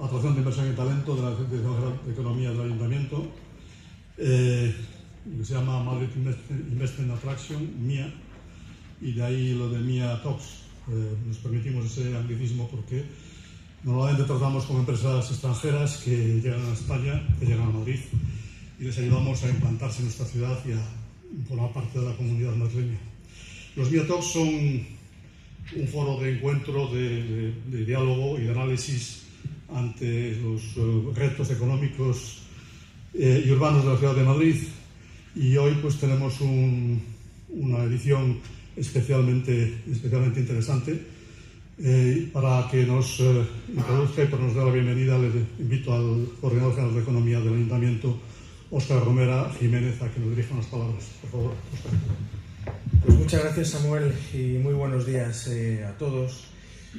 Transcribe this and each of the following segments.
atracción de inversión y talento de la Dirección de Economía del Ayuntamiento, que se llama Madrid Investment Attraction, MIA, y de ahí lo de MIA Talks. Nos permitimos ese anglicismo porque normalmente tratamos con empresas extranjeras que llegan a España, que llegan a Madrid, y les ayudamos a implantarse en nuestra ciudad y a formar parte de la comunidad madrileña. Los MIA Talks son un foro de encuentro, de diálogo y de análisis ante los retos económicos y urbanos de la ciudad de Madrid, y hoy pues tenemos una edición especialmente interesante. Para que nos introduzca y para nos dé la bienvenida, le invito al coordinador general de Economía del Ayuntamiento, Óscar Romera Jiménez, a que nos dirija unas palabras. Por favor, Óscar. Pues muchas gracias, Samuel, y muy buenos días a todos.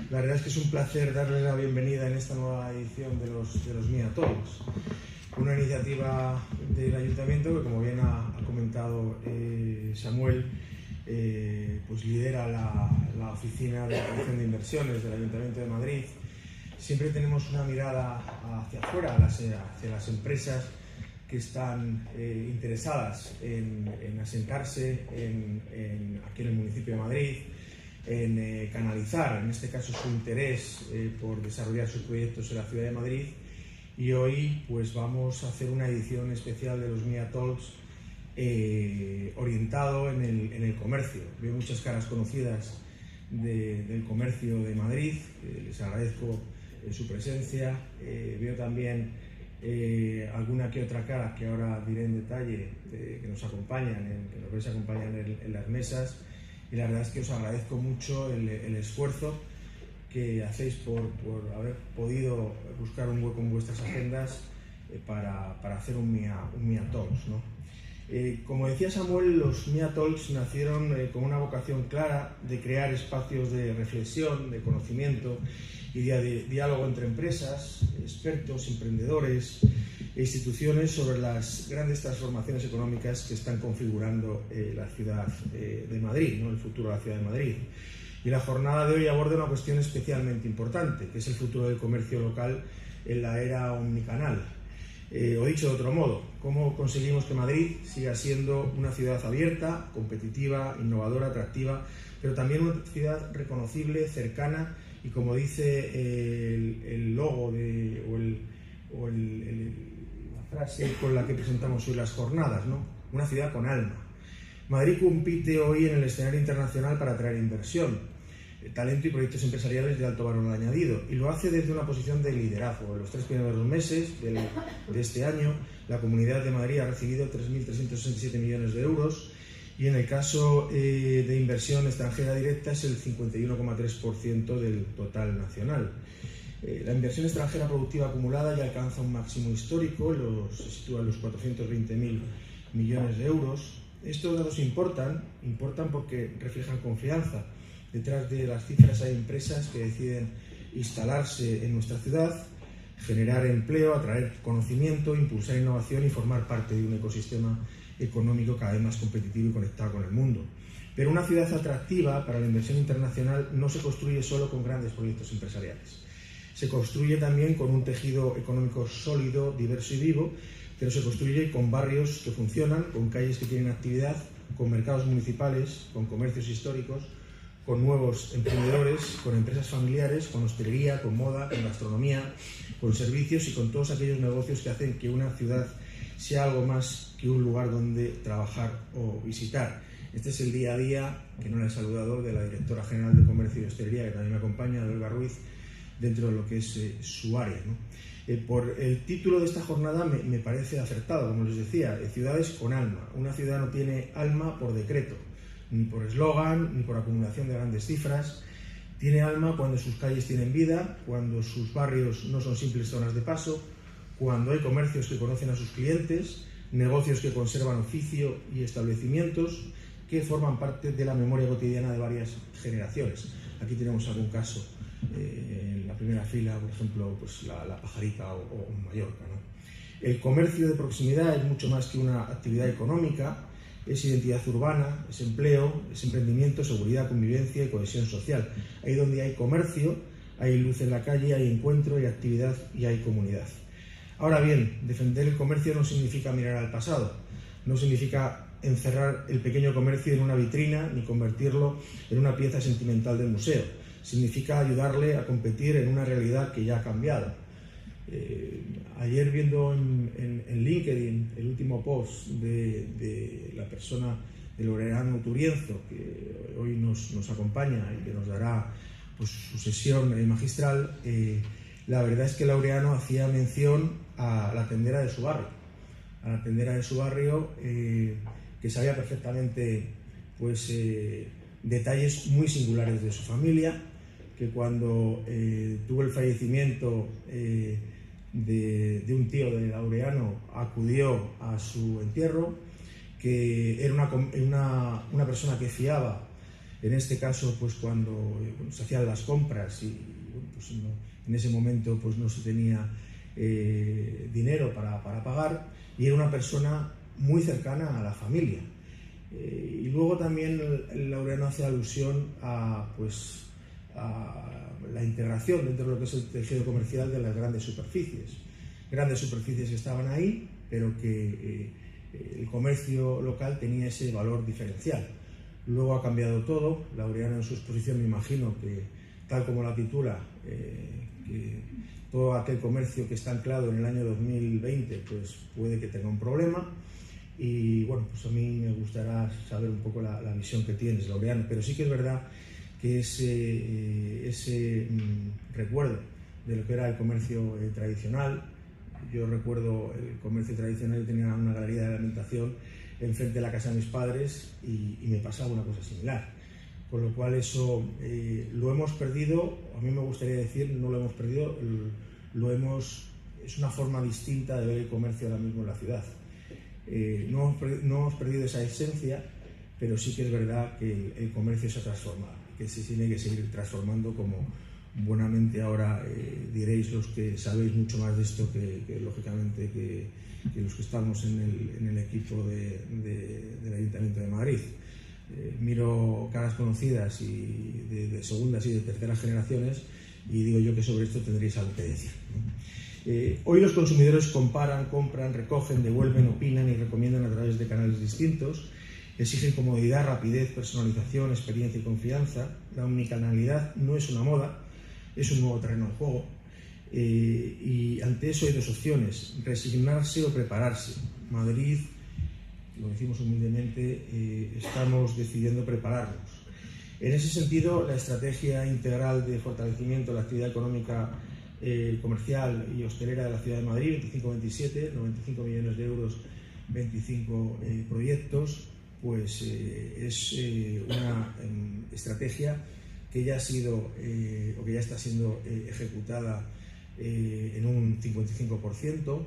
La verdad es que es un placer darles la bienvenida en esta nueva edición de los MIA Talks, una iniciativa del Ayuntamiento que, como bien ha comentado Samuel, pues lidera la Oficina de Atracción de Inversiones del Ayuntamiento de Madrid. Siempre tenemos una mirada hacia afuera, hacia las empresas que están interesadas en asentarse aquí en el municipio de Madrid, en canalizar, en este caso, su interés por desarrollar sus proyectos en la ciudad de Madrid. Y hoy pues vamos a hacer una edición especial de los MIA Talks orientado en el comercio. Veo muchas caras conocidas del comercio de Madrid, les agradezco su presencia. Veo también alguna que otra cara que ahora diré en detalle, que nos acompañan, que nos vais a acompañar en las mesas, y la verdad es que os agradezco mucho el esfuerzo que hacéis por haber podido buscar un hueco en vuestras agendas para hacer un MIA Talks, ¿no? Como decía Samuel, los MIA Talks nacieron con una vocación clara de crear espacios de reflexión, de conocimiento y de diálogo entre empresas, expertos, emprendedores e instituciones sobre las grandes transformaciones económicas que están configurando la ciudad de Madrid, ¿no? El futuro de la ciudad de Madrid. Y la jornada de hoy aborda una cuestión especialmente importante, que es el futuro del comercio local en la era omnicanal. O dicho de otro modo, ¿cómo conseguimos que Madrid siga siendo una ciudad abierta, competitiva, innovadora, atractiva, pero también una ciudad reconocible, cercana y, como dice el logo la frase con la que presentamos hoy las jornadas, ¿no? Una ciudad con alma. Madrid compite hoy en el escenario internacional para atraer inversión, talento y proyectos empresariales de alto valor añadido, y lo hace desde una posición de liderazgo. En los 3 primeros meses de este año, la Comunidad de Madrid ha recibido 3.367 millones de euros, y en el caso de inversión extranjera directa es el 51,3% del total nacional. La inversión extranjera productiva acumulada ya alcanza un máximo histórico, se sitúa en los 420.000 millones de euros. Estos datos importan porque reflejan confianza. Detrás de las cifras hay empresas que deciden instalarse en nuestra ciudad, generar empleo, atraer conocimiento, impulsar innovación y formar parte de un ecosistema económico cada vez más competitivo y conectado con el mundo. Pero una ciudad atractiva para la inversión internacional no se construye solo con grandes proyectos empresariales. Se construye también con un tejido económico sólido, diverso y vivo, pero se construye con barrios que funcionan, con calles que tienen actividad, con mercados municipales, con comercios históricos, con nuevos emprendedores, con empresas familiares, con hostelería, con moda, con gastronomía, con servicios y con todos aquellos negocios que hacen que una ciudad sea algo más que un lugar donde trabajar o visitar. Este es el día a día, que no le he saludado, de la directora general de Comercio y Hostelería, que también me acompaña, de Olga Ruiz, dentro de lo que es su área, ¿no? Por el título de esta jornada me parece acertado, como les decía, ciudades con alma. Una ciudad no tiene alma por decreto, ni por eslogan, ni por acumulación de grandes cifras. Tiene alma cuando sus calles tienen vida, cuando sus barrios no son simples zonas de paso, cuando hay comercios que conocen a sus clientes, negocios que conservan oficio y establecimientos que forman parte de la memoria cotidiana de varias generaciones. Aquí tenemos algún caso en la primera fila, por ejemplo, pues la Pajarita o Mallorca, ¿no? El comercio de proximidad es mucho más que una actividad económica, es identidad urbana, es empleo, es emprendimiento, seguridad, convivencia y cohesión social. Ahí donde hay comercio, hay luz en la calle, hay encuentro, hay actividad y hay comunidad. Ahora bien, defender el comercio no significa mirar al pasado, no significa encerrar el pequeño comercio en una vitrina ni convertirlo en una pieza sentimental del museo. Significa ayudarle a competir en una realidad que ya ha cambiado. Ayer viendo en LinkedIn el último post de la persona de Laureano Turienzo, que hoy nos acompaña y que nos dará pues, su sesión magistral, la verdad es que Laureano hacía mención a la tendera de su barrio, que sabía perfectamente pues, detalles muy singulares de su familia, que cuando tuvo el fallecimiento de un tío de Laureano acudió a su entierro, que era una persona que fiaba, en este caso pues cuando se hacían las compras y pues en ese momento pues no se tenía dinero para pagar, y era una persona muy cercana a la familia. Y luego también el Laureano hace alusión a la integración dentro de lo que es el tejido comercial de las grandes superficies que estaban ahí, pero que el comercio local tenía ese valor diferencial. Luego ha cambiado todo. Laureano en su exposición, me imagino que tal como la titula, que todo aquel comercio que está anclado en el año 2020 pues puede que tenga un problema, y bueno, pues a mí me gustará saber un poco la visión que tienes, Laureano, pero sí que es verdad que ese recuerdo de lo que era el comercio tradicional. Yo recuerdo el comercio tradicional, yo tenía una galería de alimentación enfrente de la casa de mis padres y me pasaba una cosa similar. Con lo cual eso lo hemos perdido, a mí me gustaría decir, no lo hemos perdido, es una forma distinta de ver el comercio ahora mismo en la ciudad. No hemos perdido esa esencia, pero sí que es verdad que el comercio se ha transformado, que se tiene que seguir transformando, como buenamente ahora diréis los que sabéis mucho más de esto que lógicamente que los que estamos en el equipo del Ayuntamiento de Madrid. Miro caras conocidas y de segundas y de terceras generaciones y digo yo que sobre esto tendréis algo que decir, ¿no? Hoy los consumidores comparan, compran, recogen, devuelven, opinan y recomiendan a través de canales distintos. Exigen comodidad, rapidez, personalización, experiencia y confianza. La omnicanalidad no es una moda, es un nuevo terreno de juego. Y ante eso hay dos opciones: resignarse o prepararse. Madrid, lo decimos humildemente, estamos decidiendo prepararnos. En ese sentido, la estrategia integral de fortalecimiento de la actividad económica, comercial y hostelera de la ciudad de Madrid, 25-27, 95 millones de euros, 25 proyectos, pues es una estrategia que ya ha sido o que ya está siendo ejecutada en un 55%,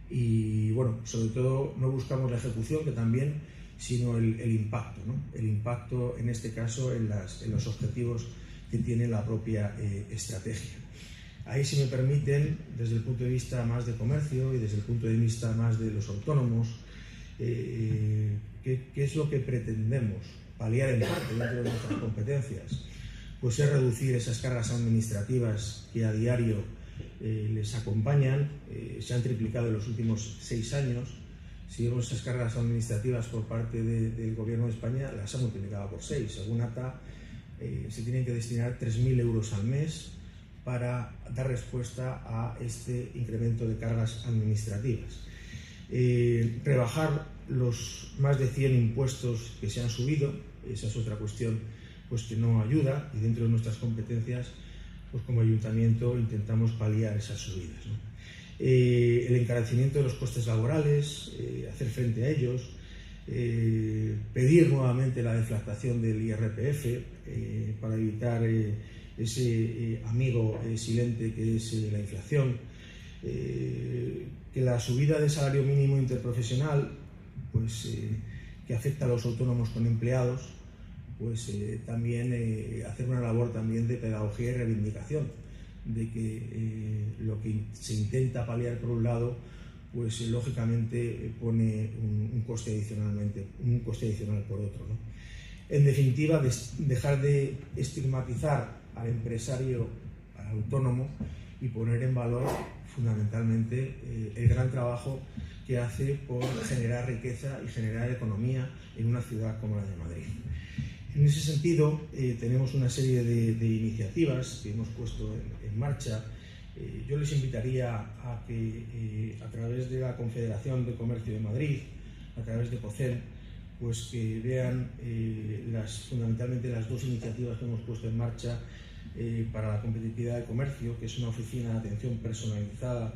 y bueno, sobre todo no buscamos la ejecución, que también, sino el impacto, ¿no? El impacto en este caso en los objetivos que tiene la propia estrategia. Ahí, si me permiten, desde el punto de vista más de comercio y desde el punto de vista más de los autónomos, ¿qué es lo que pretendemos paliar en parte dentro de nuestras competencias? Pues es reducir esas cargas administrativas que a diario les acompañan. Se han triplicado en los últimos 6 años. Si vemos esas cargas administrativas por parte del Gobierno de España, las ha multiplicado por 6. Según ATA, se tienen que destinar 3.000 euros al mes para dar respuesta a este incremento de cargas administrativas. Rebajar los más de 100 impuestos que se han subido, esa es otra cuestión pues que no ayuda, y dentro de nuestras competencias, pues como ayuntamiento intentamos paliar esas subidas, ¿no? El encarecimiento de los costes laborales, hacer frente a ellos, pedir nuevamente la deflactación del IRPF para evitar ese amigo silente que es la inflación, que la subida del salario mínimo interprofesional, pues que afecta a los autónomos con empleados, pues también hacer una labor también de pedagogía y reivindicación de que lo que se intenta paliar por un lado, pues lógicamente pone un coste adicional por otro, ¿no? En definitiva, dejar de estigmatizar al empresario, al autónomo, y poner en valor fundamentalmente el gran trabajo que hace por generar riqueza y generar economía en una ciudad como la de Madrid. En ese sentido, tenemos una serie de iniciativas que hemos puesto en marcha. Yo les invitaría a que a través de la Confederación de Comercio de Madrid, a través de COCEM, pues que vean fundamentalmente las dos iniciativas que hemos puesto en marcha para la competitividad del comercio, que es una oficina de atención personalizada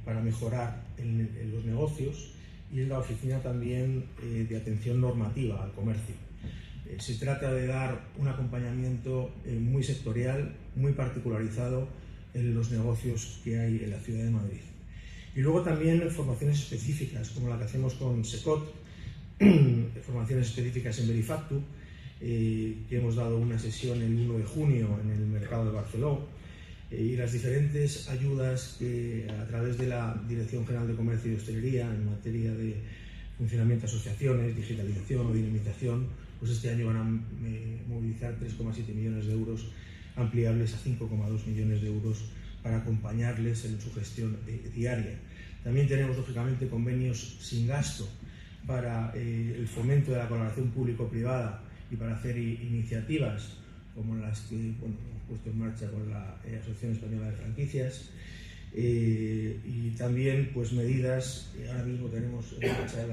para mejorar en los negocios, y es la oficina también de atención normativa al comercio. Se trata de dar un acompañamiento muy sectorial, muy particularizado en los negocios que hay en la ciudad de Madrid. Y luego también formaciones específicas, como la que hacemos con SECOT, formaciones específicas en Verifactu, que hemos dado una sesión el 1 de junio en el mercado de Barceló, y las diferentes ayudas que a través de la Dirección General de Comercio y Hostelería en materia de funcionamiento de asociaciones, digitalización o dinamización, pues este año van a movilizar 3,7 millones de euros, ampliables a 5,2 millones de euros para acompañarles en su gestión diaria. También tenemos, lógicamente, convenios sin gasto para el fomento de la colaboración público-privada y para hacer iniciativas como las que hemos puesto en marcha con la Asociación Española de Franquicias, y también pues medidas. Ahora mismo tenemos en marcha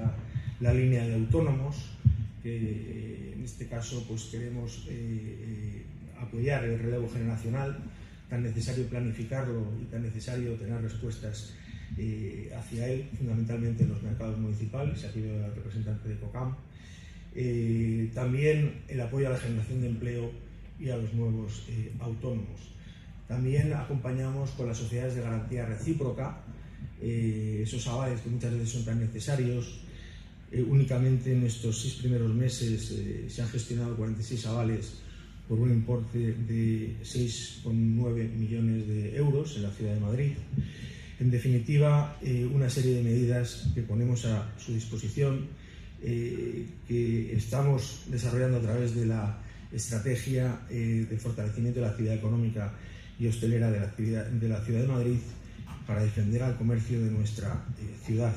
la línea de autónomos, que en este caso pues queremos apoyar el relevo generacional, tan necesario planificarlo y tan necesario tener respuestas hacia él, fundamentalmente en los mercados municipales. Aquí veo al representante de COCAM. También el apoyo a la generación de empleo y a los nuevos autónomos. También acompañamos con las sociedades de garantía recíproca, esos avales que muchas veces son tan necesarios. Únicamente en estos 6 primeros meses se han gestionado 46 avales por un importe de 6,9 millones de euros en la ciudad de Madrid. En definitiva, una serie de medidas que ponemos a su disposición, que estamos desarrollando a través de la estrategia de fortalecimiento de la actividad económica y hostelera de la ciudad de Madrid para defender al comercio de nuestra ciudad.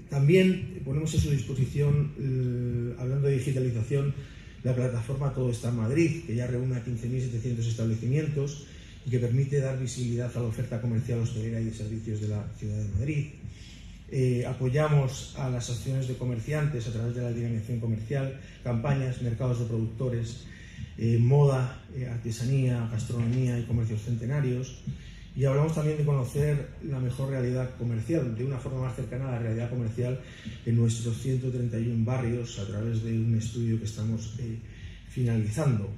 También ponemos a su disposición, hablando de digitalización, la plataforma Todo está en Madrid, que ya reúne a 15.700 establecimientos y que permite dar visibilidad a la oferta comercial, hostelera y de servicios de la ciudad de Madrid. Apoyamos a las asociaciones de comerciantes a través de la dinamización comercial, campañas, mercados de productores, moda, artesanía, gastronomía y comercios centenarios. Y hablamos también de conocer la mejor realidad comercial, de una forma más cercana a la realidad comercial en nuestros 131 barrios, a través de un estudio que estamos finalizando,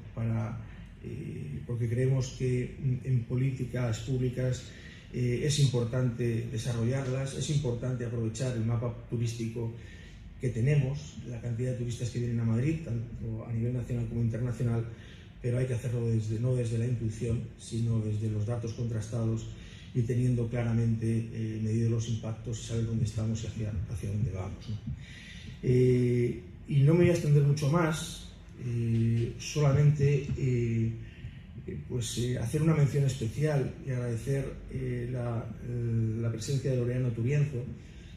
porque creemos que en políticas públicas es importante desarrollarlas, es importante aprovechar el mapa turístico que tenemos, la cantidad de turistas que vienen a Madrid, tanto a nivel nacional como internacional, pero hay que hacerlo no desde la intuición, sino desde los datos contrastados y teniendo claramente medidos los impactos y saber dónde estamos y hacia dónde vamos, ¿no? Y no me voy a extender mucho más, solamente hacer una mención especial y agradecer la presencia de Laureano Turienzo,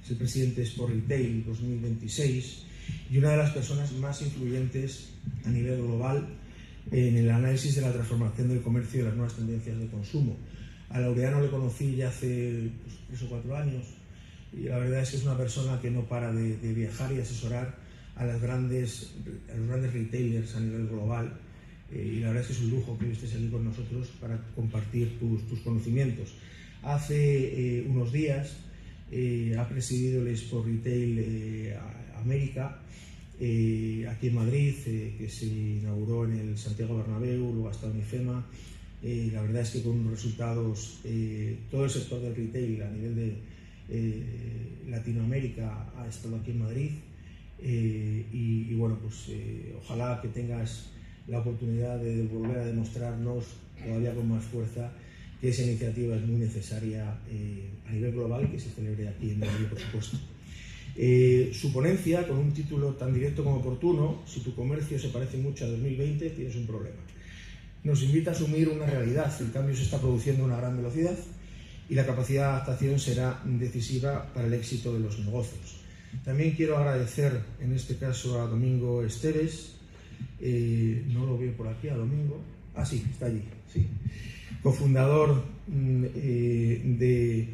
es el presidente de Sport Retail 2026 y una de las personas más influyentes a nivel global en el análisis de la transformación del comercio y de las nuevas tendencias de consumo. A Laureano le conocí ya hace 3 o 4 años y la verdad es que es una persona que no para de viajar y asesorar a los grandes retailers a nivel global, y la verdad es que es un lujo que estés aquí con nosotros para compartir tus conocimientos. Hace unos días ha presidido el Sport Retail América, aquí en Madrid, que se inauguró en el Santiago Bernabéu, luego ha estado en IFEMA. La verdad es que con unos resultados, todo el sector del retail a nivel de Latinoamérica ha estado aquí en Madrid, y bueno, pues ojalá que tengas la oportunidad de volver a demostrarnos todavía con más fuerza que esa iniciativa es muy necesaria a nivel global, que se celebre aquí en Madrid, por supuesto. Su ponencia, con un título tan directo como oportuno, si tu comercio se parece mucho a 2020, tienes un problema. Nos invita a asumir una realidad, el cambio se está produciendo a una gran velocidad y la capacidad de adaptación será decisiva para el éxito de los negocios. También quiero agradecer en este caso a Domingo Esteves, no lo veo por aquí, a Domingo, sí, está allí, sí, cofundador de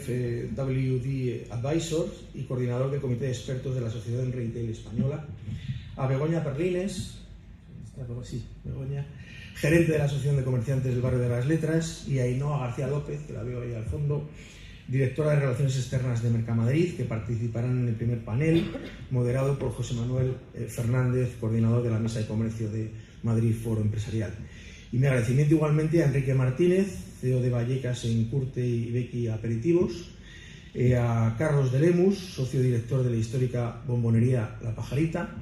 FWD Advisors y coordinador del Comité de Expertos de la Sociedad del Retail Española, a Begoña Perlines, Begoña, gerente de la Asociación de Comerciantes del Barrio de las Letras, y a Ainhoa García López, que la veo ahí al fondo, directora de Relaciones Externas de Mercamadrid, que participarán en el primer panel, moderado por José Manuel Fernández, coordinador de la Mesa de Comercio de Madrid Foro Empresarial. Y mi agradecimiento igualmente a Enrique Martínez, CEO de Vallecas en Curte y Bequi Aperitivos, a Carlos de Lemus, socio director de la histórica bombonería La Pajarita,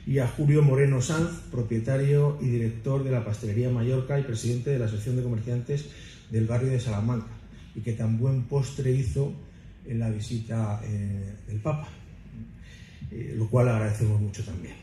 y a Julio Moreno Sanz, propietario y director de la Pastelería Mallorca y presidente de la Asociación de Comerciantes del barrio de Salamanca, y que tan buen postre hizo en la visita del Papa, lo cual agradecemos mucho también.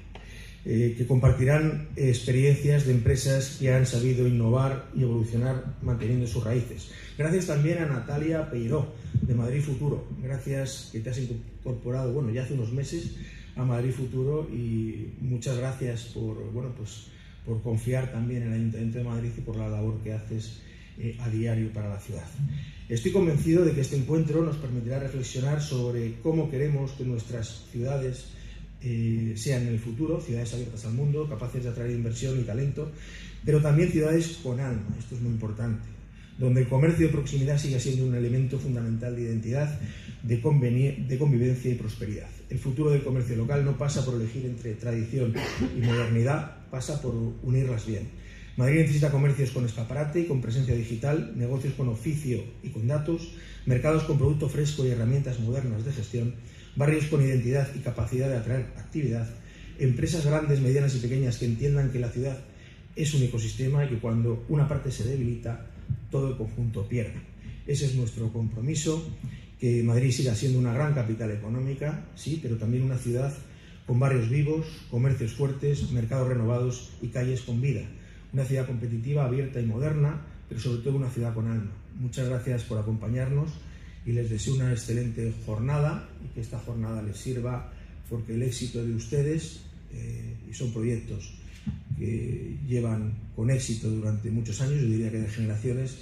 Que compartirán experiencias de empresas que han sabido innovar y evolucionar manteniendo sus raíces. Gracias también a Natalia Peiró, de Madrid Futuro. Gracias que te has incorporado, bueno, ya hace unos meses, a Madrid Futuro, y muchas gracias por confiar también en el Ayuntamiento de Madrid y por la labor que haces a diario para la ciudad. Estoy convencido de que este encuentro nos permitirá reflexionar sobre cómo queremos que nuestras ciudades sean en el futuro, ciudades abiertas al mundo, capaces de atraer inversión y talento, pero también ciudades con alma, esto es muy importante, donde el comercio de proximidad siga siendo un elemento fundamental de identidad, de convivencia y prosperidad. El futuro del comercio local no pasa por elegir entre tradición y modernidad, pasa por unirlas bien. Madrid necesita comercios con escaparate y con presencia digital, negocios con oficio y con datos, mercados con producto fresco y herramientas modernas de gestión, barrios con identidad y capacidad de atraer actividad, empresas grandes, medianas y pequeñas que entiendan que la ciudad es un ecosistema y que cuando una parte se debilita, todo el conjunto pierde. Ese es nuestro compromiso, que Madrid siga siendo una gran capital económica, sí, pero también una ciudad con barrios vivos, comercios fuertes, mercados renovados y calles con vida. Una ciudad competitiva, abierta y moderna, pero sobre todo una ciudad con alma. Muchas gracias por acompañarnos y les deseo una excelente jornada y que esta jornada les sirva, porque el éxito de ustedes, y son proyectos que llevan con éxito durante muchos años, yo diría que de generaciones,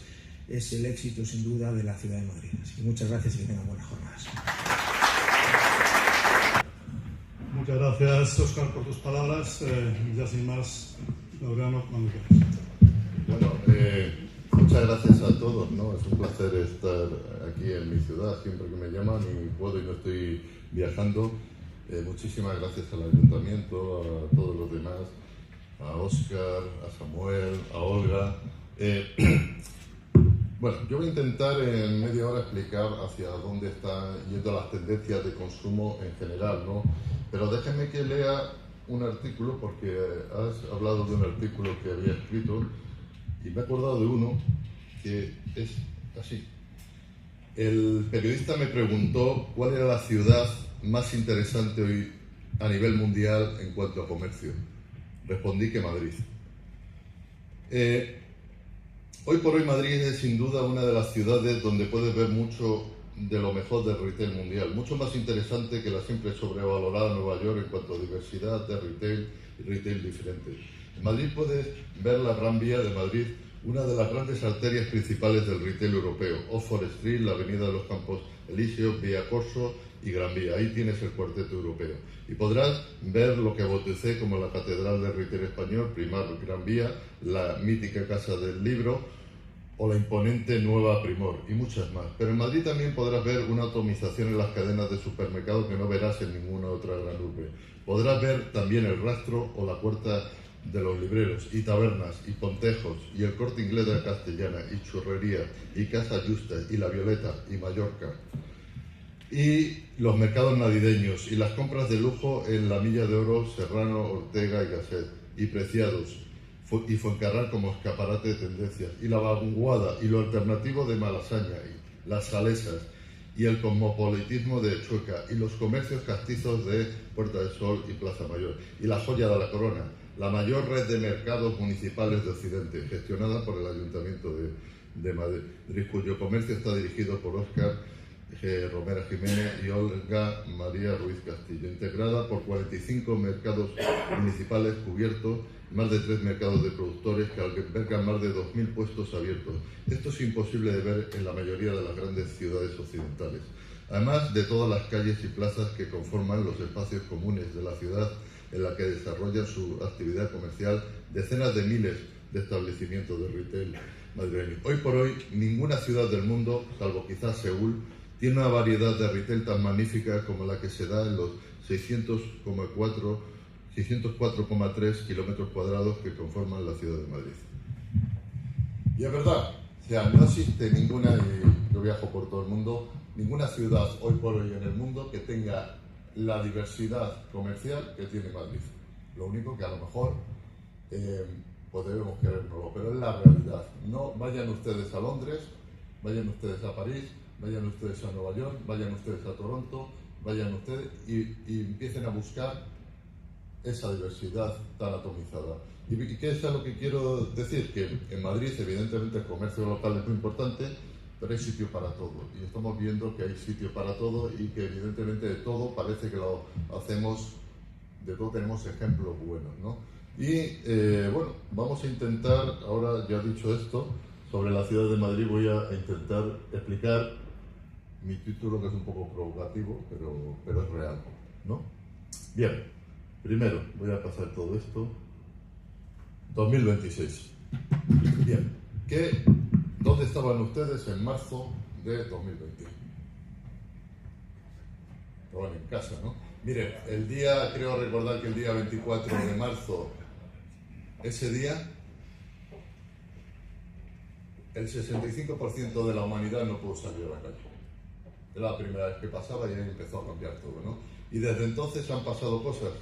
es el éxito sin duda de la ciudad de Madrid. Así que muchas gracias y que tengan buenas jornadas. Muchas gracias, Óscar, por tus palabras. Ya sin más, Laureano, cuando quieras. Bueno, muchas gracias a todos, ¿no? Es un placer estar aquí en mi ciudad, siempre que me llaman y puedo y no estoy viajando. Muchísimas gracias al Ayuntamiento, a todos los demás, a Óscar, a Samuel, a Olga. Bueno, yo voy a intentar en media hora explicar hacia dónde están yendo las tendencias de consumo en general, ¿no? Pero déjenme que lea un artículo, porque has hablado de un artículo que había escrito y me he acordado de uno que es así. El periodista me preguntó cuál era la ciudad más interesante hoy a nivel mundial en cuanto a comercio. Respondí que Madrid. Hoy por hoy Madrid es sin duda una de las ciudades donde puedes ver mucho de lo mejor del retail mundial, mucho más interesante que la siempre sobrevalorada Nueva York en cuanto a diversidad de retail y retail diferente. En Madrid puedes ver la Gran Vía de Madrid, una de las grandes arterias principales del retail europeo, Oxford Street, la Avenida de los Campos Elíseos, Vía Corso y Gran Vía. Ahí tienes el cuarteto europeo. Y podrás ver lo que bauticé como la Catedral del Retail Español, Primar Gran Vía, la mítica Casa del Libro o la imponente Nueva Primor y muchas más. Pero en Madrid también podrás ver una atomización en las cadenas de supermercados que no verás en ninguna otra gran urbe. Podrás ver también el Rastro o la Puerta de los Libreros, y tabernas, y Pontejos, y el Corte Inglés de la Castellana, y Churrería, y Casa Justa, y La Violeta, y Mallorca. Y los mercados navideños, y las compras de lujo en la Milla de Oro, Serrano, Ortega y Gasset, y Preciados, y Fuencarral como escaparate de tendencias, y la Vaguada, y lo alternativo de Malasaña, y las Salesas, y el cosmopolitismo de Chueca y los comercios castizos de Puerta del Sol y Plaza Mayor. Y la joya de la corona, la mayor red de mercados municipales de Occidente, gestionada por el Ayuntamiento de Madrid, cuyo comercio está dirigido por Óscar Romera Jiménez y Olga María Ruiz Castillo, integrada por 45 mercados municipales cubiertos, más de 3 mercados de productores que albergan más de 2.000 puestos abiertos. Esto es imposible de ver en la mayoría de las grandes ciudades occidentales. Además de todas las calles y plazas que conforman los espacios comunes de la ciudad en la que desarrollan su actividad comercial decenas de miles de establecimientos de retail madrileños. Hoy por hoy, ninguna ciudad del mundo, salvo quizás Seúl, tiene una variedad de retail tan magnífica como la que se da en los 604,3 kilómetros cuadrados que conforman la ciudad de Madrid. Y es verdad, o sea, no existe ninguna, y yo viajo por todo el mundo, ninguna ciudad hoy por hoy en el mundo que tenga la diversidad comercial que tiene Madrid. Lo único que a lo mejor pues debemos querérnoslo, pero es la realidad. No vayan ustedes a Londres, vayan ustedes a París, vayan ustedes a Nueva York, vayan ustedes a Toronto, vayan ustedes y empiecen a buscar esa diversidad tan atomizada. ¿Y qué es lo que quiero decir? Que en Madrid, evidentemente, el comercio local es muy importante, pero hay sitio para todo. Y estamos viendo que hay sitio para todo y que, evidentemente, de todo parece que lo hacemos, de todo tenemos ejemplos buenos, ¿no? Y, bueno, vamos a intentar, ahora ya dicho esto, sobre la ciudad de Madrid, voy a intentar explicar mi título, que es un poco provocativo, pero es real, ¿no? Bien, primero voy a pasar todo esto. 2026. Bien, ¿dónde estaban ustedes en marzo de 2020? Estaban en casa, ¿no? Miren, creo recordar que el día 24 de marzo, ese día, el 65% de la humanidad no pudo salir a la calle. Era la primera vez que pasaba y ahí empezó a cambiar todo, ¿no? Y desde entonces han pasado cosas.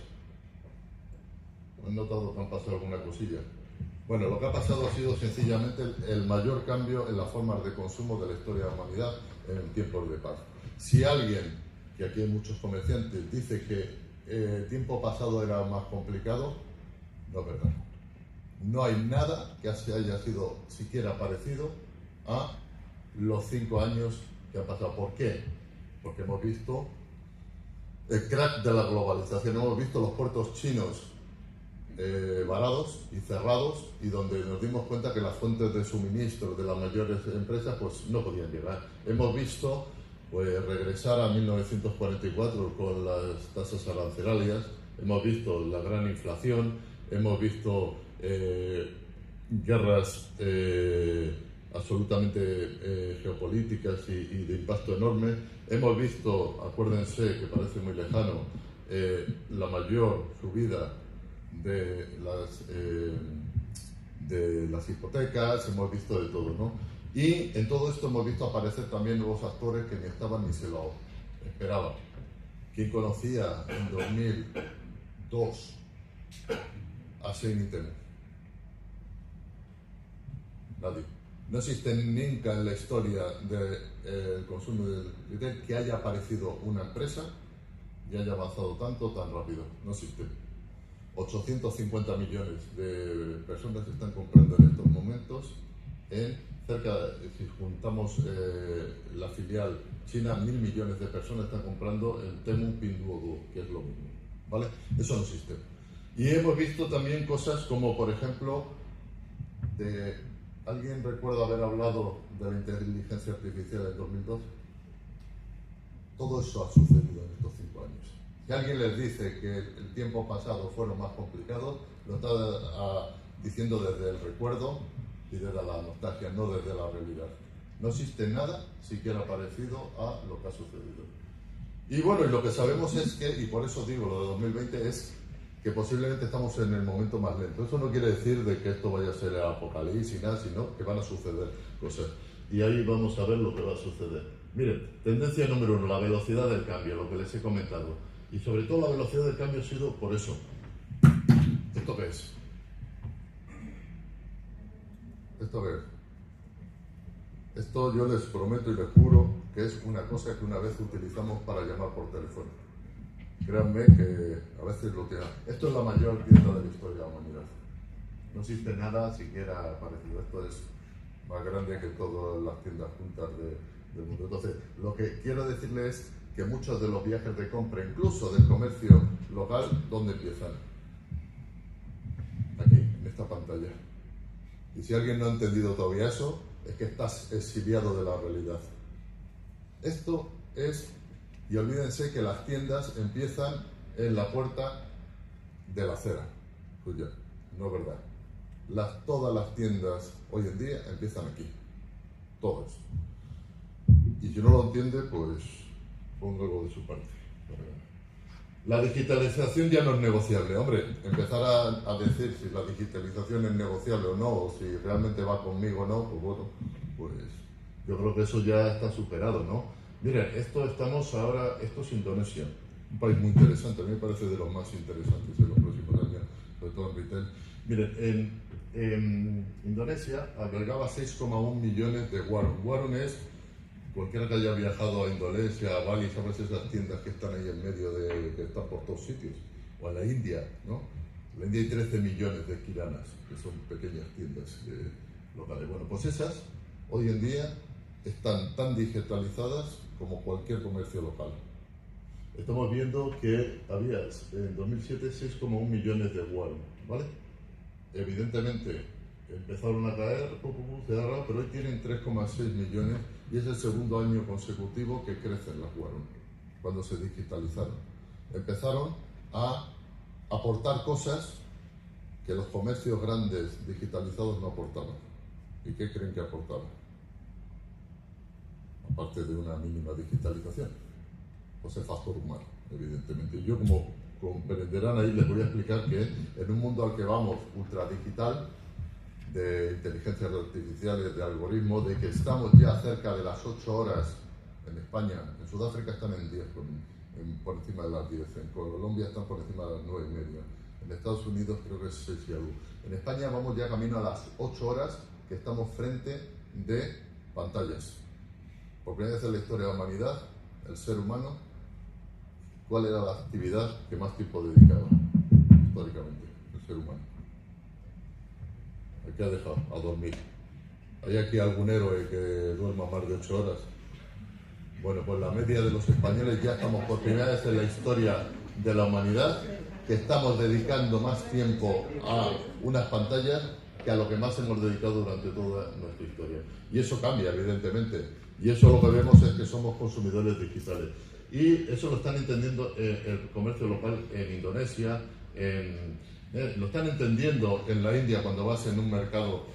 ¿Han notado que han pasado alguna cosilla? Bueno, lo que ha pasado ha sido sencillamente el mayor cambio en las formas de consumo de la historia de la humanidad en tiempos de paz. Si alguien, que aquí hay muchos comerciantes, dice que el tiempo pasado era más complicado, no es verdad. No hay nada que haya sido siquiera parecido a los 5 años que han pasado. ¿Por qué? Porque hemos visto el crack de la globalización, hemos visto los puertos chinos varados y cerrados, y donde nos dimos cuenta que las fuentes de suministro de las mayores empresas pues no podían llegar. Hemos visto pues regresar a 1944 con las tasas arancelarias, hemos visto la gran inflación, hemos visto guerras absolutamente geopolíticas y de impacto enorme. Hemos visto, acuérdense que parece muy lejano, la mayor subida de las hipotecas, hemos visto de todo, ¿no? Y en todo esto hemos visto aparecer también nuevos actores que ni estaban ni se lo esperaban. ¿Quién conocía en 2002 a Shein y Temu? Nadie. No existe nunca en la historia del consumo del retail que haya aparecido una empresa y haya avanzado tanto, tan rápido. No existe. 850 millones de personas están comprando en estos momentos en si juntamos la filial china, 1.000 millones de personas están comprando en Temu, Pinduoduo, que es lo mismo, ¿vale? Eso no existe. Y hemos visto también cosas como, por ejemplo, ¿alguien recuerda haber hablado de la inteligencia artificial en 2012? Todo eso ha sucedido en estos 5 años. Si alguien les dice que el tiempo pasado fueron más complicados, lo está diciendo desde el recuerdo y desde la nostalgia, no desde la realidad. No existe nada siquiera parecido a lo que ha sucedido. Y bueno, y lo que sabemos es que, y por eso digo lo de 2020, es que posiblemente estamos en el momento más lento. Eso no quiere decir de que esto vaya a ser el apocalipsis, nada, sino que van a suceder cosas. Y ahí vamos a ver lo que va a suceder. Miren, tendencia número 1, la velocidad del cambio, lo que les he comentado. Y sobre todo la velocidad del cambio ha sido por eso. ¿Esto qué es? ¿Esto qué es? Esto yo les prometo y les juro que es una cosa que una vez utilizamos para llamar por teléfono. Créanme que a veces lo que... Esto es la mayor tienda de la historia de la humanidad. No existe nada siquiera parecido. Esto es más grande que todas las tiendas juntas del mundo. Entonces, lo que quiero decirles es que muchos de los viajes de compra, incluso del comercio local, ¿dónde empiezan? Aquí, en esta pantalla. Y si alguien no ha entendido todavía eso, es que estás exiliado de la realidad. Esto es, y olvídense que las tiendas empiezan en la puerta de la acera. Pues ya, no es verdad. Todas las tiendas hoy en día empiezan aquí. Todas. Y si no lo entiende, pues ponga algo de su parte. La digitalización ya no es negociable. Hombre, empezar a decir si la digitalización es negociable o no, o si realmente va conmigo o no, pues bueno, pues yo creo que eso ya está superado, ¿no? Miren, esto es Indonesia, un país muy interesante, a mí me parece de los más interesantes en los próximos años, sobre todo en retail. Miren, en Indonesia albergaba 6,1 millones de warung. Warung es, cualquiera que haya viajado a Indonesia, a Bali, sabes esas tiendas que están ahí en medio que están por todos sitios, o a la India, ¿no? En la India hay 13 millones de kiranas, que son pequeñas tiendas locales. Bueno, pues esas hoy en día están tan digitalizadas como cualquier comercio local. Estamos viendo que había en 2007 6,1 millones de warung, ¿vale? Evidentemente empezaron a caer, cerraron, pero hoy tienen 3,6 millones y es el segundo año consecutivo que crecen las warung, cuando se digitalizaron. Empezaron a aportar cosas que los comercios grandes digitalizados no aportaban. ¿Y qué creen que aportaban? Aparte de una mínima digitalización, pues el factor humano, evidentemente. Yo, como comprenderán ahí, les voy a explicar que en un mundo al que vamos ultradigital, de inteligencias artificiales, de algoritmos, de que estamos ya cerca de las 8 horas en España, en Sudáfrica están en 10, por encima de las 10, en Colombia están por encima de las 9 y media, en Estados Unidos creo que es 6 y algo. En España vamos ya camino a las 8 horas que estamos frente de pantallas. Por primera vez en la historia de la humanidad, el ser humano, ¿cuál era la actividad que más tiempo dedicaba históricamente? El ser humano. ¿A qué ha dejado? A dormir. ¿Hay aquí algún héroe que duerma más de 8 horas? Bueno, pues la media de los españoles ya estamos por primera vez en la historia de la humanidad que estamos dedicando más tiempo a unas pantallas que a lo que más hemos dedicado durante toda nuestra historia. Y eso cambia, evidentemente. Y eso lo que vemos es que somos consumidores digitales. Y eso lo están entendiendo el comercio local en Indonesia, lo están entendiendo en la India cuando vas en un mercado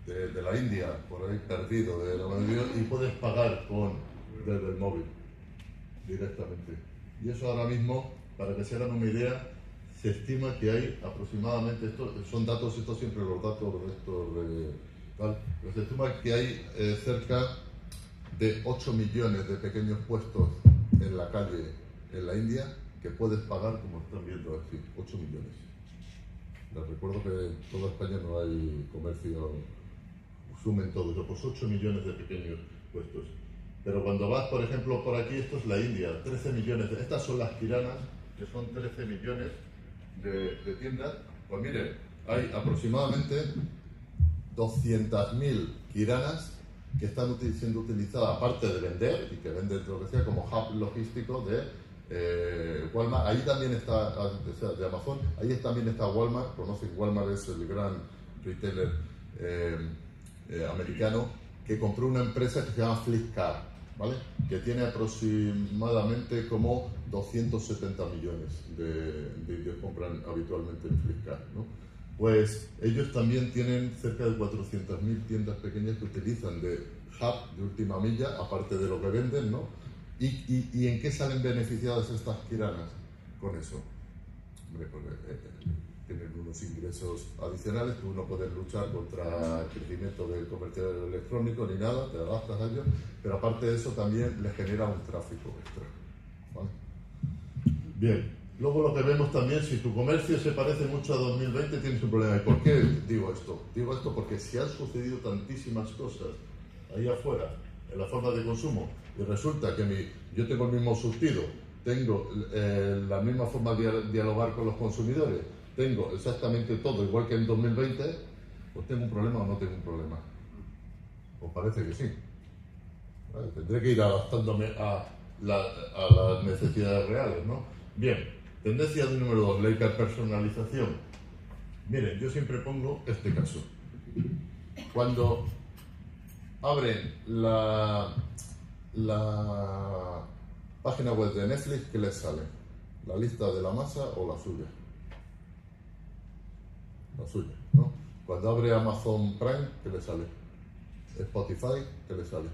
de la India, por ahí perdido, y puedes pagar desde el móvil directamente. Y eso ahora mismo, para que se hagan una idea, se estima que hay aproximadamente, estos siempre los datos se estima que hay cerca de 8 millones de pequeños puestos en la calle en la India que puedes pagar, como están viendo aquí, 8 millones. Les recuerdo que en toda España no hay comercio, sumen todo eso, pues 8 millones de pequeños puestos. Pero cuando vas, por ejemplo, por aquí, esto es la India, 13 millones, estas son las kiranas, que son 13 millones de tiendas. Pues miren, hay aproximadamente 200.000 kiranas que están siendo utilizadas, aparte de vender, y que venden lo que sea, como hub logístico de Walmart. Ahí también está, de Amazon, ahí también está Walmart. Conocen, Walmart es el gran retailer americano que compró una empresa que se llama Flipkart, ¿vale? Que tiene aproximadamente como 270 millones de compran habitualmente en Flipkart, ¿no? Pues ellos también tienen cerca de 400.000 tiendas pequeñas que utilizan de hub de última milla, aparte de lo que venden, ¿no? ¿Y en qué salen beneficiadas estas kiranas con eso? Hombre, pues, tienen unos ingresos adicionales, tú no puedes luchar contra el crecimiento del comercio electrónico ni nada, te adaptas a ello, pero aparte de eso también le genera un tráfico extra, ¿vale? Bien. Luego lo que vemos también, si tu comercio se parece mucho a 2020, tienes un problema. ¿Y por qué digo esto? Digo esto porque si han sucedido tantísimas cosas ahí afuera, en la forma de consumo, y resulta que yo tengo el mismo surtido, tengo la misma forma de dialogar con los consumidores, tengo exactamente todo igual que en 2020, pues ¿tengo un problema o no tengo un problema? Pues parece que sí. Vale, tendré que ir adaptándome a las necesidades reales, ¿no? Bien, tendencia número 2, la hiperpersonalización. Miren, yo siempre pongo este caso. Cuando abren la página web de Netflix, ¿qué les sale? ¿La lista de la masa o la suya? La suya, ¿no? Cuando abre Amazon Prime, ¿qué les sale? Spotify, ¿qué les sale?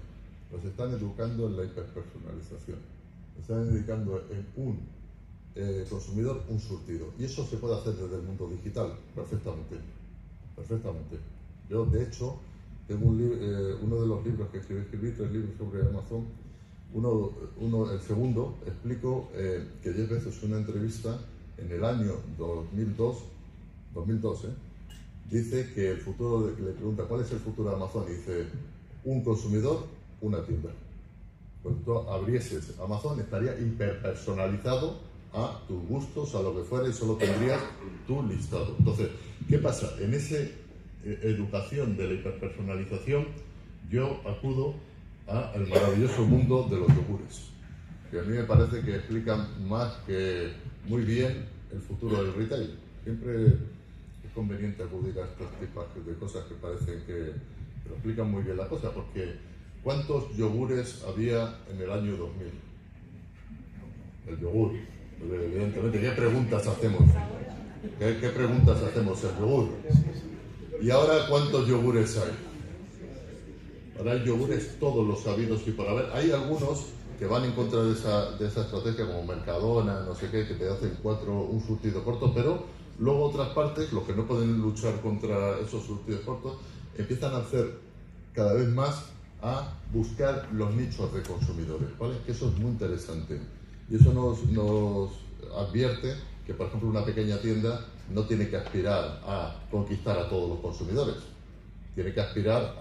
Nos están educando en la hiperpersonalización. Nos están educando en un consumidor, un surtido. Y eso se puede hacer desde el mundo digital, perfectamente. Perfectamente. Yo, de hecho, tengo uno de los libros que escribí 3 libros sobre Amazon. El segundo, explico que 10 veces una entrevista en el año 2002, dice que el futuro, le pregunta ¿cuál es el futuro de Amazon? Y dice, un consumidor, una tienda. Cuando tú abrieses Amazon estaría hiperpersonalizado a tus gustos, a lo que fuera, y solo tendrías tu listado. Entonces, ¿qué pasa? En esa educación de la hiperpersonalización, yo acudo al maravilloso mundo de los yogures, que a mí me parece que explican más que muy bien el futuro del retail. Siempre es conveniente acudir a estos tipos de cosas que parecen que lo explican muy bien la cosa, porque ¿cuántos yogures había en el año 2000? El yogur, evidentemente. ¿Qué preguntas hacemos? ¿Qué preguntas hacemos? El yogur. ¿Y ahora cuántos yogures hay? Ahora hay yogures todos los sabidos y por haber. Hay algunos que van en contra de esa estrategia, como Mercadona, no sé qué, que te hacen un surtido corto, pero luego otras partes, los que no pueden luchar contra esos surtidos cortos, empiezan a hacer cada vez más a buscar los nichos de consumidores, ¿vale? Que eso es muy interesante. Y eso nos advierte que, por ejemplo, una pequeña tienda no tiene que aspirar a conquistar a todos los consumidores. Tiene que aspirar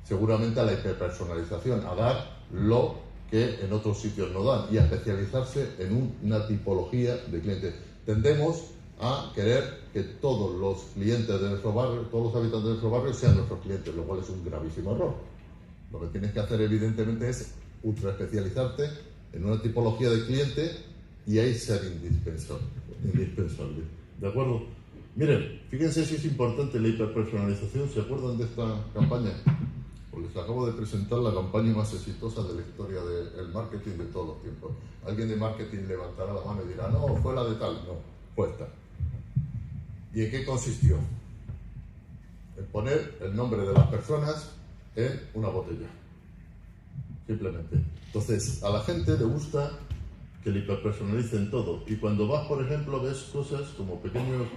seguramente a la hiperpersonalización, a dar lo que en otros sitios no dan y a especializarse en una tipología de clientes. Tendemos a querer que todos los clientes de nuestro barrio, todos los habitantes de nuestro barrio sean nuestros clientes, lo cual es un gravísimo error. Lo que tienes que hacer, evidentemente, es ultra especializarte en una tipología de cliente y ahí ser indispensable. ¿De acuerdo? Miren, fíjense si es importante la hiperpersonalización. ¿Se acuerdan de esta campaña? Pues les acabo de presentar la campaña más exitosa de la historia del marketing de todos los tiempos. Alguien de marketing levantará la mano y dirá, no, fue la de tal. No, fue esta. ¿Y en qué consistió? En poner el nombre de las personas en una botella. Simplemente. Entonces, a la gente le gusta que le hiperpersonalicen todo. Y cuando vas, por ejemplo, ves cosas como pequeños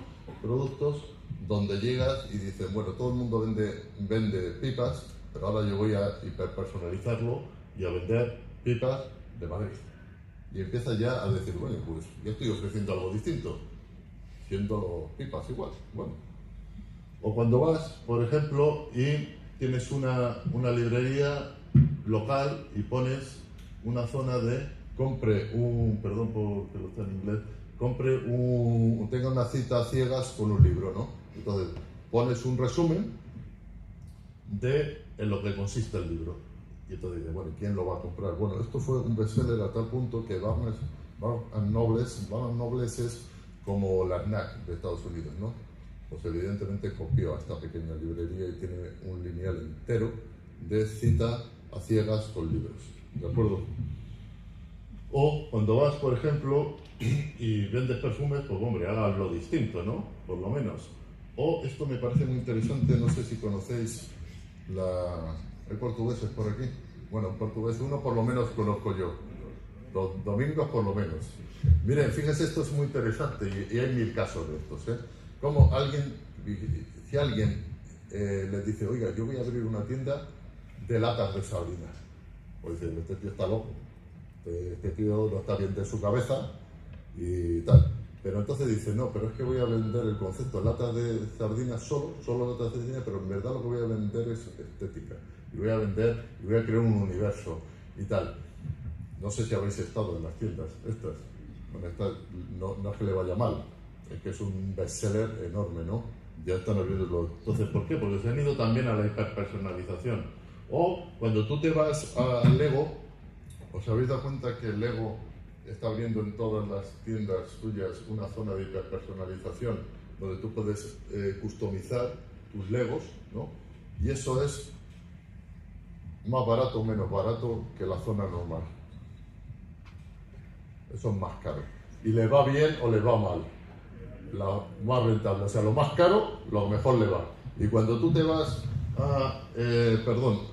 productos donde llegas y dices, bueno, todo el mundo vende pipas, pero ahora yo voy a hiperpersonalizarlo y a vender pipas de Madrid. Y empiezas ya a decir, bueno, pues yo estoy ofreciendo algo distinto, siendo pipas igual. Bueno. O cuando vas, por ejemplo, y tienes una librería local y pones una zona de perdón porque lo está en inglés, tenga una cita a ciegas con un libro, ¿no? Entonces, pones un resumen en lo que consiste el libro. Y entonces dices, bueno, ¿quién lo va a comprar? Bueno, esto fue un bestseller a tal punto que Barnes Nobles es como la FNAC de Estados Unidos, ¿no? Pues evidentemente copió a esta pequeña librería y tiene un lineal entero de cita a ciegas con libros, ¿de acuerdo? O cuando vas, por ejemplo, y vendes perfumes, pues hombre, háganlo distinto, ¿no? Por lo menos. O esto me parece muy interesante, no sé si conocéis ¿hay portugueses por aquí? Bueno, portugués uno por lo menos conozco yo. Los domingos por lo menos. Miren, fíjense, esto es muy interesante y hay 1000 casos de estos, ¿eh? Como si alguien les dice, oiga, yo voy a abrir una tienda de latas de sardinas. Pues dice, este tío está loco. Este tío no está bien de su cabeza y tal. Pero entonces dice, no, pero es que voy a vender el concepto de latas de sardinas solo latas de sardinas, pero en verdad lo que voy a vender es estética. Y voy a crear un universo y tal. no sé si habéis estado en las tiendas estas. Bueno, no es que le vaya mal, es que es un bestseller enorme, ¿no? Ya están abriendo. Entonces, ¿por qué? Porque se han ido también a la hiperpersonalización. O cuando tú te vas al Lego, ¿os habéis dado cuenta que el Lego está abriendo en todas las tiendas suyas una zona de hiperpersonalización donde tú puedes customizar tus Legos, ¿no? Y eso es más barato o menos barato que la zona normal. Eso es más caro. Y le va bien o le va mal. La más rentable, o sea, lo más caro, lo mejor le va. Y cuando tú te vas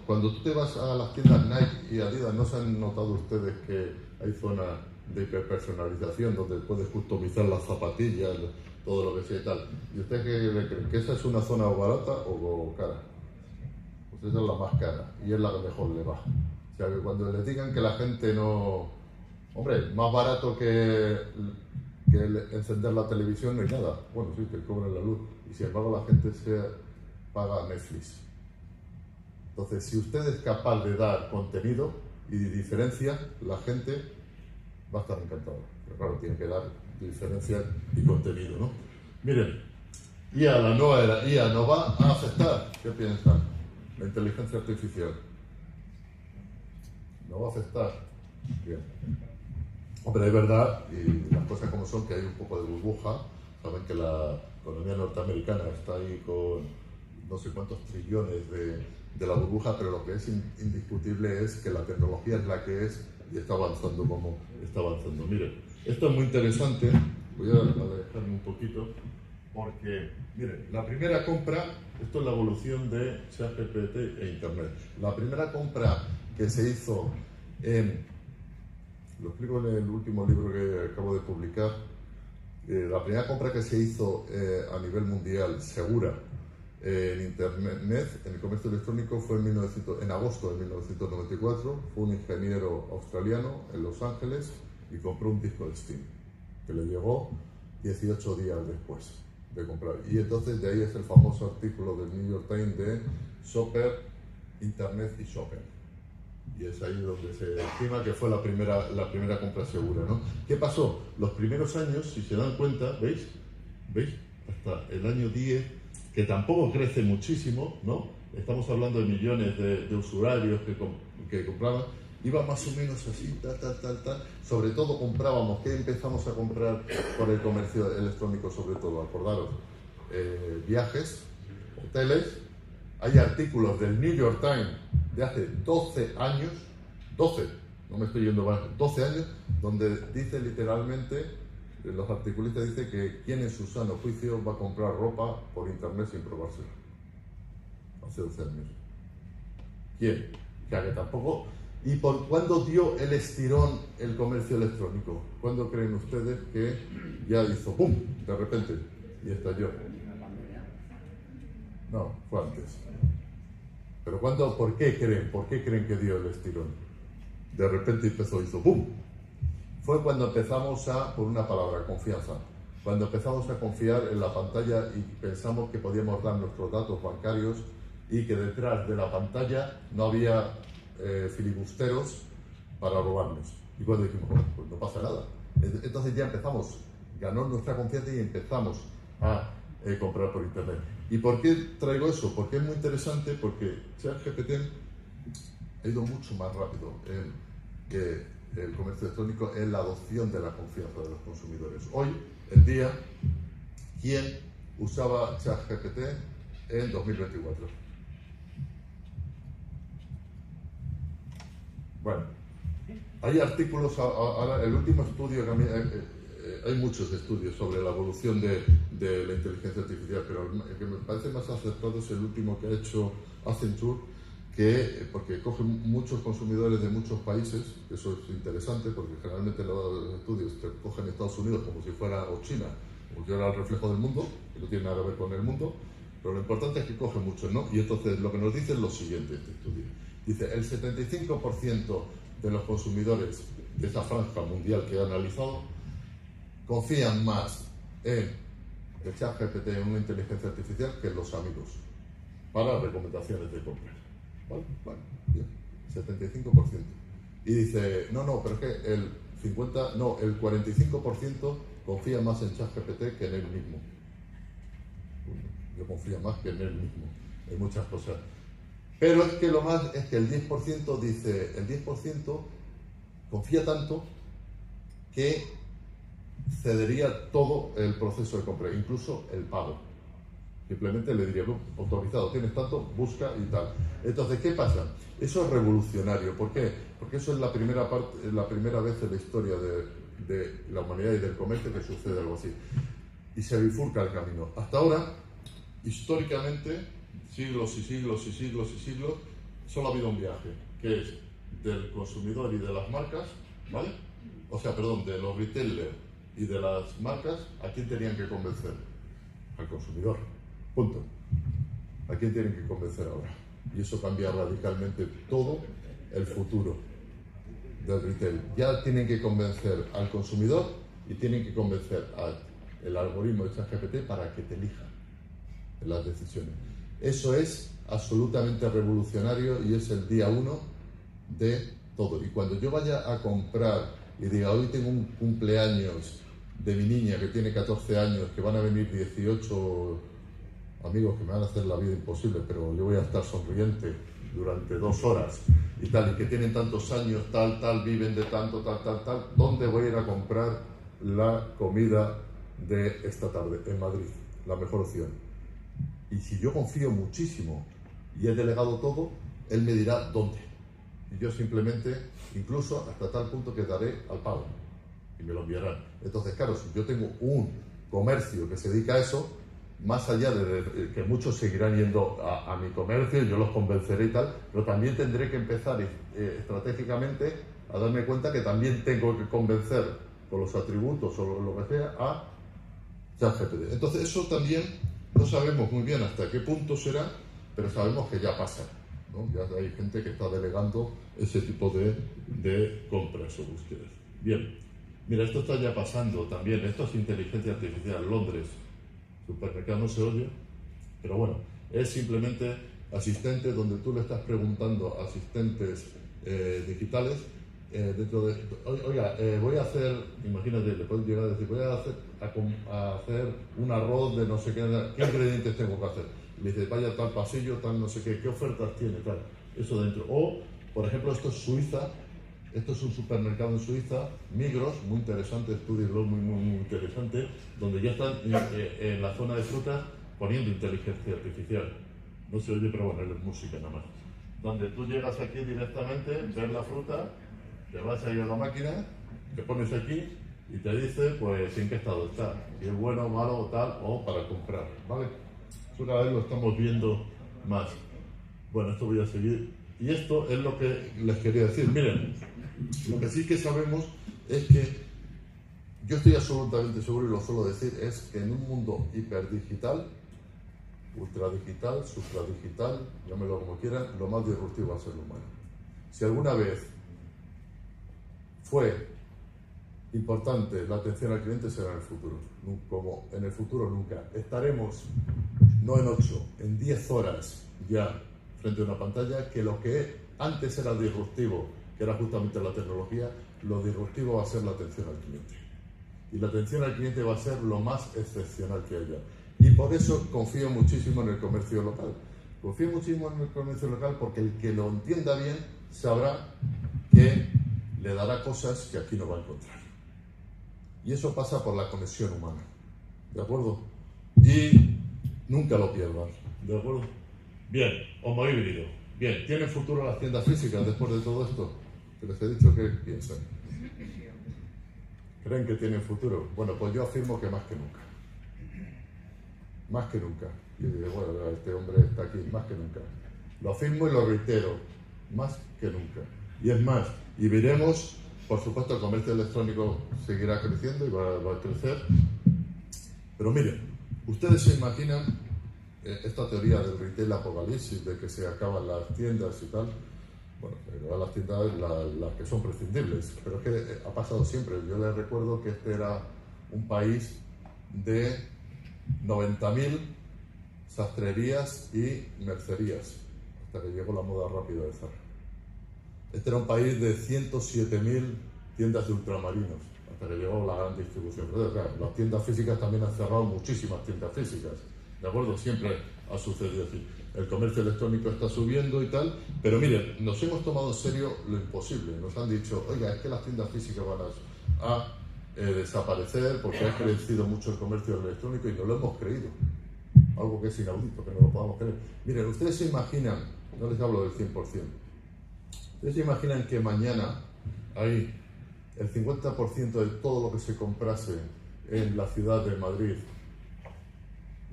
cuando tú te vas a las tiendas Nike y Adidas, ¿no se han notado ustedes que hay zona de hiperpersonalización donde puedes customizar las zapatillas, todo lo que sea y tal? ¿Y usted qué cree? ¿Que esa es una zona barata o cara? Pues esa es la más cara y es la que mejor le va. O sea, que cuando les digan que la gente no... Hombre, más barato que encender la televisión no hay nada. Bueno, sí, te cobran la luz. Y sin embargo la gente se paga Netflix. Entonces, si usted es capaz de dar contenido y diferencia, la gente va a estar encantada. Pero claro, tiene que dar diferencia y contenido, ¿no? Miren, IA, la nueva era, IA, ¿nos va a afectar? ¿Qué piensan? La inteligencia artificial. ¿Nos va a afectar? Bien. Hombre, es verdad, y las cosas como son, que hay un poco de burbuja. Saben que la economía norteamericana está ahí con no sé cuántos trillones de la burbuja, pero lo que es indiscutible es que la tecnología es la que es y está avanzando como está avanzando. Miren, esto es muy interesante, voy a dejarme un poquito, porque, miren, la primera compra, esto es la evolución de ChatGPT e Internet. La primera compra que se hizo lo explico en el último libro que acabo de publicar. La primera compra que se hizo a nivel mundial, segura, en Internet, en el comercio electrónico, fue en agosto de 1994. Fue un ingeniero australiano en Los Ángeles y compró un disco de Steam, que le llegó 18 días después de comprar. Y entonces de ahí es el famoso artículo del New York Times de Shopper, Internet y Shopper. Y es ahí donde se estima que fue la primera compra segura, ¿no? ¿Qué pasó? Los primeros años, si se dan cuenta, ¿veis? Hasta el año 10, que tampoco crece muchísimo, ¿no? Estamos hablando de millones de usuarios que compraban, iba más o menos así, tal. Sobre todo comprábamos, ¿qué empezamos a comprar por el comercio electrónico sobre todo? Acordaros, viajes, hoteles. Hay artículos del New York Times de hace 12 años, 12, no me estoy yendo más, 12 años, donde dice literalmente, los articulistas dicen que quien en su sano juicio va a comprar ropa por internet sin probársela. Hace 12 años. ¿Quién? O sea, que tampoco... ¿Y por cuándo dio el estirón el comercio electrónico? ¿Cuándo creen ustedes que ya hizo ¡pum! De repente, y estalló? No, fue antes. Pero ¿cuándo? ¿Por qué creen que dio el estirón? De repente hizo ¡pum! Fue cuando empezamos por una palabra, confianza. Cuando empezamos a confiar en la pantalla y pensamos que podíamos dar nuestros datos bancarios y que detrás de la pantalla no había filibusteros para robarnos. Y cuando dijimos, bueno, pues no pasa nada. Entonces ya ganó nuestra confianza y empezamos a comprar por internet. ¿Y por qué traigo eso? Porque es muy interesante, porque ChatGPT ha ido mucho más rápido que el comercio electrónico en la adopción de la confianza de los consumidores. Hoy en día, ¿quién usaba ChatGPT en 2024? Bueno, hay artículos, ahora el último estudio que a mí... hay muchos estudios sobre la evolución de la inteligencia artificial, pero el que me parece más acertado es el último que ha hecho Accenture, porque coge muchos consumidores de muchos países. Eso es interesante porque generalmente los estudios te cogen Estados Unidos como si fuera o China, como si fuera el reflejo del mundo, que no tiene nada que ver con el mundo, pero lo importante es que coge mucho, ¿no? Y entonces lo que nos dice es lo siguiente, este estudio. Dice, el 75% de los consumidores de esa franja mundial que he analizado confían más en el ChatGPT, en una inteligencia artificial, que en los amigos para recomendaciones de compra. ¿Vale? Bien, 75%. y dice, no, pero es que el 45% confía más en ChatGPT que en él mismo. Yo confío más que en él mismo, en muchas cosas. Pero es que lo más es que el 10% dice, el 10% confía tanto que cedería todo el proceso de compra, incluso el pago. Simplemente le diría, autorizado, tienes tanto, busca y tal. Entonces, ¿qué pasa? Eso es revolucionario. ¿Por qué? Porque eso es la primera vez en la historia de la humanidad y del comercio que sucede algo así. Y se bifurca el camino. Hasta ahora, históricamente, siglos y siglos y siglos y siglos, solo ha habido un viaje, que es del consumidor y de las marcas, ¿vale? O sea, perdón, de los retailers y de las marcas, ¿a quién tenían que convencer? Al consumidor. Punto. ¿A quién tienen que convencer ahora? Y eso cambia radicalmente todo el futuro del retail. Ya tienen que convencer al consumidor y tienen que convencer al algoritmo de ChatGPT para que te elija en las decisiones. Eso es absolutamente revolucionario y es el día 1 de todo. Y cuando yo vaya a comprar y diga, hoy tengo un cumpleaños de mi niña que tiene 14 años, que van a venir 18 amigos que me van a hacer la vida imposible, pero yo voy a estar sonriente durante 2 horas y tal, y que tienen tantos años, tal, viven de tanto, tal, ¿dónde voy a ir a comprar la comida de esta tarde? En Madrid, la mejor opción. Y si yo confío muchísimo y he delegado todo, él me dirá dónde. Y yo simplemente, incluso hasta tal punto que daré al pago y me lo enviarán. Entonces, claro, si yo tengo un comercio que se dedica a eso, más allá de que muchos seguirán yendo a mi comercio, yo los convenceré y tal, pero también tendré que empezar estratégicamente a darme cuenta que también tengo que convencer con los atributos o lo que sea a ChatGPT. Entonces eso también no sabemos muy bien hasta qué punto será, pero sabemos que ya pasa, ¿no? Ya hay gente que está delegando ese tipo de compras o búsquedas. Bien, mira, esto está ya pasando también, esto es inteligencia artificial, Londres. Supermercado no se oye, pero bueno, es simplemente asistente donde tú le estás preguntando a asistentes digitales dentro de, oiga, voy a hacer, imagínate, le puedes llegar a decir, voy a hacer un arroz de no sé qué ingredientes tengo que hacer. Y le dices, vaya tal pasillo, tal no sé qué ofertas tiene, tal, eso dentro. O, por ejemplo, esto es Suiza. Esto es un supermercado en Suiza, Migros, muy interesante, estudiarlo, muy interesante, donde ya están en la zona de frutas poniendo inteligencia artificial. No se oye, pero bueno, es música nada más. Donde tú llegas aquí directamente, ves la fruta, te vas a ir a la máquina, te pones aquí y te dice, pues, en qué estado está, si es bueno, malo, tal, o para comprar, ¿vale? Eso cada vez lo estamos viendo más. Bueno, esto voy a seguir. Y esto es lo que les quería decir. Miren, lo que sí que sabemos es que yo estoy absolutamente seguro, y lo suelo decir, es que en un mundo hiperdigital, ultradigital, supradigital, llámelo como quieran, lo más disruptivo va a ser lo humano. Si alguna vez fue importante la atención al cliente, será en el futuro. Como en el futuro nunca. Estaremos, no en 8, en 10 horas ya frente a una pantalla, que lo que antes era disruptivo, que era justamente la tecnología, lo disruptivo va a ser la atención al cliente. Y la atención al cliente va a ser lo más excepcional que haya. Y por eso confío muchísimo en el comercio local. Confío muchísimo en el comercio local porque el que lo entienda bien sabrá que le dará cosas que aquí no va a encontrar. Y eso pasa por la conexión humana. ¿De acuerdo? Y nunca lo pierdan. ¿De acuerdo? Bien, homo híbrido. Bien, ¿tienen futuro las tiendas físicas después de todo esto? Que les he dicho, ¿qué piensan? ¿Creen que tienen futuro? Bueno, pues yo afirmo que más que nunca. Más que nunca. Y bueno, este hombre está aquí, más que nunca. Lo afirmo y lo reitero, más que nunca. Y es más, y veremos, por supuesto, el comercio electrónico seguirá creciendo y va a crecer. Pero miren, ustedes se imaginan esta teoría del retail apocalipsis, de que se acaban las tiendas y tal. Bueno, las tiendas las que son prescindibles, pero es que ha pasado siempre. Yo les recuerdo que este era un país de 90.000 sastrerías y mercerías, hasta que llegó la moda rápida de Zara. Este era un país de 107.000 tiendas de ultramarinos, hasta que llegó la gran distribución. Pero, claro, las tiendas físicas también han cerrado muchísimas tiendas físicas, ¿de acuerdo? Siempre ha sucedido así. El comercio electrónico está subiendo y tal, pero miren, nos hemos tomado en serio lo imposible. Nos han dicho, oiga, es que las tiendas físicas van a desaparecer porque ha crecido mucho el comercio electrónico, y no lo hemos creído. Algo que es inaudito, que no lo podamos creer. Miren, ustedes se imaginan, no les hablo del 100%, ustedes se imaginan que mañana hay el 50% de todo lo que se comprase en la ciudad de Madrid,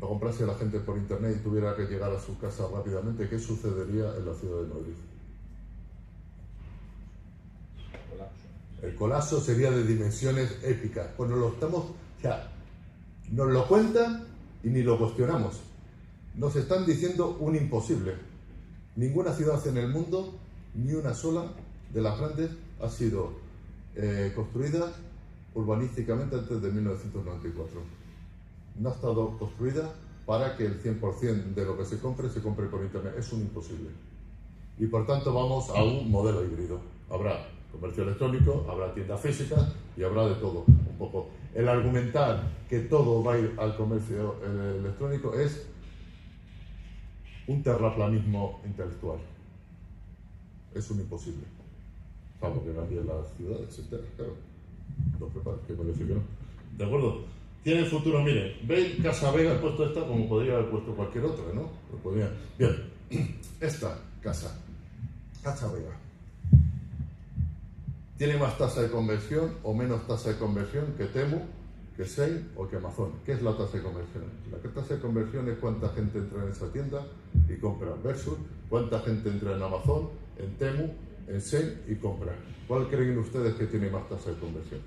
lo comprase la gente por internet y tuviera que llegar a su casa rápidamente, ¿qué sucedería en la ciudad de Madrid? El colapso sería de dimensiones épicas. Pues nos lo cuentan y ni lo cuestionamos. Nos están diciendo un imposible. Ninguna ciudad en el mundo, ni una sola de las grandes, ha sido construida urbanísticamente antes de 1994. No ha estado construida para que el 100% de lo que se compre por internet. Es un imposible. Y por tanto vamos a un modelo híbrido. Habrá comercio electrónico, habrá tiendas físicas y habrá de todo un poco. El argumentar que todo va a ir al comercio electrónico es un terraplanismo intelectual. Es un imposible. Salvo que cambien las ciudades enteras, claro. No preparo, que parece que no. ¿De acuerdo? Tiene futuro, miren, ¿veis? Casa Vega he puesto esta como podría haber puesto cualquier otra, ¿no? Lo podría. Bien, esta Casa Vega. ¿Tiene más tasa de conversión o menos tasa de conversión que Temu, que Shein o que Amazon? ¿Qué es la tasa de conversión? La tasa de conversión es cuánta gente entra en esa tienda y compra, versus cuánta gente entra en Amazon, en Temu, en Shein y compra. ¿Cuál creen ustedes que tiene más tasa de conversión?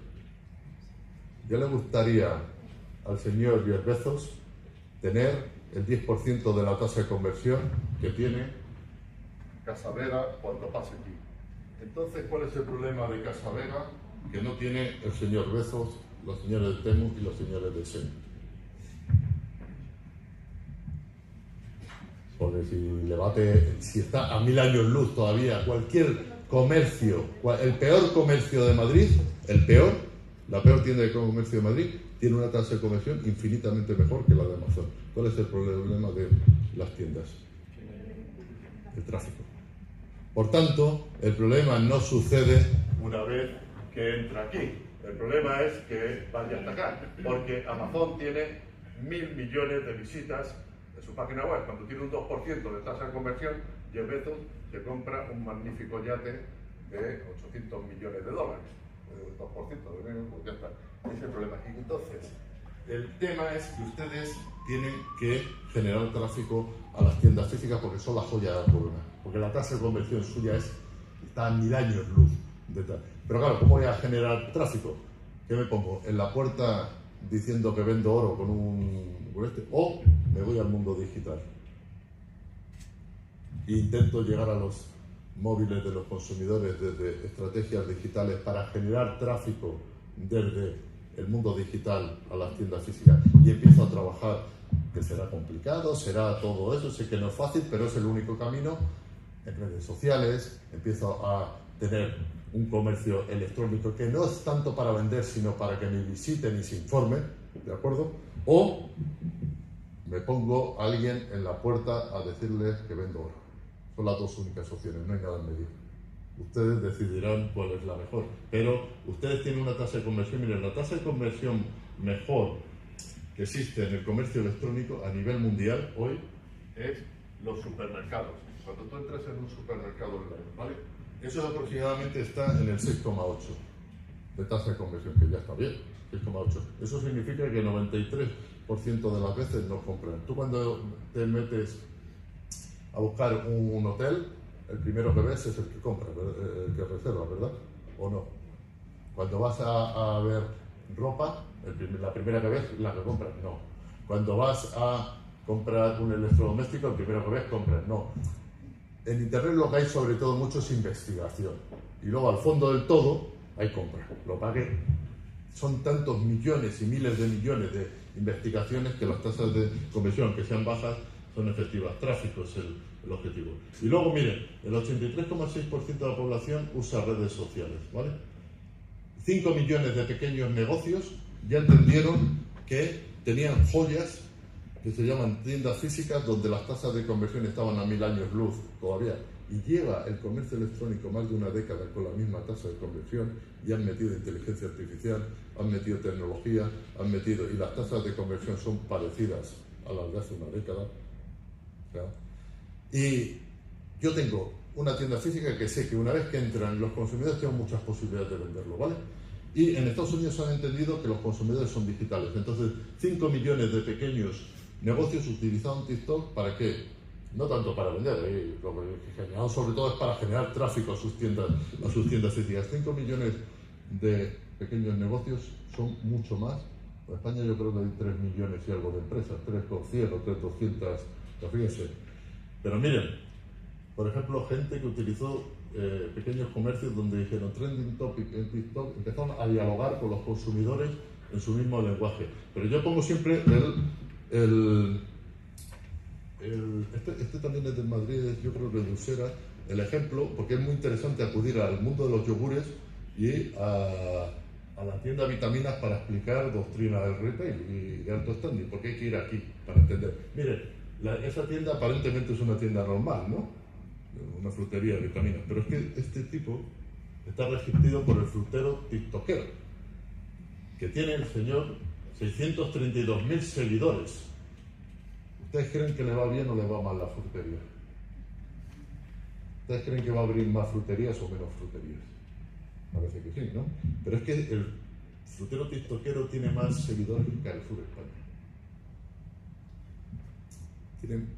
¿Ya le gustaría al señor Jeff Bezos tener el 10% de la tasa de conversión que tiene Casa Vega cuando pase aquí? Entonces, ¿cuál es el problema de Casa Vega que no tiene el señor Bezos, los señores de Temu y los señores de Shein? Porque si está a 1000 años luz todavía, cualquier comercio, el peor comercio de Madrid, la peor tienda de comercio de Madrid, tiene una tasa de conversión infinitamente mejor que la de Amazon. ¿Cuál es el problema de las tiendas? El tráfico. Por tanto, el problema no sucede una vez que entra aquí. El problema es que vaya hasta acá, porque Amazon tiene 1.000 millones de visitas en su página web. Cuando tiene un 2% de tasa de conversión, Jeff Bezos se compra un magnífico yate de 800 millones de dólares. 2% de menos, pues ya está. Ese es el problema. Y entonces, el tema es que ustedes tienen que generar tráfico a las tiendas físicas porque son la joya de la corona. Porque la tasa de conversión suya está a 1000 años luz de tal. Pero claro, ¿cómo voy a generar tráfico? ¿Qué me pongo? ¿En la puerta diciendo que vendo oro con o me voy al mundo digital? E intento llegar a los móviles de los consumidores desde estrategias digitales para generar tráfico desde el mundo digital a las tiendas físicas y empiezo a trabajar, que será complicado, será todo eso, sé que no es fácil, pero es el único camino, en redes sociales, empiezo a tener un comercio electrónico que no es tanto para vender, sino para que me visiten y se informen, ¿de acuerdo? O me pongo a alguien en la puerta a decirles que vendo oro. Son las dos únicas opciones, no hay nada en medio. Ustedes decidirán cuál es la mejor. Pero ustedes tienen una tasa de conversión. Miren, la tasa de conversión mejor que existe en el comercio electrónico a nivel mundial hoy es los supermercados. Cuando tú entras en un supermercado online, ¿vale? Eso aproximadamente está en el 6,8 de tasa de conversión, que ya está bien, 6,8. Eso significa que 93% de las veces no compran. Tú cuando te metes a buscar un hotel, el primero que ves es el que compra, el que reserva, ¿verdad? ¿O no? Cuando vas a ver ropa, la primera que ves es la que compras, no. Cuando vas a comprar un electrodoméstico, el primero que ves compras, no. En internet lo que hay sobre todo mucho es investigación. Y luego al fondo del todo hay compra. Lo pagué. Son tantos millones y miles de millones de investigaciones que las tasas de conversión, que sean bajas, son efectivas. Tráfico es el objetivo. Y luego, miren, el 83,6% de la población usa redes sociales, ¿vale? 5 millones de pequeños negocios ya entendieron que tenían joyas que se llaman tiendas físicas, donde las tasas de conversión estaban a 1000 años luz todavía. Y lleva el comercio electrónico más de una década con la misma tasa de conversión, y han metido inteligencia artificial, han metido tecnología, y las tasas de conversión son parecidas a las de hace una década. ¿Ya? Y yo tengo una tienda física que sé que una vez que entran los consumidores tengo muchas posibilidades de venderlo, ¿vale? Y en Estados Unidos han entendido que los consumidores son digitales. Entonces, 5 millones de pequeños negocios utilizaron TikTok ¿para qué? No tanto para vender, sobre todo es para generar tráfico a sus tiendas físicas. 5 millones de pequeños negocios son mucho más. En España yo creo que hay 3 millones y algo de empresas, 3,100 o 3,200, fíjense. Pero miren, por ejemplo, gente que utilizó pequeños comercios donde dijeron trending topic en TikTok, empezaron a dialogar con los consumidores en su mismo lenguaje. Pero yo pongo siempre este también es de Madrid, yo creo que de Usera, el ejemplo, porque es muy interesante acudir al mundo de los yogures y a la tienda de vitaminas para explicar doctrina del retail y de alto standing, porque hay que ir aquí para entender. Miren, esa tienda aparentemente es una tienda normal, ¿no? Una frutería de vitaminas, pero es que este tipo está resistido por el frutero tiktokero, que tiene el señor 632.000 seguidores. ¿Ustedes creen que le va bien o le va mal la frutería? ¿Ustedes creen que va a abrir más fruterías o menos fruterías? Parece que sí, ¿no? Pero es que el frutero tiktokero tiene más seguidores que Carrefour España. Tienen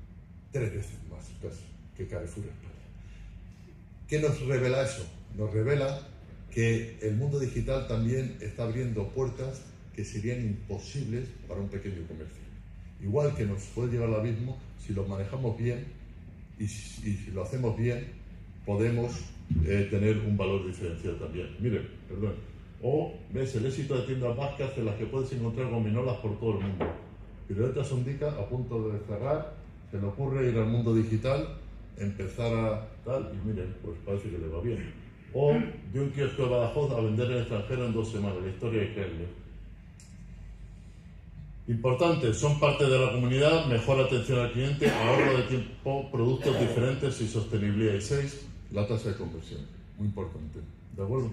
3 veces más casi que Carrefour España. ¿Qué nos revela eso? Nos revela que el mundo digital también está abriendo puertas que serían imposibles para un pequeño comercio. Igual que nos puede llevar al abismo, si lo manejamos bien y si lo hacemos bien, podemos tener un valor diferencial también. Miren, perdón. O ves el éxito de tiendas vascas en las que puedes encontrar gominolas por todo el mundo. Piruleta Sondica, a punto de cerrar, se le ocurre ir al mundo digital, empezar a tal, y miren, pues parece que le va bien. O de un kiosco de Badajoz a vender en el extranjero en 2 semanas, la historia de Kelly. Importantes, son parte de la comunidad, mejor atención al cliente, ahorro de tiempo, productos diferentes y sostenibilidad. Y 6, la tasa de conversión, muy importante, ¿de acuerdo?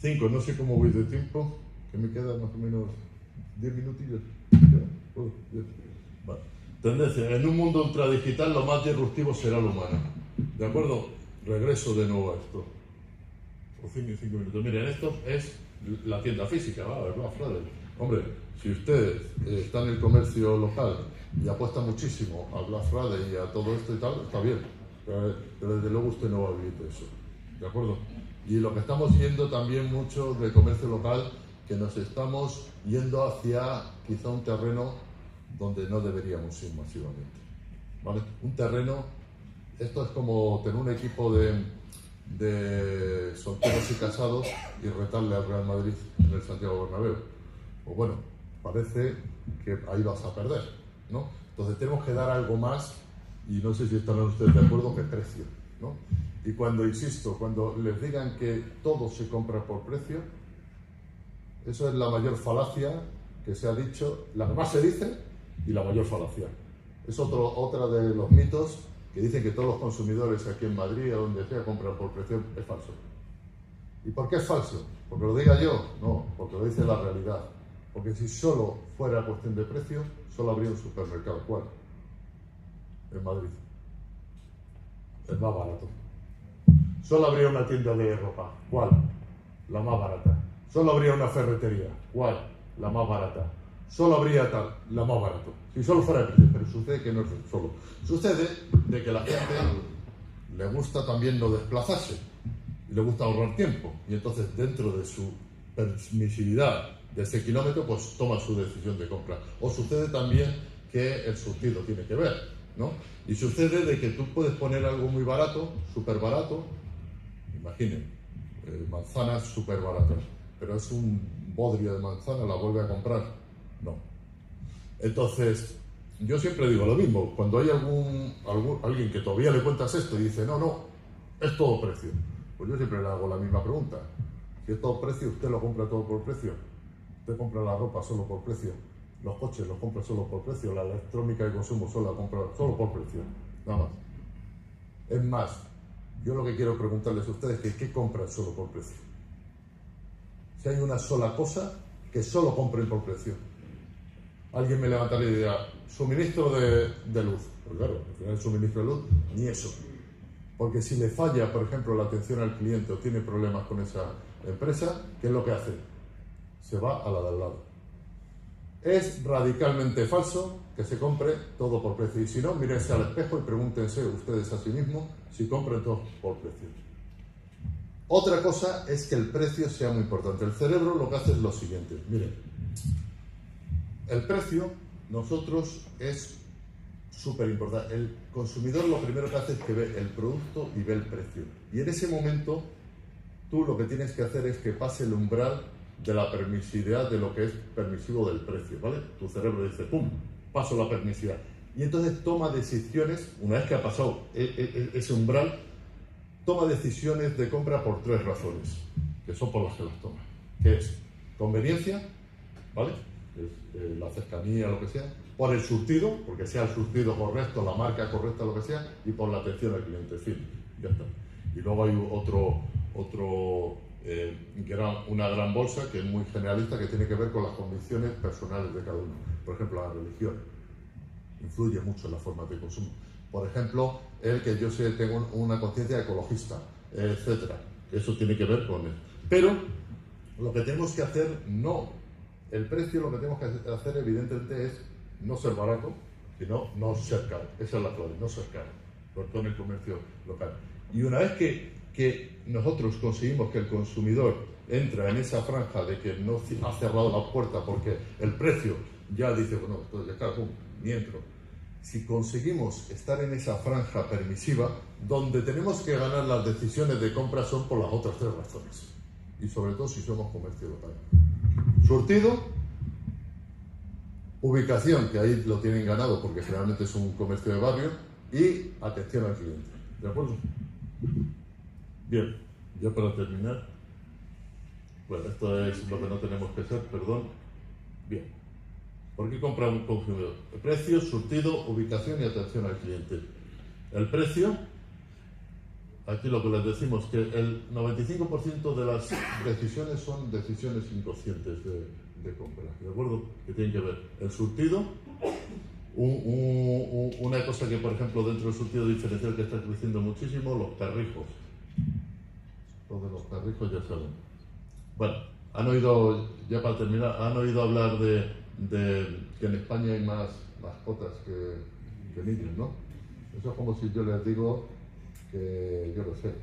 5, no sé cómo voy de tiempo, que me queda más o menos 10 minutillos. Vale. Tendencia, en un mundo ultradigital lo más disruptivo será lo humano, ¿de acuerdo? Regreso de nuevo a esto. O 5 minutos. Miren, esto es la tienda física, ¿verdad? Hombre, si usted está en el comercio local y apuesta muchísimo al Black Friday y a todo esto y tal, está bien. Pero desde luego usted no va a vivir de eso. ¿De acuerdo? Y lo que estamos viendo también mucho de comercio local, que nos estamos yendo hacia quizá un terreno donde no deberíamos ir masivamente. ¿Vale? Un terreno, esto es como tener un equipo de solteros y casados y retarle al Real Madrid en el Santiago Bernabéu. Pues bueno, parece que ahí vas a perder, ¿no? Entonces tenemos que dar algo más, y no sé si estarán ustedes de acuerdo, que precio, ¿no? Y cuando, insisto, cuando les digan que todo se compra por precio, eso es la mayor falacia que se ha dicho, la que más se dice y la mayor falacia. Es otra de los mitos que dicen que todos los consumidores aquí en Madrid o donde sea compran por precio. Es falso. ¿Y por qué es falso? ¿Porque lo diga yo? No, porque lo dice la realidad. Porque si solo fuera cuestión de precio, solo habría un supermercado. ¿Cuál? En Madrid. El más barato. Solo habría una tienda de ropa. ¿Cuál? La más barata. Solo habría una ferretería. ¿Cuál? La más barata. Solo habría tal, la más barata. Si solo fuera el precio, pero sucede que no es solo. Sucede de que a la gente le gusta también no desplazarse y le gusta ahorrar tiempo. Y entonces, dentro de su permisividad de ese kilómetro, pues toma su decisión de compra. O sucede también que el surtido tiene que ver, ¿no? Y sucede de que tú puedes poner algo muy barato, súper barato, imaginen, manzanas súper baratas, pero es un bodrio de manzana, la vuelve a comprar. No. Entonces, yo siempre digo lo mismo. Cuando hay alguien que todavía le cuentas esto y dice, no, es todo precio. Pues yo siempre le hago la misma pregunta. Si es todo precio, ¿usted lo compra todo por precio? ¿Usted compra la ropa solo por precio? ¿Los coches los compra solo por precio? ¿La electrónica de consumo solo la compra solo por precio? Nada más. Es más, yo lo que quiero preguntarles a ustedes es ¿qué compran solo por precio? Si hay una sola cosa que solo compren por precio. Alguien me levantaría y diría, suministro de luz. Pues claro, al final el suministro de luz, ni eso. Porque si le falla, por ejemplo, la atención al cliente o tiene problemas con esa empresa, ¿qué es lo que hace? Se va a la de al lado. Es radicalmente falso que se compre todo por precio. Y si no, mírense al espejo y pregúntense ustedes a sí mismos si compran todo por precio. Otra cosa es que el precio sea muy importante. El cerebro lo que hace es lo siguiente. Miren, el precio, nosotros, es súper importante. El consumidor lo primero que hace es que ve el producto y ve el precio. Y en ese momento, tú lo que tienes que hacer es que pase el umbral de la permisividad de lo que es permisivo del precio, ¿vale? Tu cerebro dice, ¡pum!, paso la permisividad. Y entonces toma decisiones, una vez que ha pasado ese umbral, toma decisiones de compra por 3 razones, que son por las que las toma. Que es conveniencia, ¿vale? Es, la cercanía, lo que sea, por el surtido, porque sea el surtido correcto, la marca correcta, lo que sea, y por la atención al cliente, en fin, ya está. Y luego hay una gran bolsa que es muy generalista, que tiene que ver con las convicciones personales de cada uno. Por ejemplo, la religión influye mucho en la forma de consumo. Por ejemplo, el que yo tengo una conciencia ecologista, etcétera. Eso tiene que ver con él. Pero lo que tenemos que hacer, el precio, lo que tenemos que hacer evidentemente es no ser barato, sino no ser caro. Esa es la clave, no ser caro, sobre todo en el comercio local. Y una vez que nosotros conseguimos que el consumidor entra en esa franja de que no ha cerrado la puerta porque el precio ya dice, bueno, entonces claro, pum, ni entro. Si conseguimos estar en esa franja permisiva, donde tenemos que ganar las decisiones de compra son por las otras 3 razones. Y sobre todo si somos comercio local. Surtido, ubicación, que ahí lo tienen ganado porque generalmente es un comercio de barrio, y atención al cliente. ¿De acuerdo? Bien, ya para terminar, bueno, esto es lo que no tenemos que hacer, perdón. Bien, ¿por qué compra un consumidor? El precio, surtido, ubicación y atención al cliente. El precio, aquí lo que les decimos, que el 95% de las decisiones son decisiones inconscientes de compra, ¿de acuerdo? Que tienen que ver el surtido, una cosa que, por ejemplo, dentro del surtido diferencial que está creciendo muchísimo, los perrijos. Todos los perrijos ya saben. Bueno, han oído, ya para terminar, han oído hablar de que en España hay más mascotas que niños, ¿no? Eso es como si yo les digo que, yo lo sé,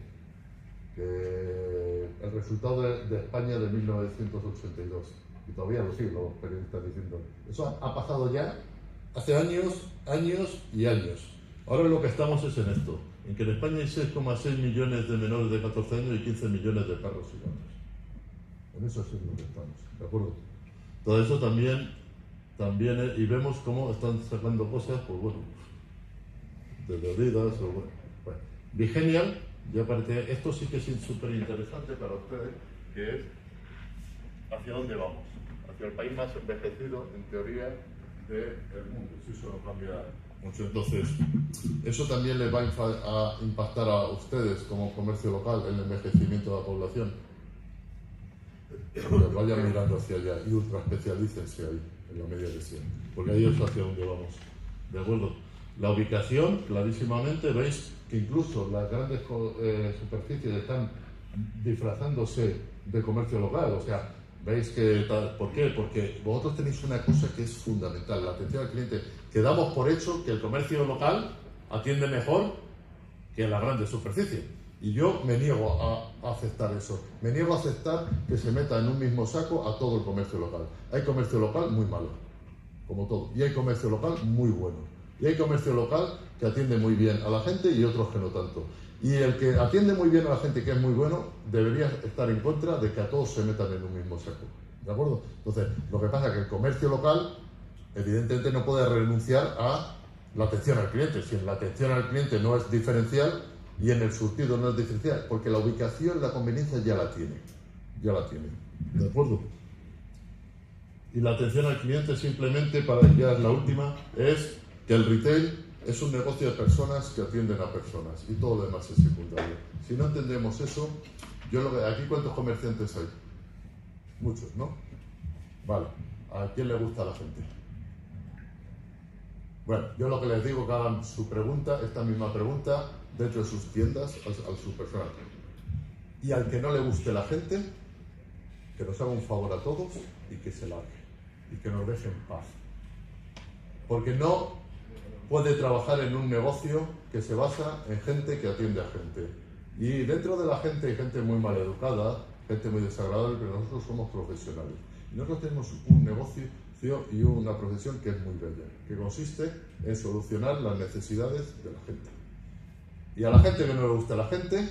que el resultado de España de 1982, y todavía lo siguen los periodistas diciendo, eso ha pasado ya hace años y años. Ahora lo que estamos es en esto, en que en España hay 6,6 millones de menores de 14 años y 15 millones de perros y gatos. En eso es en lo que estamos, ¿de acuerdo? Todo eso también y vemos cómo están sacando cosas, pues bueno, desde Adidas o bueno. Vigenial, ya parece, esto sí que es súper interesante para ustedes, que es hacia dónde vamos, hacia el país más envejecido, en teoría, del mundo, si eso no cambia mucho. Entonces, eso también les va a impactar a ustedes como comercio local, el envejecimiento de la población. Pues vayan mirando hacia allá y ultra especialícense ahí, en la medida que sea, porque ahí es hacia donde vamos. ¿De acuerdo? La ubicación, clarísimamente, veis que incluso las grandes superficies están disfrazándose de comercio local, o sea, veis que tal. ¿Por qué? Porque vosotros tenéis una cosa que es fundamental, la atención al cliente, que damos por hecho que el comercio local atiende mejor que las grandes superficies. Y yo me niego a aceptar eso. Me niego a aceptar que se meta en un mismo saco a todo el comercio local. Hay comercio local muy malo, como todo. Y hay comercio local muy bueno. Y hay comercio local que atiende muy bien a la gente y otros que no tanto. Y el que atiende muy bien a la gente, que es muy bueno, debería estar en contra de que a todos se metan en un mismo saco. ¿De acuerdo? Entonces, lo que pasa es que el comercio local evidentemente no puede renunciar a la atención al cliente. Si en la atención al cliente no es diferencial y en el surtido no es diferencial, porque la ubicación, la conveniencia ya la tiene. ¿De acuerdo? Y la atención al cliente, simplemente, para ya es la última, es que el retail es un negocio de personas que atienden a personas y todo lo demás es secundario. Si no entendemos eso, aquí ¿cuántos comerciantes hay? Muchos, ¿no? Vale, ¿a quién le gusta a la gente? Bueno, yo lo que les digo, que hagan su pregunta, esta misma pregunta, dentro de sus tiendas, a su personal. Y al que no le guste la gente, que nos haga un favor a todos y que se largue. Y que nos deje en paz. Porque no puede trabajar en un negocio que se basa en gente que atiende a gente. Y dentro de la gente hay gente muy mal educada, gente muy desagradable, pero nosotros somos profesionales. Y nosotros tenemos un negocio y una profesión que es muy bella, que consiste en solucionar las necesidades de la gente. Y a la gente que no le gusta la gente,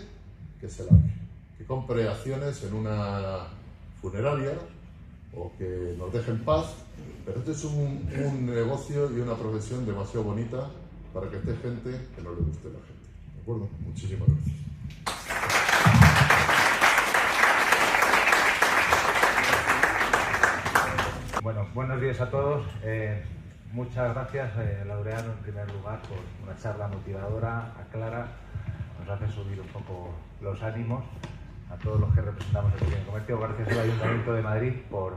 que se largue, que compre acciones en una funeraria o que nos deje en paz, pero este es un negocio y una profesión demasiado bonita para que esté gente que no le guste la gente. ¿De acuerdo? Muchísimas gracias. Bueno, buenos días a todos. Muchas gracias, Laureano, en primer lugar, por una charla motivadora, aclara, nos hace subir un poco los ánimos a todos los que representamos el pequeño comercio. Gracias al Ayuntamiento de Madrid por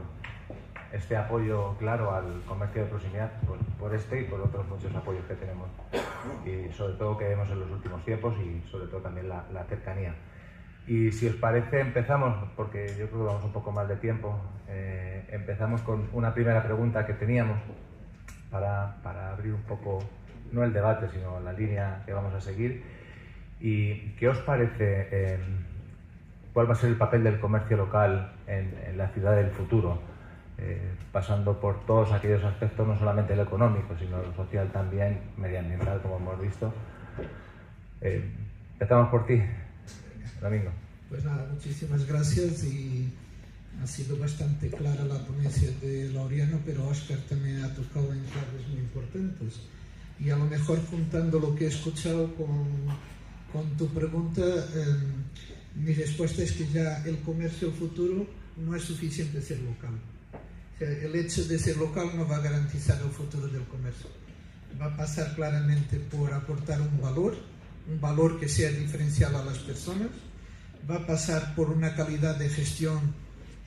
este apoyo claro al comercio de proximidad, por este y por otros muchos apoyos que tenemos, y sobre todo que vemos en los últimos tiempos y sobre todo también la cercanía. Y si os parece, empezamos, porque yo creo que vamos un poco más de tiempo, empezamos con una primera pregunta que teníamos para abrir un poco, no el debate, sino la línea que vamos a seguir. ¿Y qué os parece, cuál va a ser el papel del comercio local en la ciudad del futuro? Pasando por todos aquellos aspectos, no solamente el económico, sino el social también, medioambiental, como hemos visto. Empezamos por ti, Domingo. Pues nada, muchísimas gracias, y ha sido bastante clara la ponencia de Laureano, pero Óscar también ha tocado en claves muy importantes. Y a lo mejor, juntando lo que he escuchado con tu pregunta, mi respuesta es que ya el comercio futuro no es suficiente ser local. O sea, el hecho de ser local no va a garantizar el futuro del comercio. Va a pasar claramente por aportar un valor que sea diferencial a las personas. Va a pasar por una calidad de gestión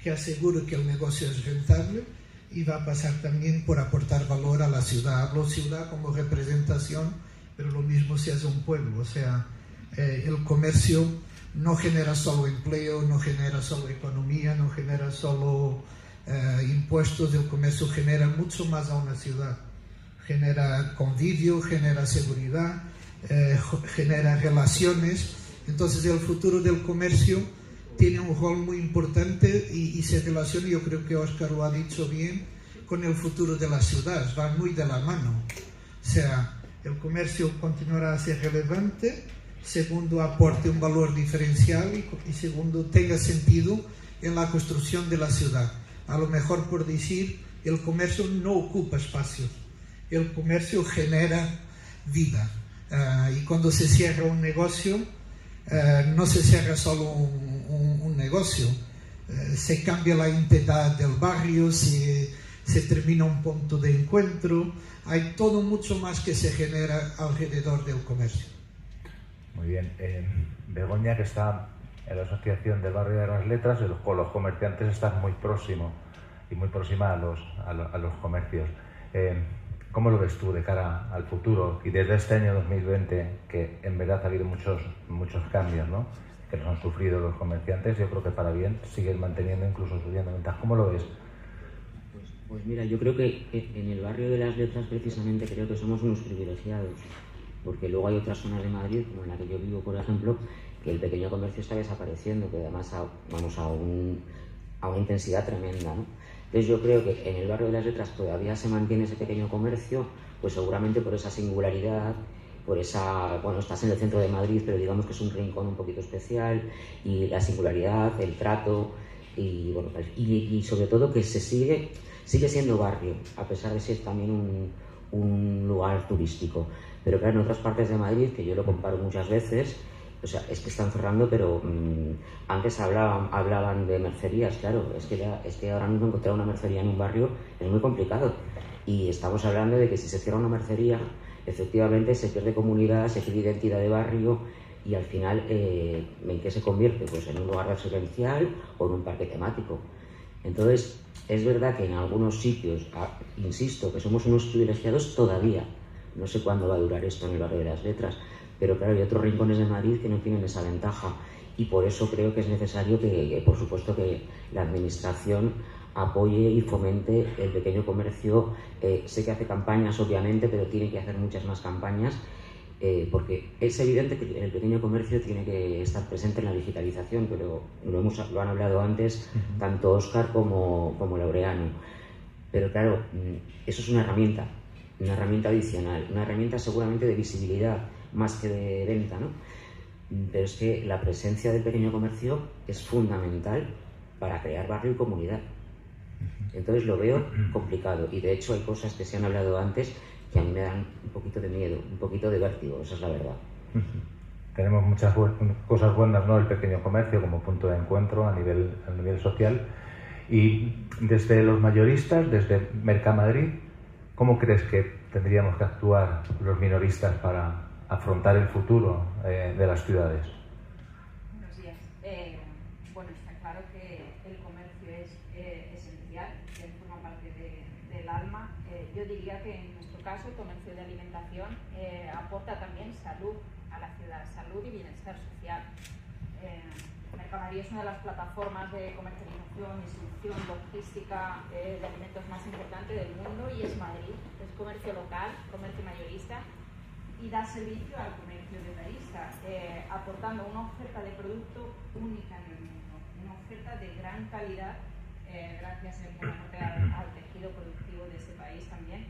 que asegure que el negocio es rentable, y va a pasar también por aportar valor a la ciudad. Hablo ciudad como representación, pero lo mismo si es un pueblo. O sea, el comercio no genera solo empleo, no genera solo economía, no genera solo impuestos. El comercio genera mucho más a una ciudad. Genera convivio, genera seguridad, genera relaciones. Entonces el futuro del comercio tiene un rol muy importante y se relaciona, yo creo que Óscar lo ha dicho bien, con el futuro de las ciudades. Va muy de la mano. O sea, el comercio continuará a ser relevante, segundo, aporte un valor diferencial, y segundo, tenga sentido en la construcción de la ciudad. A lo mejor, por decir, el comercio no ocupa espacios, el comercio genera vida. Y cuando se cierra un negocio, no se cierra solo un negocio, se cambia la identidad del barrio, se termina un punto de encuentro. Hay todo mucho más que se genera alrededor del comercio. Muy bien. Begoña, que está en la Asociación del Barrio de las Letras, con los comerciantes estás muy próximo y muy próxima a los comercios. ¿Cómo lo ves tú de cara al futuro? Y desde este año 2020, que en verdad ha habido muchos cambios, ¿no?, que nos han sufrido los comerciantes, yo creo que para bien siguen manteniendo, incluso subiendo ventas. ¿Cómo lo ves? Pues mira, yo creo que en el barrio de las Letras precisamente creo que somos unos privilegiados, porque luego hay otras zonas de Madrid, como en la que yo vivo, por ejemplo, que el pequeño comercio está desapareciendo, que además vamos a una intensidad tremenda, ¿no? Entonces yo creo que en el barrio de las Letras todavía se mantiene ese pequeño comercio, pues seguramente por esa singularidad, por esa, bueno, estás en el centro de Madrid, pero digamos que es un rincón un poquito especial, y la singularidad, el trato, y bueno, y sobre todo que se sigue, sigue siendo barrio, a pesar de ser también un lugar turístico. Pero claro, en otras partes de Madrid, que yo lo comparo muchas veces, o sea, es que están cerrando, pero antes hablaban de mercerías, claro, es que ahora mismo encontrar una mercería en un barrio es muy complicado. Y estamos hablando de que si se cierra una mercería, efectivamente se pierde comunidad, se pierde identidad de barrio y al final, ¿en qué se convierte? Pues en un lugar residencial o en un parque temático. Entonces, es verdad que en algunos sitios, insisto, que somos unos privilegiados todavía. No sé cuándo va a durar esto en el barrio de las Letras, pero claro, hay otros rincones de Madrid que no tienen esa ventaja y por eso creo que es necesario que por supuesto, que la administración apoye y fomente el pequeño comercio. Sé que hace campañas, obviamente, pero tiene que hacer muchas más campañas porque es evidente que el pequeño comercio tiene que estar presente en la digitalización, pero lo han hablado antes tanto Óscar como Laureano. Pero claro, eso es una herramienta adicional, una herramienta seguramente de visibilidad más que de venta, ¿no? Pero es que la presencia del pequeño comercio es fundamental para crear barrio y comunidad. Entonces lo veo complicado y de hecho hay cosas que se han hablado antes que a mí me dan un poquito de miedo, un poquito de vértigo, esa es la verdad. Tenemos muchas cosas buenas, ¿no? El pequeño comercio como punto de encuentro a nivel social. Y desde los mayoristas, desde Mercamadrid, ¿cómo crees que tendríamos que actuar los minoristas para afrontar el futuro de las ciudades? Buenos días. Bueno, está claro que el comercio es esencial, que forma parte del alma. Yo diría que en nuestro caso el comercio de alimentación aporta también salud a la ciudad, salud y bienestar social. Mercamadrid es una de las plataformas de comercialización, distribución, logística de alimentos más importante del mundo y es Madrid. Es comercio local, comercio mayorista y da servicio al comercio detallista, aportando una oferta de producto única en el mundo, una oferta de gran calidad, gracias en buena parte al tejido productivo de este país también,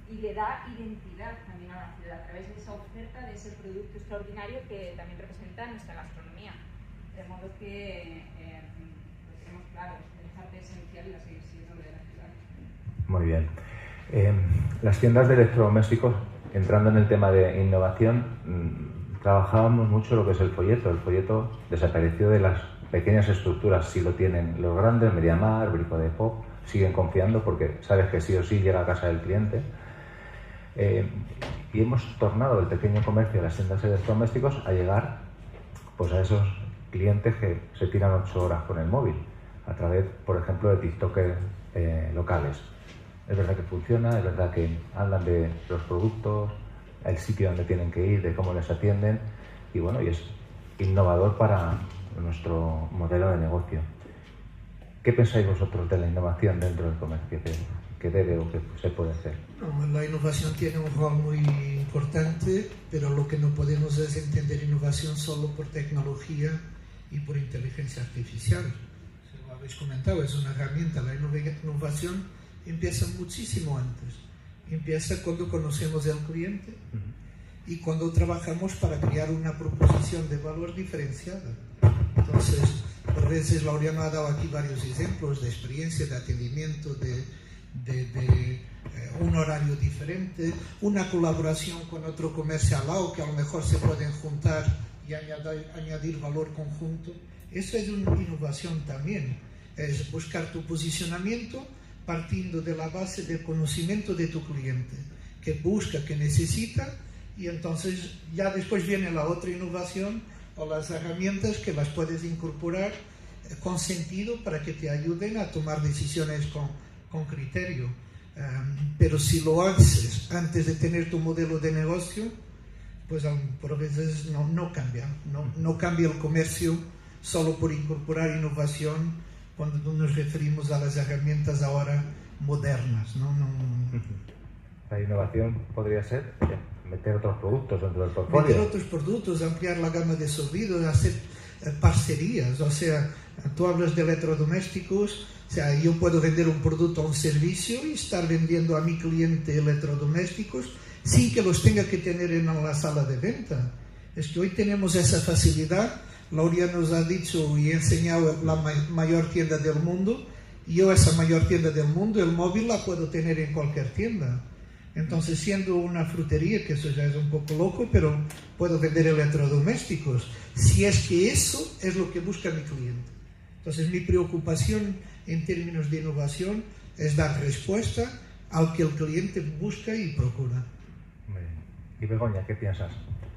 y le da identidad también a la ciudad a través de esa oferta, de ese producto extraordinario que también representa nuestra gastronomía. De modo que lo tenemos claro, es parte esencial y va a seguir siendo de la ciudad. Muy bien. Las tiendas de electrodomésticos, entrando en el tema de innovación, trabajábamos mucho lo que es el folleto. El folleto desapareció de las pequeñas estructuras, sí lo tienen los grandes, Mediamar, Brico de Pop, siguen confiando porque sabes que sí o sí llega a casa del cliente. Y hemos tornado el pequeño comercio de las tiendas de electrodomésticos a llegar pues a esos clientes que se tiran 8 horas con el móvil, a través, por ejemplo, de TikTokers locales. Es verdad que funciona, es verdad que hablan de los productos, el sitio donde tienen que ir, de cómo les atienden, y bueno, y es innovador para nuestro modelo de negocio. ¿Qué pensáis vosotros de la innovación dentro del comercio? ¿Qué debe o qué se puede hacer? No, la innovación tiene un rol muy importante, pero lo que no podemos es entender innovación solo por tecnología y por inteligencia artificial. Se lo habéis comentado, es una herramienta. La innovación empieza muchísimo antes. Empieza cuando conocemos al cliente y cuando trabajamos para crear una proposición de valor diferenciada. Entonces, por veces Laureano ha dado aquí varios ejemplos de experiencia, de atendimiento, de un horario diferente, una colaboración con otro comercio al lado que a lo mejor se pueden juntar y añadir valor conjunto. Eso es una innovación también, es buscar tu posicionamiento partiendo de la base del conocimiento de tu cliente, que busca, que necesita, y entonces ya después viene la otra innovación o las herramientas que las puedes incorporar con sentido para que te ayuden a tomar decisiones con criterio. Pero si lo haces antes de tener tu modelo de negocio, pues por veces no cambia. No cambia el comercio solo por incorporar innovación cuando nos referimos a las herramientas ahora modernas. La innovación podría ser meter otros productos dentro del portfolio. Meter otros productos, ampliar la gama de servicios, hacer parcerías. O sea, tú hablas de electrodomésticos, o sea, yo puedo vender un producto o un servicio y estar vendiendo a mi cliente electrodomésticos sin que los tenga que tener en la sala de venta. Es que hoy tenemos esa facilidad. Laureano nos ha dicho y enseñado la mayor tienda del mundo Yo esa mayor tienda del mundo, el móvil la puedo tener en cualquier tienda. Entonces, siendo una frutería, que eso ya es un poco loco, pero puedo vender electrodomésticos, si es que eso es lo que busca mi cliente. Entonces, mi preocupación en términos de innovación es dar respuesta al que el cliente busca y procura. Muy bien. Y Begoña, ¿qué piensas?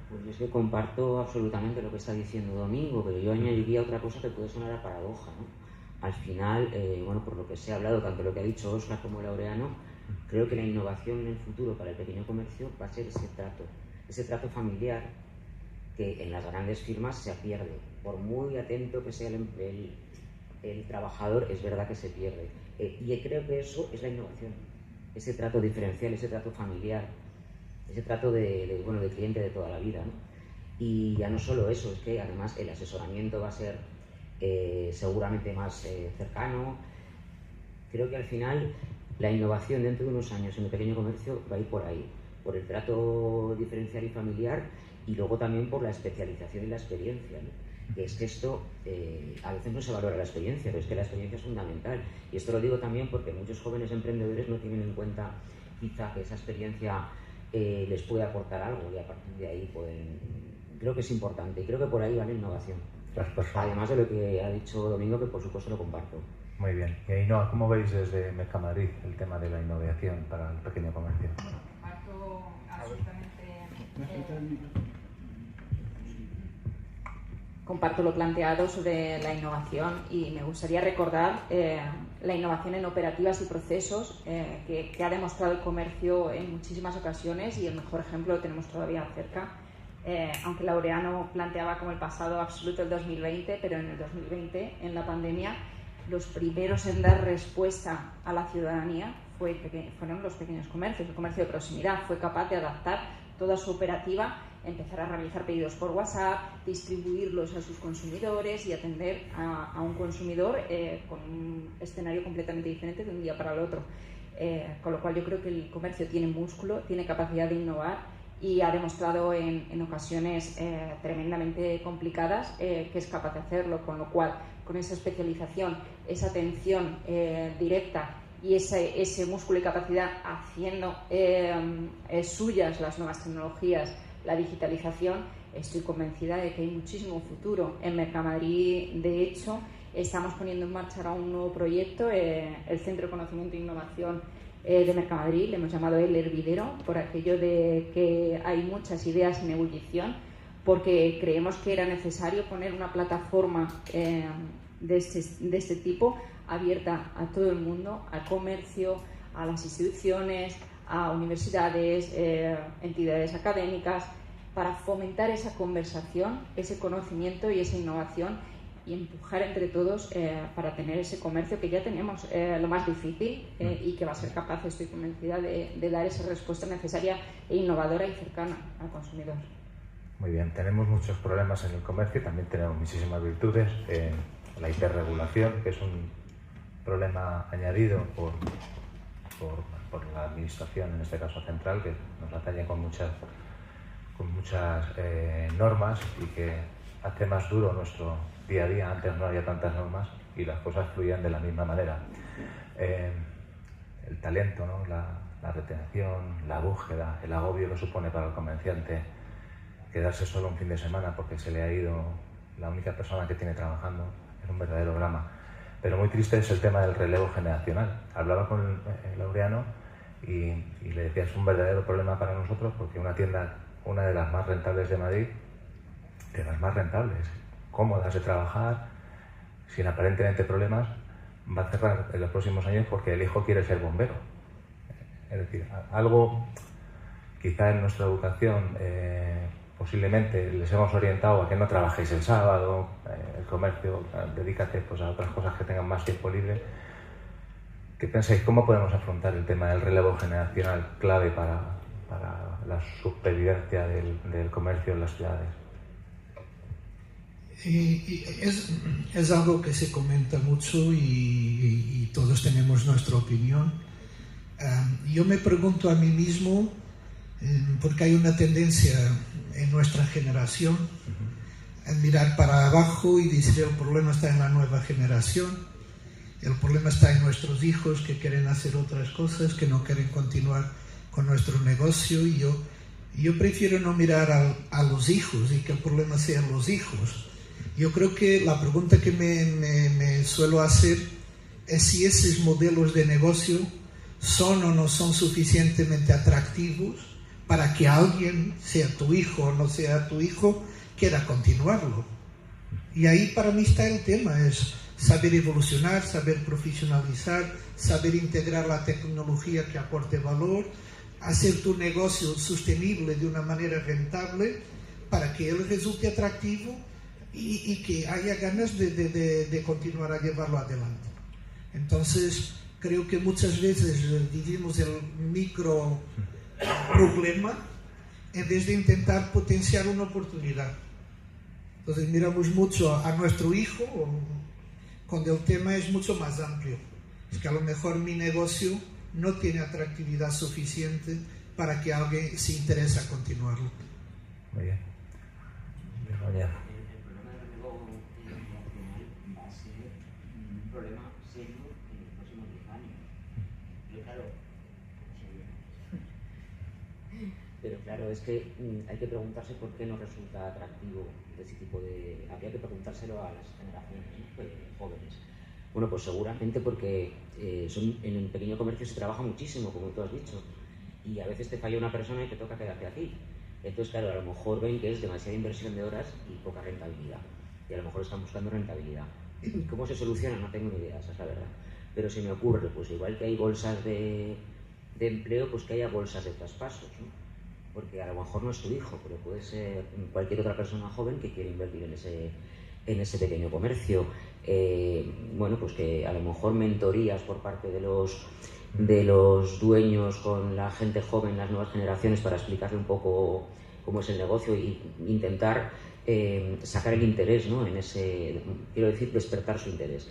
Pues es que comparto absolutamente lo que está diciendo Domingo, pero yo añadiría otra cosa que puede sonar a paradoja, ¿no? Al final, bueno, por lo que se ha hablado, tanto lo que ha dicho Óscar como Laureano, creo que la innovación en el futuro para el pequeño comercio va a ser ese trato familiar que en las grandes firmas se pierde. Por muy atento que sea el trabajador, es verdad que se pierde. Y creo que eso es la innovación, ese trato diferencial, ese trato familiar, ese trato de cliente de toda la vida, ¿no? Y ya no solo eso, es que además el asesoramiento va a ser seguramente más cercano. Creo que al final la innovación dentro de unos años en el pequeño comercio va a ir por ahí, por el trato diferencial y familiar, y luego también por la especialización y la experiencia, ¿no? Que es que esto a veces no se valora la experiencia, pero es que la experiencia es fundamental. Y esto lo digo también porque muchos jóvenes emprendedores no tienen en cuenta quizá que esa experiencia les puede aportar algo, y a partir de ahí creo que es importante, y creo que por ahí va la innovación. Además de lo que ha dicho Domingo, que por supuesto lo comparto. Muy bien. Y Ainhoa, ¿cómo veis desde Mercamadrid el tema de la innovación para el pequeño comercio? Comparto absolutamente comparto lo planteado sobre la innovación, y me gustaría recordar la innovación en operativas y procesos que ha demostrado el comercio en muchísimas ocasiones, y el mejor ejemplo lo tenemos todavía cerca. Aunque Laureano planteaba como el pasado absoluto el 2020, pero en el 2020, en la pandemia, los primeros en dar respuesta a la ciudadanía fueron los pequeños comercios. El comercio de proximidad fue capaz de adaptar toda su operativa, empezar a realizar pedidos por WhatsApp, distribuirlos a sus consumidores y atender a un consumidor con un escenario completamente diferente de un día para el otro. Con lo cual yo creo que el comercio tiene músculo, tiene capacidad de innovar, y ha demostrado en ocasiones tremendamente complicadas que es capaz de hacerlo, con lo cual, con esa especialización, esa atención directa y ese músculo y capacidad, haciendo suyas las nuevas tecnologías, la digitalización, estoy convencida de que hay muchísimo futuro. En Mercamadrid, de hecho, estamos poniendo en marcha ahora un nuevo proyecto, el Centro de Conocimiento e Innovación de Mercamadrid, le hemos llamado el hervidero, por aquello de que hay muchas ideas en ebullición, porque creemos que era necesario poner una plataforma de este tipo abierta a todo el mundo, al comercio, a las instituciones, a universidades, entidades académicas, para fomentar esa conversación, ese conocimiento y esa innovación, y empujar entre todos para tener ese comercio que ya tenemos lo más difícil y que va a ser capaz, estoy convencida, de dar esa respuesta necesaria e innovadora y cercana al consumidor. Muy bien, tenemos muchos problemas en el comercio, también tenemos muchísimas virtudes. La hiperregulación, que es un problema añadido por la administración, en este caso central, que nos atañe con muchas normas y que hace más duro nuestro día a día. Antes no había tantas normas y las cosas fluían de la misma manera. El talento, ¿no? La retención, la búsqueda, el agobio que supone para el comerciante quedarse solo un fin de semana porque se le ha ido la única persona que tiene trabajando, es un verdadero drama. Pero muy triste es el tema del relevo generacional. Hablaba con Laureano y le decía, es un verdadero problema para nosotros, porque una tienda, una de las más rentables de Madrid, de las más rentables, cómodas de trabajar, sin aparentemente problemas, va a cerrar en los próximos años porque el hijo quiere ser bombero. Es decir, algo quizá en nuestra educación posiblemente les hemos orientado a que no trabajéis el sábado, el comercio, dedícate pues a otras cosas que tengan más tiempo libre. ¿Qué pensáis? ¿Cómo podemos afrontar el tema del relevo generacional, clave para la supervivencia del comercio en las ciudades? Y es algo que se comenta mucho y todos tenemos nuestra opinión. Yo me pregunto a mí mismo, porque hay una tendencia en nuestra generación a mirar para abajo y decir el problema está en la nueva generación, El problema está en nuestros hijos que quieren hacer otras cosas, que no quieren continuar con nuestro negocio, y yo prefiero no mirar a los hijos y que el problema sean los hijos. Yo creo que la pregunta que me suelo hacer es si esos modelos de negocio son o no son suficientemente atractivos para que alguien, sea tu hijo o no sea tu hijo, quiera continuarlo. Y ahí para mí está el tema, es saber evolucionar, saber profesionalizar, saber integrar la tecnología que aporte valor, hacer tu negocio sostenible de una manera rentable para que él resulte atractivo y que haya ganas de continuar a llevarlo adelante. Entonces, creo que muchas veces vivimos el micro problema en vez de intentar potenciar una oportunidad. Entonces, miramos mucho a nuestro hijo cuando el tema es mucho más amplio. Es que a lo mejor mi negocio no tiene atractividad suficiente para que alguien se interese a continuarlo. Muy bien. Mañana. El problema del relevo generacional va a ser un problema serio en los próximos 10 años. Pero claro, es que hay que preguntarse por qué no resulta atractivo ese tipo de... Habría que preguntárselo a las generaciones, ¿no? Jóvenes. Bueno, pues seguramente porque en el pequeño comercio se trabaja muchísimo, como tú has dicho, y a veces te falla una persona y te toca quedarte aquí. Entonces, claro, a lo mejor ven que es demasiada inversión de horas y poca rentabilidad. Y a lo mejor están buscando rentabilidad. ¿Cómo se soluciona? No tengo ni idea, esa es la verdad. Pero se me ocurre, pues igual que hay bolsas de empleo, pues que haya bolsas de traspasos, ¿no? Porque a lo mejor no es tu hijo, pero puede ser cualquier otra persona joven que quiera invertir en ese pequeño comercio. Bueno, pues que a lo mejor mentorías por parte de los dueños con la gente joven, las nuevas generaciones, para explicarle un poco cómo es el negocio e intentar sacar el interés, ¿no? En ese, quiero decir, despertar su interés.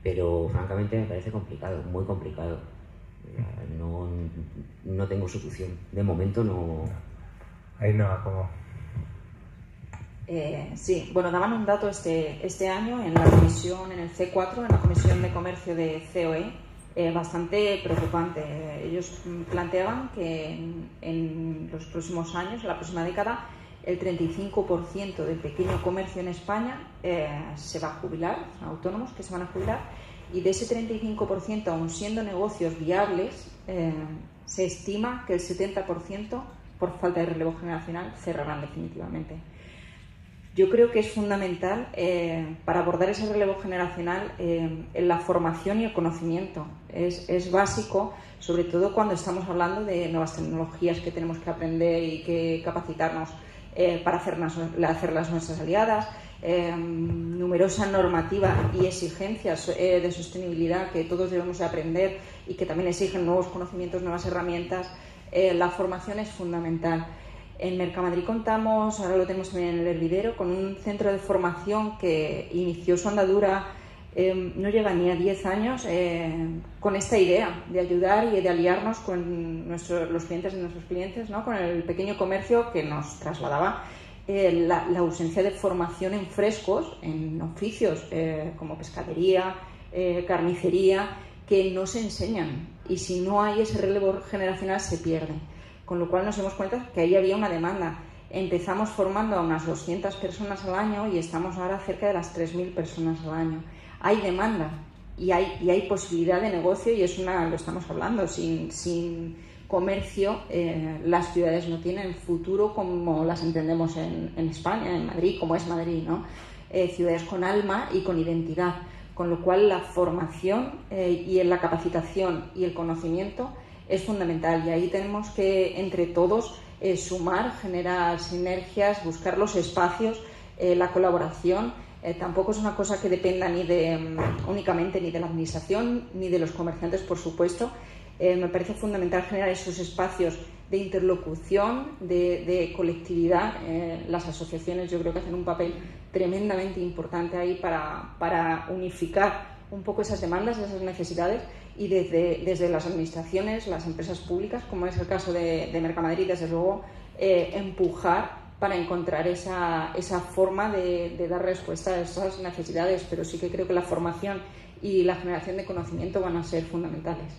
Pero francamente me parece complicado, muy complicado. No tengo solución. De momento no. Ahí no, como... Sí, bueno, daban un dato este año en la comisión, en el C4, en la Comisión de Comercio de COE, bastante preocupante. Ellos planteaban que en los próximos años, en la próxima década, el 35% del pequeño comercio en España se va a jubilar, autónomos que se van a jubilar, y de ese 35%, aun siendo negocios viables, se estima que el 70%, por falta de relevo generacional, cerrarán definitivamente. Yo creo que es fundamental para abordar ese relevo generacional en la formación y el conocimiento. Es básico, sobre todo cuando estamos hablando de nuevas tecnologías que tenemos que aprender y que capacitarnos para hacerlas nuestras aliadas, numerosa normativa y exigencias de sostenibilidad que todos debemos de aprender y que también exigen nuevos conocimientos, nuevas herramientas. La formación es fundamental. En Mercamadrid contamos, ahora lo tenemos también en el Hervidero, con un centro de formación que inició su andadura, no llega ni a 10 años, con esta idea de ayudar y de aliarnos con los clientes de nuestros clientes, ¿no? Con el pequeño comercio, que nos trasladaba la ausencia de formación en frescos, en oficios como pescadería, carnicería, que no se enseñan, y si no hay ese relevo generacional se pierde. Con lo cual nos dimos cuenta que ahí había una demanda. Empezamos formando a unas 200 personas al año y estamos ahora cerca de las 3.000 personas al año. Hay demanda y hay posibilidad de negocio, y lo estamos hablando, sin comercio las ciudades no tienen futuro como las entendemos en España, en Madrid, como es Madrid, ¿no? Ciudades con alma y con identidad. Con lo cual la formación y la capacitación y el conocimiento es fundamental, y ahí tenemos que entre todos sumar, generar sinergias, buscar los espacios, la colaboración. Tampoco es una cosa que dependa únicamente ni de la administración ni de los comerciantes, por supuesto. Me parece fundamental generar esos espacios de interlocución, de colectividad. Las asociaciones yo creo que hacen un papel tremendamente importante ahí para unificar un poco esas demandas, esas necesidades, y desde las administraciones, las empresas públicas, como es el caso de Mercamadrid, desde luego, empujar para encontrar esa forma de dar respuesta a esas necesidades. Pero sí que creo que la formación y la generación de conocimiento van a ser fundamentales.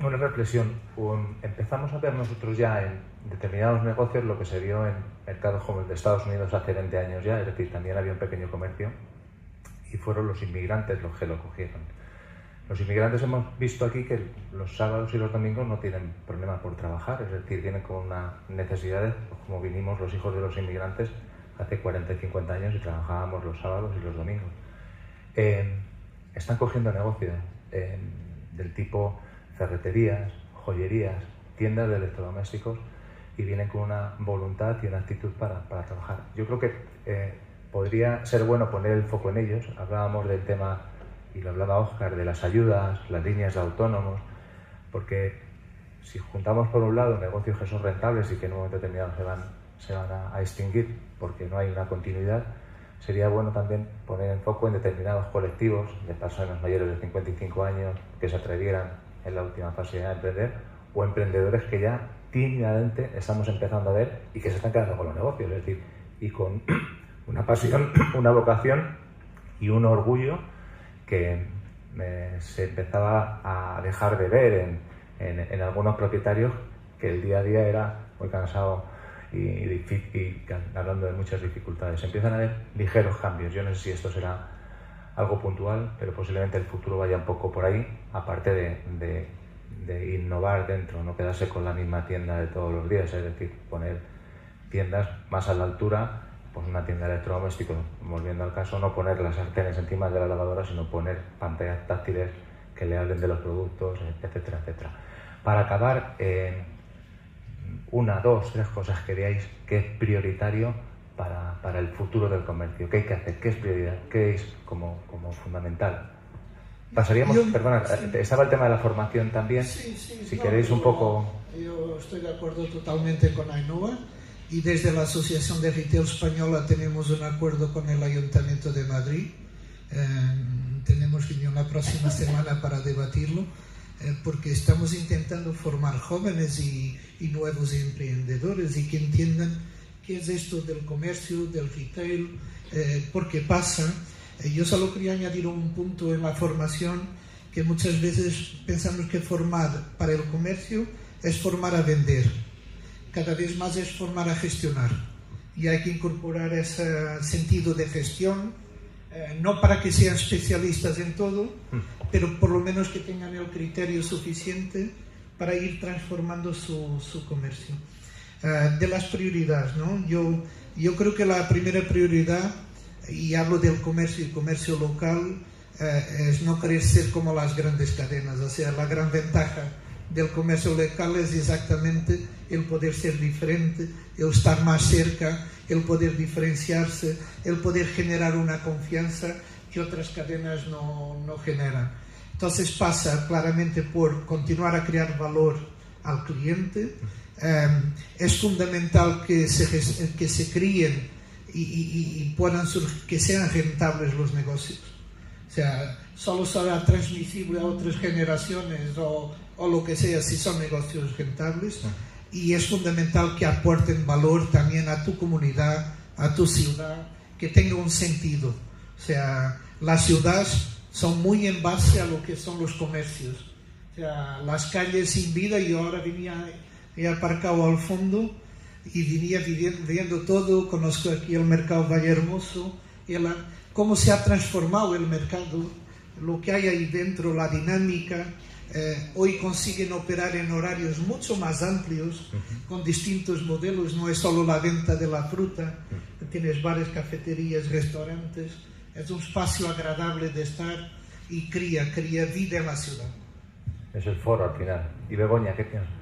Una reflexión. Empezamos a ver nosotros ya en determinados negocios lo que se vio en mercados como el de Estados Unidos hace 20 años ya, es decir, también había un pequeño comercio y fueron los inmigrantes los que lo cogieron. Los inmigrantes hemos visto aquí que los sábados y los domingos no tienen problema por trabajar, es decir, vienen con una necesidad, como vinimos los hijos de los inmigrantes hace 40 y 50 años y trabajábamos los sábados y los domingos. Están cogiendo negocios del tipo ferreterías, joyerías, tiendas de electrodomésticos y vienen con una voluntad y una actitud para trabajar. Yo creo que podría ser bueno poner el foco en ellos. Hablábamos del tema, y lo hablaba Óscar, de las ayudas, las líneas de autónomos, porque si juntamos por un lado negocios que son rentables y que en un momento determinado se van a extinguir porque no hay una continuidad, sería bueno también poner en foco en determinados colectivos de personas mayores de 55 años que se atrevieran en la última fase a emprender, o emprendedores que ya tímidamente estamos empezando a ver y que se están quedando con los negocios, es decir, y con una pasión, una vocación y un orgullo que se empezaba a dejar de ver en algunos propietarios, que el día a día era muy cansado y hablando de muchas dificultades. Empiezan a haber ligeros cambios. Yo no sé si esto será algo puntual, pero posiblemente el futuro vaya un poco por ahí, aparte de innovar dentro, no quedarse con la misma tienda de todos los días, es decir, poner tiendas más a la altura, pues una tienda de electrodomésticos, volviendo al caso, no poner las sartenes encima de la lavadora, sino poner pantallas táctiles que le hablen de los productos, etcétera, etcétera. Para acabar, una, dos, tres cosas que veáis que es prioritario para el futuro del comercio. ¿Qué hay que hacer? ¿Qué es prioridad? ¿Qué es como fundamental? Pasaríamos, perdona, estaba el tema de la formación también, si queréis un poco... Yo estoy de acuerdo totalmente con Ainhoa, y desde la Asociación de Retail Española tenemos un acuerdo con el Ayuntamiento de Madrid. Tenemos reunión la próxima semana para debatirlo, porque estamos intentando formar jóvenes y nuevos emprendedores y que entiendan qué es esto del comercio, del retail, por qué pasa. Yo solo quería añadir un punto en la formación, que muchas veces pensamos que formar para el comercio es formar a vender. Cada vez más es formar a gestionar. Y hay que incorporar ese sentido de gestión, no para que sean especialistas en todo, pero por lo menos que tengan el criterio suficiente para ir transformando su comercio. De las prioridades, ¿no? Yo creo que la primera prioridad, y hablo del comercio y comercio local, es no querer ser como las grandes cadenas. O sea, la gran ventaja del comercio local es exactamente el poder ser diferente, el estar más cerca, el poder diferenciarse, el poder generar una confianza que otras cadenas no generan. Entonces pasa claramente por continuar a crear valor al cliente. Es fundamental que se críen y puedan surgir, que sean rentables los negocios. O sea, solo será transmisible a otras generaciones o lo que sea si son negocios rentables. Y es fundamental que aporten valor también a tu comunidad, a tu ciudad, que tenga un sentido. O sea, las ciudades son muy en base a lo que son los comercios. O sea, las calles sin vida, yo ahora he aparcado al fondo y venía viendo todo, conozco aquí el mercado Vallehermoso, cómo se ha transformado el mercado, lo que hay ahí dentro, la dinámica. Hoy consiguen operar en horarios mucho más amplios, con distintos modelos, no es solo la venta de la fruta, tienes bares, cafeterías, restaurantes, es un espacio agradable de estar y cría vida en la ciudad. Es el foro al final. Y Begoña, ¿qué piensas?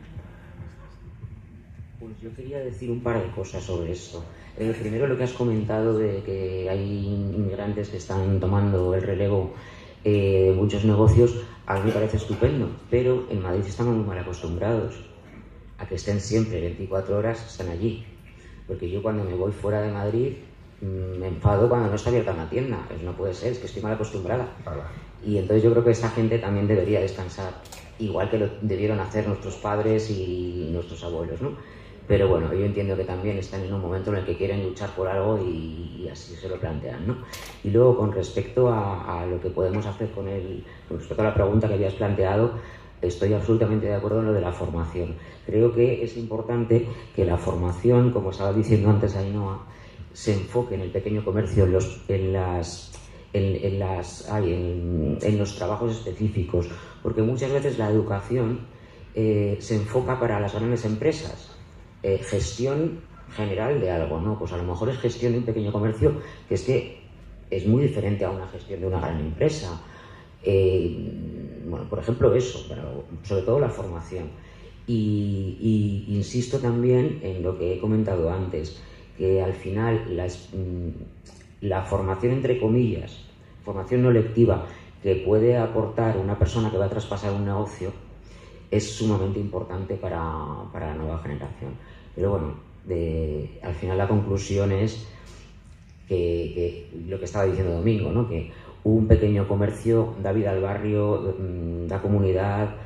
Pues yo quería decir un par de cosas sobre esto. Primero, lo que has comentado de que hay inmigrantes que están tomando el relevo de muchos negocios, a mí me parece estupendo, pero en Madrid estamos muy mal acostumbrados a que estén siempre 24 horas, están allí. Porque yo cuando me voy fuera de Madrid me enfado cuando no está abierta una tienda. Pues no puede ser, es que estoy mal acostumbrada. Y entonces yo creo que esta gente también debería descansar, igual que lo debieron hacer nuestros padres y nuestros abuelos, ¿no? pero bueno, yo entiendo que también están en un momento en el que quieren luchar por algo y así se lo plantean, ¿no? Y luego, con respecto a lo que podemos hacer con respecto a la pregunta que habías planteado, estoy absolutamente de acuerdo en lo de la formación. Creo que es importante que la formación, como estaba diciendo antes Ainhoa, se enfoque en el pequeño comercio, en los trabajos específicos, porque muchas veces la educación se enfoca para las grandes empresas, gestión general de algo, ¿no? Pues a lo mejor es gestión de un pequeño comercio que es muy diferente a una gestión de una gran empresa. Bueno, por ejemplo eso, pero sobre todo la formación. Y insisto también en lo que he comentado antes, que al final la formación, entre comillas, formación no lectiva, que puede aportar una persona que va a traspasar un negocio, es sumamente importante para la nueva generación. Pero bueno, al final la conclusión es que lo que estaba diciendo Domingo, ¿no? Que un pequeño comercio da vida al barrio, da comunidad.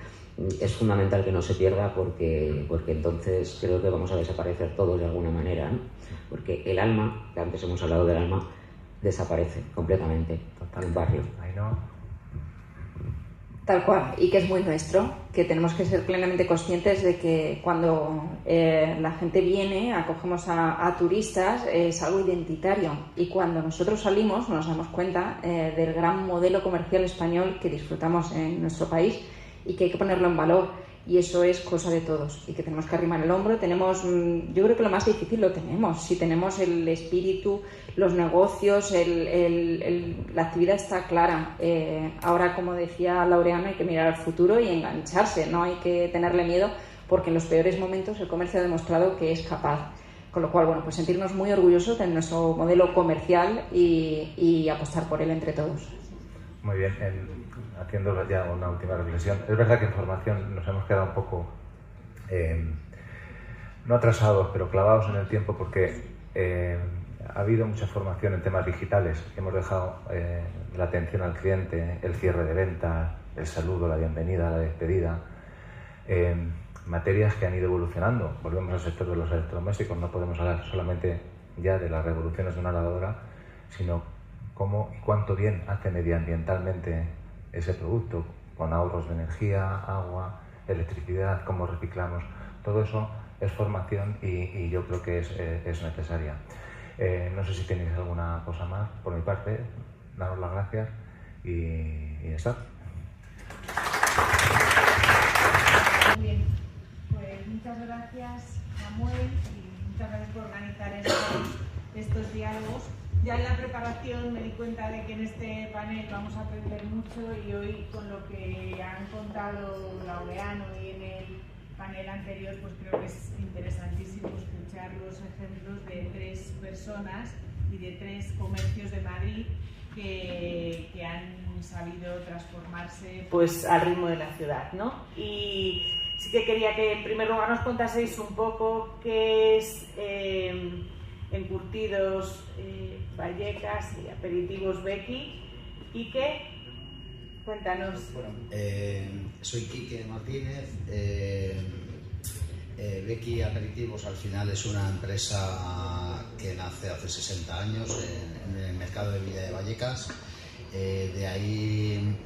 Es fundamental que no se pierda porque entonces creo que vamos a desaparecer todos de alguna manera, ¿no? Porque el alma, que antes hemos hablado del alma, desaparece completamente en un barrio. Tal cual, y que es muy nuestro, que tenemos que ser plenamente conscientes de que cuando la gente viene, acogemos a turistas, es algo identitario, y cuando nosotros salimos nos damos cuenta del gran modelo comercial español que disfrutamos en nuestro país y que hay que ponerlo en valor, y eso es cosa de todos, y que tenemos que arrimar el hombro. Yo creo que lo más difícil lo tenemos, si tenemos el espíritu, los negocios, la actividad está clara. Ahora, como decía Laureano, hay que mirar al futuro y engancharse, no hay que tenerle miedo, porque en los peores momentos el comercio ha demostrado que es capaz. Con lo cual, bueno, pues sentirnos muy orgullosos de nuestro modelo comercial y apostar por él entre todos. Muy bien, haciendo ya una última reflexión. Es verdad que en formación nos hemos quedado un poco, no atrasados, pero clavados en el tiempo, porque ha habido mucha formación en temas digitales. Hemos dejado la atención al cliente, el cierre de ventas, el saludo, la bienvenida, la despedida, materias que han ido evolucionando. Volvemos al sector de los electrodomésticos, no podemos hablar solamente ya de las revoluciones de una lavadora, sino cómo y cuánto bien hace medioambientalmente ese producto, con ahorros de energía, agua, electricidad, cómo reciclamos. Todo eso es formación y yo creo que es necesaria. No sé si tenéis alguna cosa más. Por mi parte, daros las gracias y ya está. Muy bien, pues muchas gracias, Samuel, y muchas gracias por organizar estos diálogos. Ya en la preparación me di cuenta de que en este panel vamos a aprender mucho, y hoy, con lo que han contado Laureano y en el panel anterior, pues creo que es interesantísimo escuchar los ejemplos de 3 personas y de 3 comercios de Madrid que han sabido transformarse pues al ritmo de la ciudad, ¿no? Y sí que quería que en primer lugar nos contaseis un poco qué es Encurtidos Vallecas y Aperitivos Becky, y qué, cuéntanos. Bueno, soy Quique Martínez. Becky Aperitivos al final es una empresa que nace hace 60 años en el mercado de Villa de Vallecas. De ahí,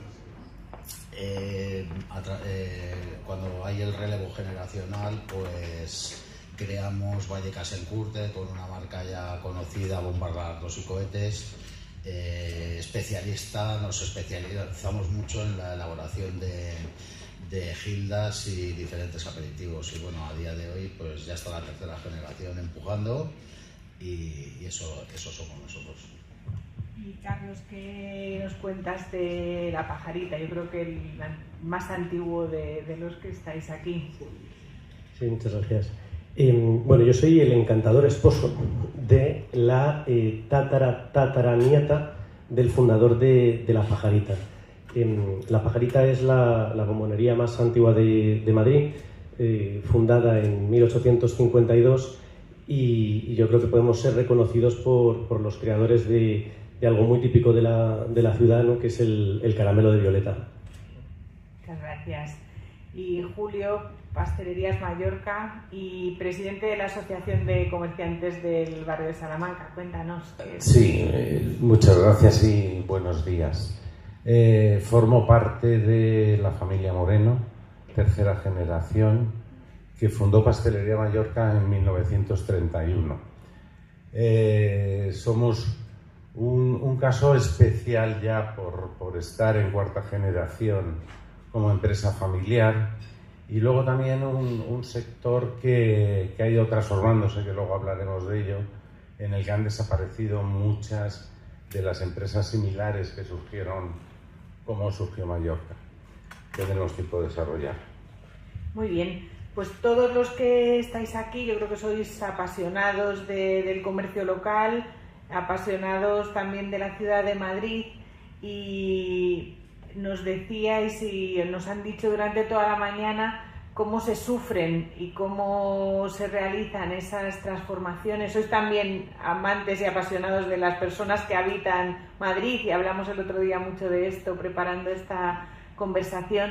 cuando hay el relevo generacional, pues creamos Vallecas Encurte con una marca ya conocida, bombardardos y cohetes. Nos especializamos mucho en la elaboración de gildas y diferentes aperitivos, y bueno, a día de hoy pues ya está la 3ª generación empujando, y eso somos nosotros. Y Carlos, ¿qué nos cuentas de La Pajarita? Yo creo que el más antiguo de los que estáis aquí. Sí, muchas gracias. Bueno, yo soy el encantador esposo de la tataranieta del fundador de La Pajarita. La Pajarita es la bombonería más antigua de Madrid, fundada en 1852, y yo creo que podemos ser reconocidos por los creadores de algo muy típico de la ciudad, ¿no? Que es el caramelo de violeta. Muchas gracias. Y Julio, Pastelerías Mallorca y presidente de la Asociación de Comerciantes del barrio de Salamanca. Cuéntanos. Sí, muchas gracias y buenos días. Formo parte de la familia Moreno, tercera generación, que fundó Pastelería Mallorca en 1931. Somos un caso especial ya por estar en cuarta generación como empresa familiar, y luego también un sector que ha ido transformándose, que luego hablaremos de ello, en el que han desaparecido muchas de las empresas similares que surgieron como surgió Mallorca, que tenemos tiempo de desarrollar. Muy bien, pues todos los que estáis aquí, yo creo que sois apasionados del comercio local, apasionados también de la ciudad de Madrid, y nos decíais y nos han dicho durante toda la mañana cómo se sufren y cómo se realizan esas transformaciones. Sois también amantes y apasionados de las personas que habitan Madrid, y hablamos el otro día mucho de esto preparando esta conversación.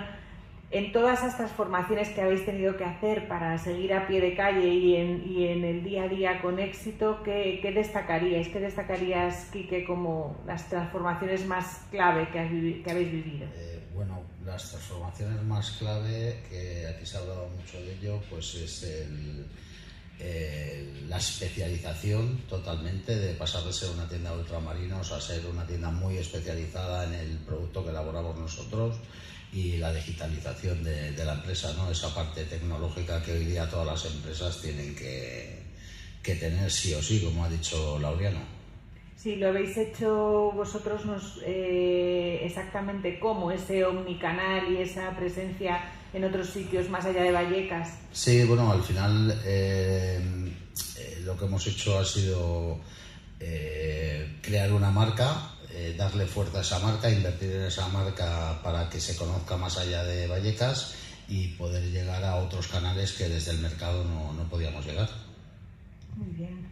En todas esas transformaciones que habéis tenido que hacer para seguir a pie de calle y en el día a día con éxito, ¿qué destacaríais? ¿Qué destacarías, Quique, como las transformaciones más clave que habéis vivido? Bueno, las transformaciones más clave, que aquí se ha hablado mucho de ello, pues es la especialización totalmente, de pasar de ser una tienda de ultramarinos a ser una tienda muy especializada en el producto que elaboramos nosotros, y la digitalización de la empresa, ¿no? Esa parte tecnológica que hoy día todas las empresas tienen que tener sí o sí, como ha dicho Laureano. Sí, lo habéis hecho vosotros, exactamente cómo, ese omnicanal y esa presencia en otros sitios más allá de Vallecas. Sí, bueno, al final lo que hemos hecho ha sido crear una marca, darle fuerza a esa marca, invertir en esa marca para que se conozca más allá de Vallecas y poder llegar a otros canales que desde el mercado no podíamos llegar. Muy bien.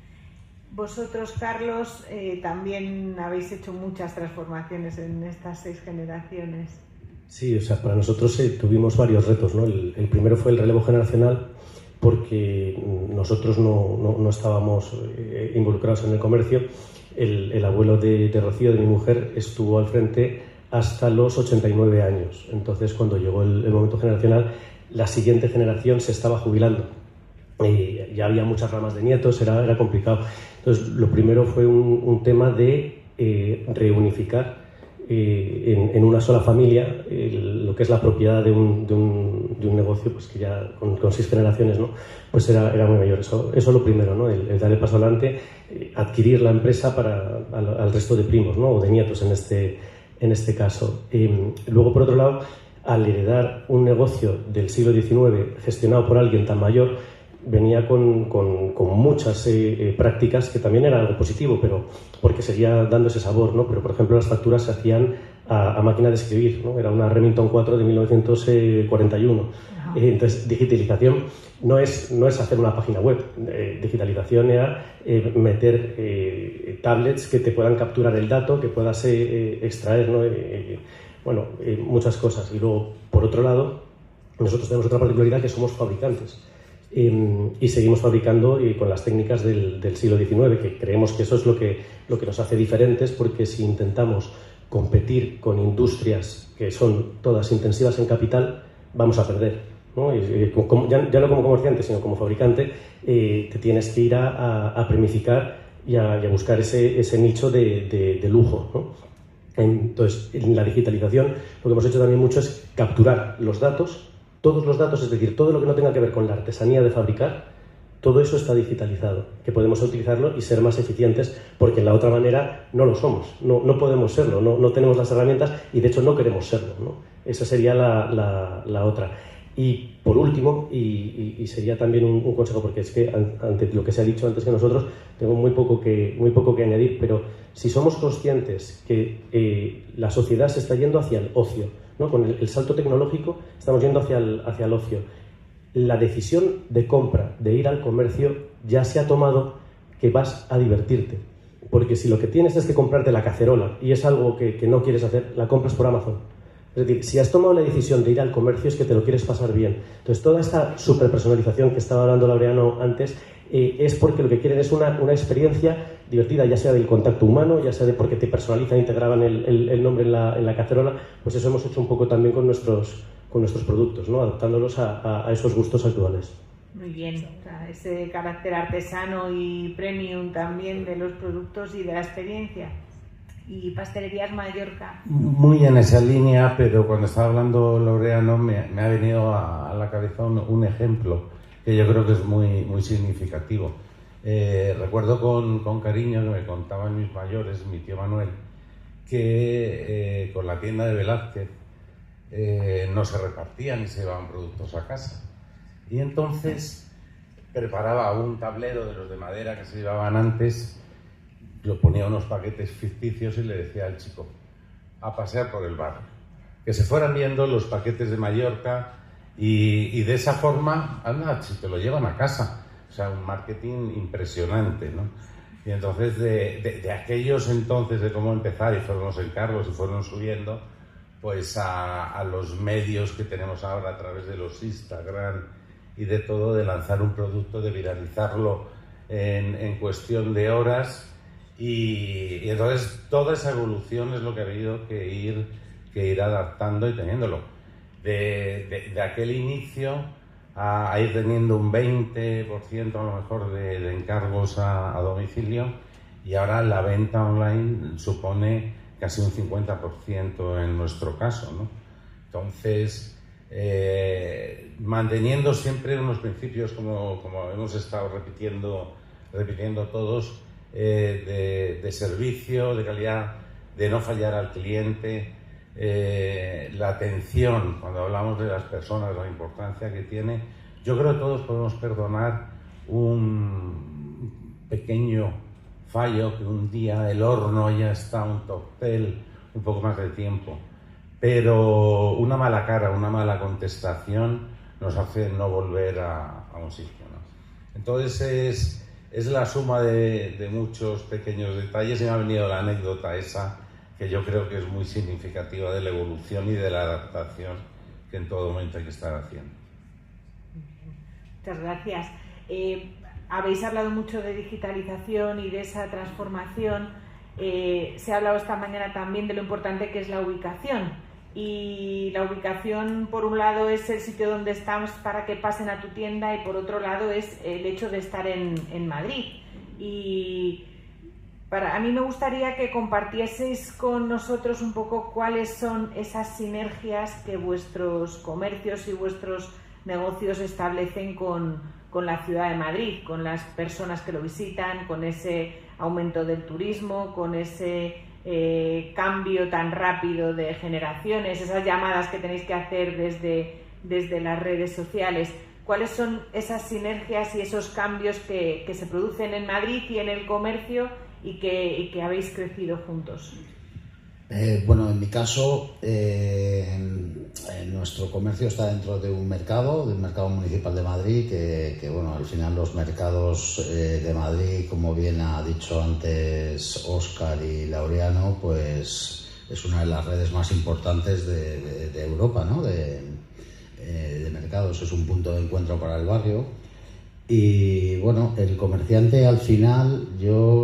Vosotros, Carlos, también habéis hecho muchas transformaciones en estas 6 generaciones. Sí, o sea, para nosotros tuvimos varios retos, ¿no? El primero fue el relevo generacional, porque nosotros no estábamos involucrados en el comercio. El abuelo de Rocío, de mi mujer, estuvo al frente hasta los 89 años. Entonces, cuando llegó el momento generacional, la siguiente generación se estaba jubilando. Ya había muchas ramas de nietos, era complicado. Entonces, lo primero fue un tema de reunificar en una sola familia lo que es la propiedad de un negocio, pues que ya con 6 generaciones, ¿no? Pues era muy mayor. Eso es lo primero, ¿no? El dar el paso adelante, adquirir la empresa al resto de primos, ¿no? O de nietos en este caso. Luego, por otro lado, al heredar un negocio del siglo XIX gestionado por alguien tan mayor, venía con muchas prácticas que también era algo positivo, pero porque seguía dando ese sabor, ¿no? Pero, por ejemplo, las facturas se hacían a máquina de escribir, ¿no? Era una Remington 4 de 1941. Entonces, digitalización no es hacer una página web. Digitalización era meter tablets que te puedan capturar el dato, que puedas extraer, ¿no? Muchas cosas. Y luego, por otro lado, nosotros tenemos otra particularidad, que somos fabricantes. Y seguimos fabricando con las técnicas del siglo XIX, que creemos que eso es lo que nos hace diferentes, porque si intentamos competir con industrias que son todas intensivas en capital, vamos a perder, ¿no? Ya no como comerciante, sino como fabricante, te tienes que ir a premificar y a buscar ese nicho de lujo, ¿no? Entonces, en la digitalización lo que hemos hecho también mucho es capturar los datos, todos los datos, es decir, todo lo que no tenga que ver con la artesanía de fabricar, todo eso está digitalizado, que podemos utilizarlo y ser más eficientes, porque en la otra manera no lo somos, no podemos serlo, no tenemos las herramientas y de hecho no queremos serlo, ¿no? Esa sería la otra. Y por último, y sería también un consejo, porque es que ante lo que se ha dicho antes que nosotros, tengo muy poco que añadir, pero si somos conscientes que la sociedad se está yendo hacia el ocio, ¿no? Con el salto tecnológico estamos yendo hacia el ocio. La decisión de compra, de ir al comercio, ya se ha tomado, que vas a divertirte. Porque si lo que tienes es que comprarte la cacerola y es algo que no quieres hacer, la compras por Amazon. Es decir, si has tomado la decisión de ir al comercio es que te lo quieres pasar bien. Entonces, toda esta superpersonalización que estaba hablando Laureano antes es porque lo que quieren es una experiencia divertida, ya sea del contacto humano, ya sea de porque te personalizan y te graban el nombre en la cacerola. Pues eso hemos hecho un poco también con nuestros productos, ¿no? Adaptándolos a esos gustos actuales. Muy bien, o sea, ese carácter artesano y premium también de los productos y de la experiencia. ¿Y Pastelerías Mallorca? Muy en esa línea, pero cuando estaba hablando Laureano me ha venido a la cabeza un ejemplo que yo creo que es muy, muy significativo. Recuerdo con cariño que me contaban mis mayores, mi tío Manuel, que con la tienda de Velázquez no se repartían y se llevaban productos a casa. Y entonces preparaba un tablero de los de madera que se llevaban antes, lo ponía unos paquetes ficticios y le decía al chico, a pasear por el barrio, que se fueran viendo los paquetes de Mallorca y de esa forma, anda, si te lo llevan a casa. O sea, un marketing impresionante, ¿no? Y entonces de aquellos entonces de cómo empezar, y fueron los encargos y fueron subiendo, pues a los medios que tenemos ahora a través de los Instagram y de todo, de lanzar un producto, de viralizarlo en cuestión de horas. Y entonces toda esa evolución es lo que ha habido que ir adaptando y teniéndolo. De aquel inicio a ir teniendo un 20% a lo mejor de encargos a domicilio, y ahora la venta online supone casi un 50% en nuestro caso, ¿no? Entonces, manteniendo siempre unos principios como hemos estado repitiendo todos, de servicio, de calidad, de no fallar al cliente, la atención, cuando hablamos de las personas, la importancia que tiene. Yo creo que todos podemos perdonar un pequeño fallo, que un día el horno ya está un cóctel un poco más de tiempo, pero una mala cara, una mala contestación nos hace no volver a un sitio, ¿no? Entonces es la suma de muchos pequeños detalles, y me ha venido la anécdota esa, que yo creo que es muy significativa de la evolución y de la adaptación que en todo momento hay que estar haciendo. Muchas gracias. Habéis hablado mucho de digitalización y de esa transformación. Se ha hablado esta mañana también de lo importante que es la ubicación. Y la ubicación, por un lado, es el sitio donde estamos para que pasen a tu tienda, y por otro lado es el hecho de estar en Madrid. Y a mí me gustaría que compartieseis con nosotros un poco cuáles son esas sinergias que vuestros comercios y vuestros negocios establecen con la ciudad de Madrid, con las personas que lo visitan, con ese aumento del turismo, con ese cambio tan rápido de generaciones, esas llamadas que tenéis que hacer desde las redes sociales. ¿Cuáles son esas sinergias y esos cambios que se producen en Madrid y en el comercio y que habéis crecido juntos? Bueno, en mi caso, nuestro comercio está dentro de un mercado municipal de Madrid, que bueno, al final los mercados de Madrid, como bien ha dicho antes Óscar y Laureano, pues es una de las redes más importantes de Europa, ¿no? De mercados, es un punto de encuentro para el barrio. Y bueno, el comerciante, al final,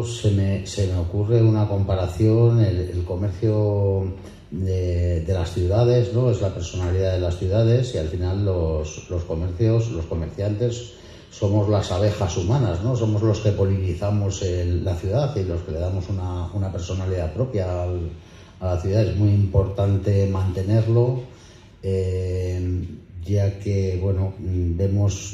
se me ocurre una comparación, el comercio de las ciudades, ¿no? Es la personalidad de las ciudades, y al final los comerciantes somos las abejas humanas, ¿no? Somos los que polinizamos la ciudad y los que le damos una personalidad propia a la ciudad. Es muy importante mantenerlo, ya que bueno, vemos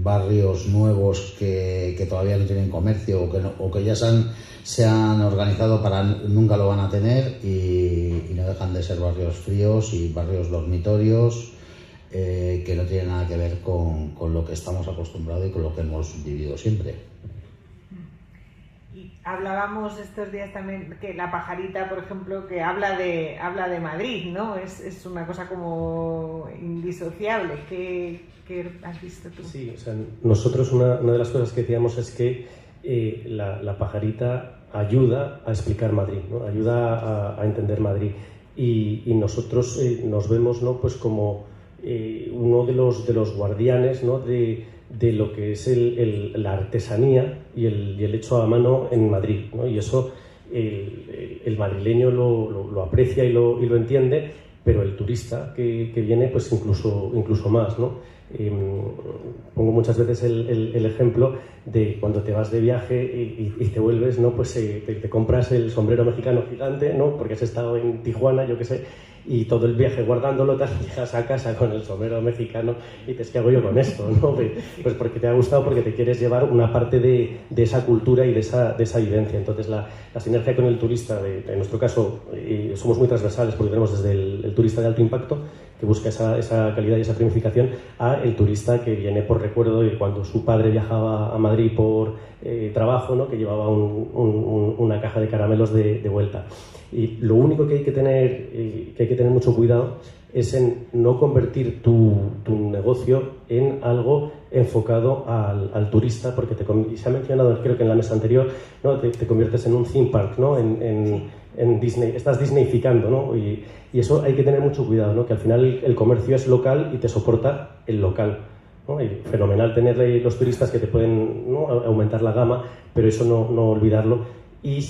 barrios nuevos que todavía no tienen comercio o que ya se han organizado para nunca lo van a tener, y no dejan de ser barrios fríos y barrios dormitorios que no tienen nada que ver con lo que estamos acostumbrados y con lo que hemos vivido siempre. Hablábamos estos días también que La Pajarita, por ejemplo, que habla de Madrid, ¿no? Es una cosa como indisociable. ¿Qué has visto tú? Sí, o sea, nosotros una de las cosas que decíamos es que la Pajarita ayuda a explicar Madrid, ¿no? Ayuda a entender Madrid. y nosotros nos vemos, ¿no?, pues como uno de los guardianes, ¿no?, de lo que es la artesanía y el hecho a mano en Madrid, ¿no? Y eso el madrileño lo aprecia y lo entiende, pero el turista que viene, pues incluso más, ¿no? Pongo muchas veces el ejemplo de cuando te vas de viaje y te vuelves, ¿no? Pues te compras el sombrero mexicano gigante, ¿no?, porque has estado en Tijuana, yo qué sé, y todo el viaje guardándolo, tal, llegas a casa con el sombrero mexicano y dices, ¿qué hago yo con esto?, ¿no? Pues porque te ha gustado, porque te quieres llevar una parte de esa cultura y de esa vivencia. Entonces la sinergia con el turista, en nuestro caso somos muy transversales, porque tenemos desde el turista de alto impacto, que busca esa calidad y esa primificación, a el turista que viene por recuerdo de cuando su padre viajaba a Madrid por trabajo, ¿no?, que llevaba una caja de caramelos de vuelta. Y lo único que hay que tener mucho cuidado es en no convertir tu negocio en algo enfocado al turista, porque y se ha mencionado, creo que en la mesa anterior, ¿no?, te conviertes en un theme park, ¿no?, en Disney, estás disneyficando, ¿no? Y eso hay que tener mucho cuidado, ¿no?, que al final el comercio es local y te soporta el local, ¿no? Y fenomenal tener los turistas que te pueden, ¿no?, aumentar la gama, pero eso no olvidarlo, y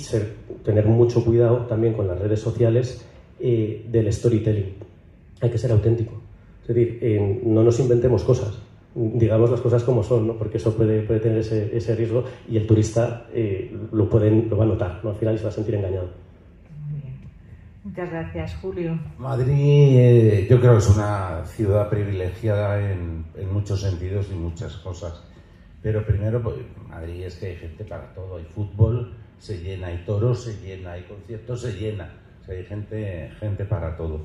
tener mucho cuidado también con las redes sociales del storytelling. Hay que ser auténtico, es decir, no nos inventemos cosas, digamos las cosas como son, ¿no?, porque eso puede tener ese riesgo, y el turista lo va a notar, ¿no?, al final se va a sentir engañado. Muy bien. Muchas gracias, Julio. Madrid, yo creo que es una ciudad privilegiada en muchos sentidos y muchas cosas. Pero primero, pues, Madrid es que hay gente para todo. Hay fútbol, se llena, hay toros, se llena, hay conciertos, se llena. O sea, hay gente para todo.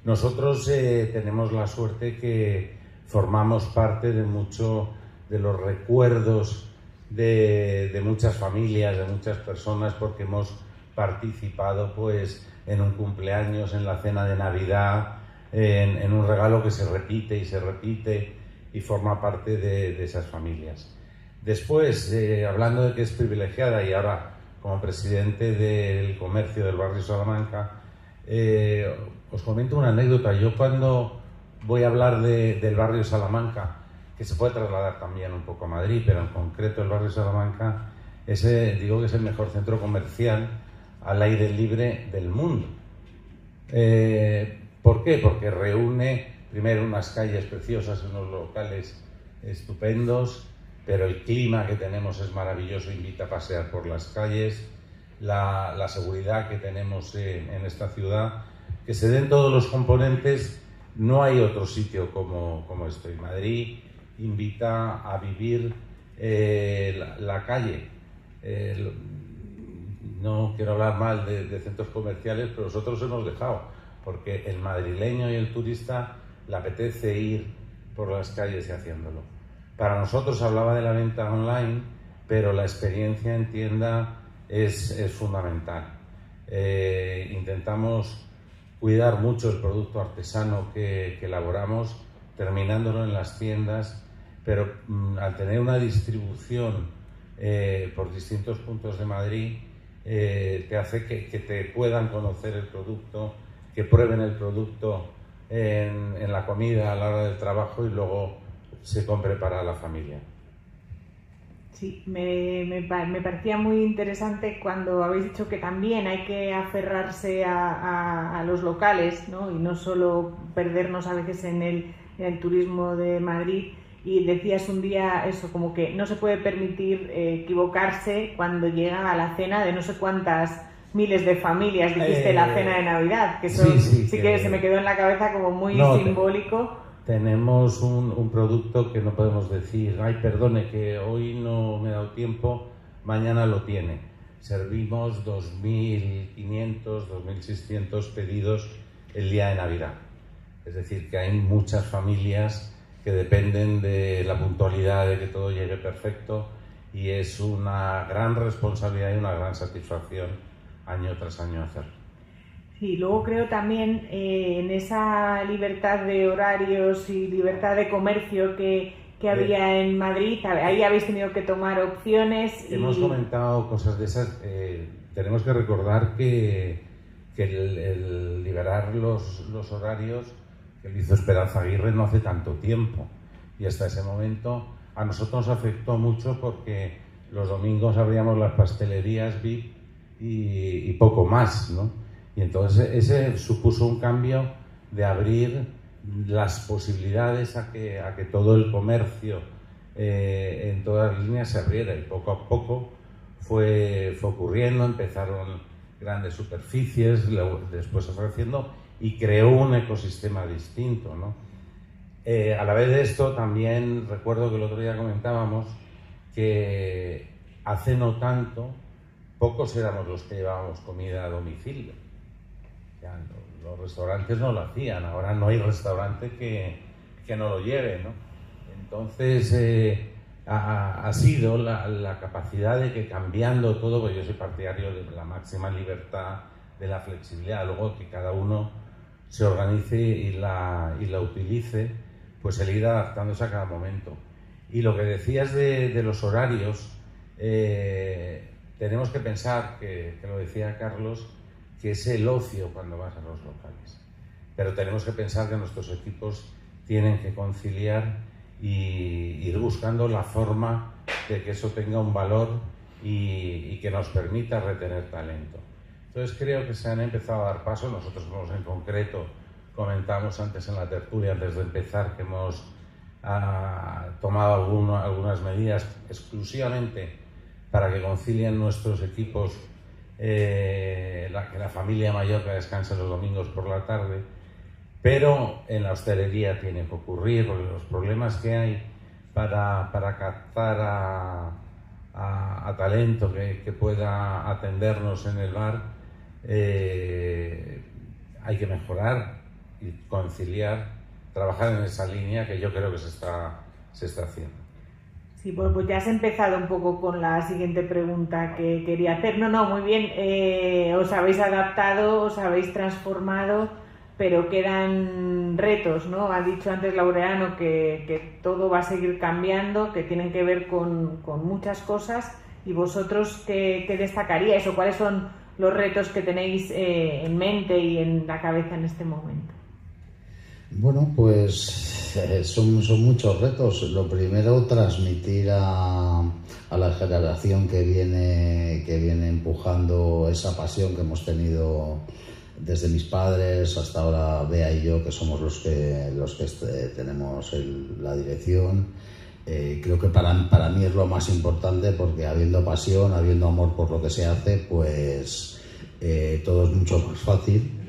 Nosotros tenemos la suerte que formamos parte de mucho de los recuerdos de muchas familias, de muchas personas, porque hemos participado, pues, en un cumpleaños, en la cena de Navidad, en un regalo que se repite y se repite, y forma parte de esas familias. Después, hablando de que es privilegiada, y ahora como presidente del comercio del barrio Salamanca, os comento una anécdota. Yo, cuando voy a hablar del barrio Salamanca, que se puede trasladar también un poco a Madrid, pero en concreto el barrio Salamanca, digo que es el mejor centro comercial al aire libre del mundo. ¿Por qué? Porque reúne primero unas calles preciosas, unos locales estupendos, pero el clima que tenemos es maravilloso, invita a pasear por las calles, la seguridad que tenemos en esta ciudad, que se den todos los componentes. No hay otro sitio como esto. Y Madrid invita a vivir la calle. No quiero hablar mal de centros comerciales, pero nosotros hemos dejado, porque el madrileño y el turista le apetece ir por las calles y haciéndolo. Para nosotros, hablaba de la venta online, pero la experiencia en tienda es fundamental. Intentamos cuidar mucho el producto artesano que elaboramos, terminándolo en las tiendas, pero al tener una distribución por distintos puntos de Madrid, te hace que te puedan conocer el producto, que prueben el producto en la comida a la hora del trabajo y luego se compre para la familia. Sí, me parecía muy interesante cuando habéis dicho que también hay que aferrarse a los locales, ¿no?, y no solo perdernos a veces en el turismo de Madrid. Y decías un día eso, como que no se puede permitir equivocarse cuando llega a la cena de no sé cuántas miles de familias, dijiste la cena de Navidad, que eso sí que se me quedó en la cabeza como muy simbólico. Tenemos un producto que no podemos decir, ay, perdone, que hoy no me he dado tiempo, mañana lo tiene. Servimos 2.500, 2.600 pedidos el día de Navidad. Es decir, que hay muchas familias que dependen de la puntualidad, de que todo llegue perfecto, y es una gran responsabilidad y una gran satisfacción año tras año hacerlo. Sí, luego creo también en esa libertad de horarios y libertad de comercio que había en Madrid, ahí habéis tenido que tomar opciones. Hemos comentado cosas de esas. Tenemos que recordar que que el liberar los horarios que lo hizo Esperanza Aguirre no hace tanto tiempo, y hasta ese momento a nosotros nos afectó mucho porque los domingos abríamos las pastelerías VIP y poco más, ¿no? Y entonces ese supuso un cambio de abrir las posibilidades a que todo el comercio en todas las líneas se abriera, y poco a poco fue ocurriendo. Empezaron grandes superficies, después se fue haciendo y creó un ecosistema distinto, ¿no? A la vez de esto también recuerdo que el otro día comentábamos que hace no tanto pocos éramos los que llevábamos comida a domicilio. Ya, los restaurantes no lo hacían, ahora no hay restaurante que no lo lleve, ¿no? Entonces ha sido la capacidad de que, cambiando todo, porque yo soy partidario de la máxima libertad, de la flexibilidad, luego que cada uno se organice y la utilice, pues el ir adaptándose a cada momento. Y lo que decías de los horarios, tenemos que pensar, que lo decía Carlos, que es el ocio cuando vas a los locales. Pero tenemos que pensar que nuestros equipos tienen que conciliar y ir buscando la forma de que eso tenga un valor y que nos permita retener talento. Entonces creo que se han empezado a dar pasos. Nosotros en concreto comentamos antes en la tertulia, antes de empezar, que hemos tomado algunas medidas exclusivamente para que concilien nuestros equipos, que la familia mayor que descanse los domingos por la tarde. Pero en la hostelería tiene que ocurrir, porque los problemas que hay para captar a talento que pueda atendernos en el bar, hay que mejorar y conciliar, trabajar en esa línea que yo creo que se está haciendo. Sí, pues ya has empezado un poco con la siguiente pregunta que quería hacer. No, muy bien, os habéis adaptado, os habéis transformado, pero quedan retos, ¿no? Ha dicho antes Laureano que todo va a seguir cambiando, que tienen que ver con muchas cosas. ¿Y vosotros qué destacaríais o cuáles son los retos que tenéis en mente y en la cabeza en este momento? Bueno, pues son muchos retos. Lo primero, transmitir a la generación que viene empujando esa pasión que hemos tenido desde mis padres hasta ahora Bea y yo, que somos los que tenemos la dirección. Creo que para mí es lo más importante, porque habiendo pasión, habiendo amor por lo que se hace, pues todo es mucho más fácil.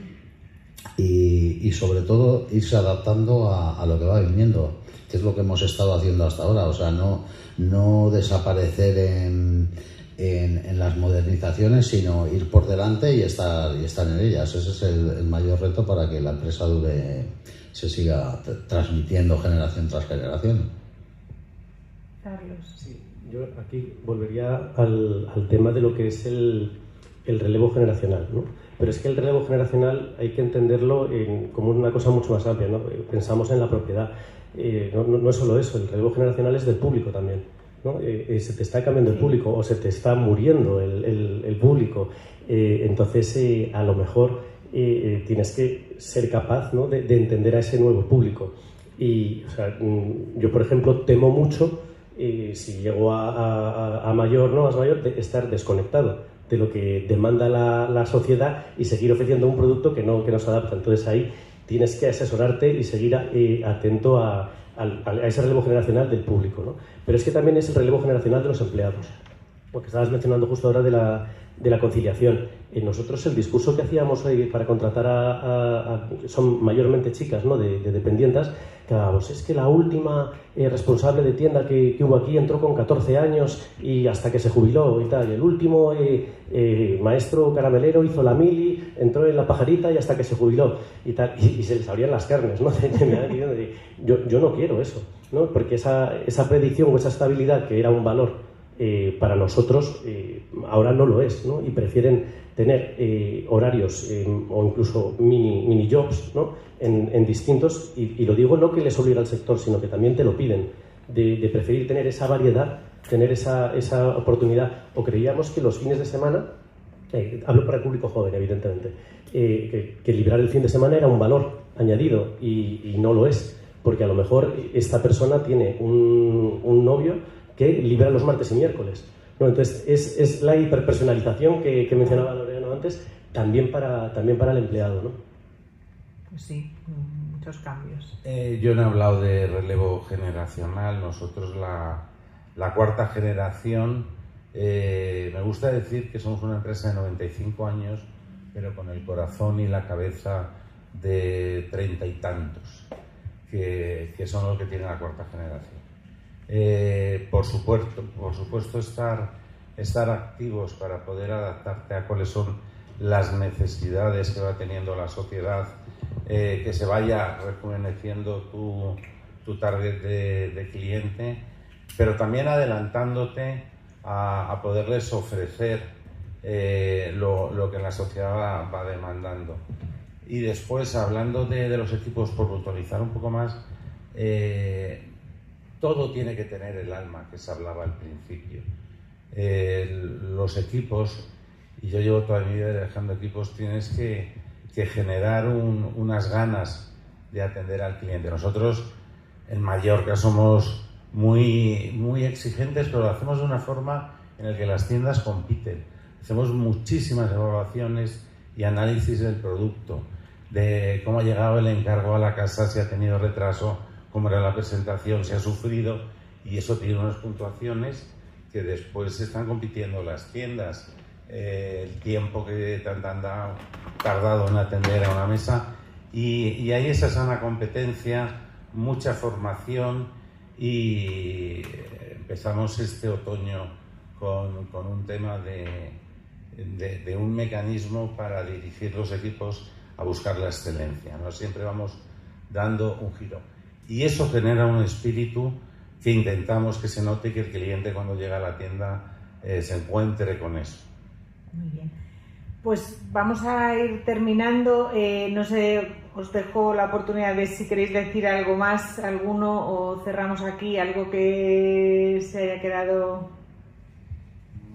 Y sobre todo irse adaptando a lo que va viniendo, que es lo que hemos estado haciendo hasta ahora. O sea, no desaparecer en las modernizaciones, sino ir por delante y estar en ellas. Ese es el mayor reto para que la empresa se siga transmitiendo generación tras generación. Carlos. Sí, yo aquí volvería al tema de lo que es el relevo generacional, ¿no? Pero es que el relevo generacional hay que entenderlo como una cosa mucho más amplia, ¿no? Pensamos en la propiedad. No es solo eso, el relevo generacional es del público también, ¿no? Se te está cambiando el público o se te está muriendo el público. Entonces, a lo mejor tienes que ser capaz, ¿no?, de entender a ese nuevo público. Y, o sea, yo, por ejemplo, temo mucho, si llego a mayor, ¿no?, más mayor, de estar desconectado de lo que demanda la sociedad y seguir ofreciendo un producto que no se adapta. Entonces ahí tienes que asesorarte y seguir atento a ese relevo generacional del público, ¿no? Pero es que también es el relevo generacional de los empleados, porque estabas mencionando justo ahora de la conciliación. Nosotros el discurso que hacíamos para contratar son mayormente chicas, ¿no?, de dependientas, que hablábamos, es que la última responsable de tienda que hubo aquí entró con 14 años y hasta que se jubiló y tal, y el último maestro caramelero hizo la mili, entró en la pajarita y hasta que se jubiló y tal, y se les abrían las carnes, ¿no? Yo no quiero eso, ¿no? Porque esa predicción o esa estabilidad que era un valor para nosotros, ahora no lo es, ¿no? Y prefieren tener horarios o incluso mini jobs, ¿no?, en distintos, y lo digo no que les obliga al sector, sino que también te lo piden, de preferir tener esa variedad, tener esa oportunidad. O creíamos que los fines de semana Hablo para el público joven, evidentemente, que librar el fin de semana era un valor añadido y no lo es, porque a lo mejor esta persona tiene un novio que libra los martes y miércoles, ¿no? Entonces es la hiperpersonalización que mencionaba Laureano antes, también para el empleado, ¿no? Pues sí, muchos cambios. Yo no he hablado de relevo generacional. Nosotros la cuarta generación, me gusta decir que somos una empresa de 95 años, pero con el corazón y la cabeza de 30 y tantos, que son los que tiene la cuarta generación. Por supuesto estar activos para poder adaptarte a cuáles son las necesidades que va teniendo la sociedad, que se vaya rejuveneciendo tu target de cliente, pero también adelantándote a poderles ofrecer lo que la sociedad va demandando. Y después, hablando de los equipos, por puntualizar un poco más, todo tiene que tener el alma que se hablaba al principio. Los equipos, y yo llevo toda mi vida dejando equipos, tienes que generar unas ganas de atender al cliente. Nosotros en Mallorca somos muy exigentes, pero lo hacemos de una forma en la que las tiendas compiten. Hacemos muchísimas evaluaciones y análisis del producto, de cómo ha llegado el encargo a la casa, si ha tenido retraso, cómo era la presentación, si ha sufrido, y eso tiene unas puntuaciones que después están compitiendo las tiendas. El tiempo que te han tardado en atender a una mesa, y hay esa sana competencia, mucha formación, y empezamos este otoño con un tema de un mecanismo para dirigir los equipos a buscar la excelencia, ¿no? Siempre vamos dando un giro, y eso genera un espíritu que intentamos que se note, que el cliente cuando llega a la tienda se encuentre con eso. Muy bien. Pues vamos a ir terminando. No sé, os dejo la oportunidad de si queréis decir algo más, alguno, o cerramos aquí, algo que se haya quedado.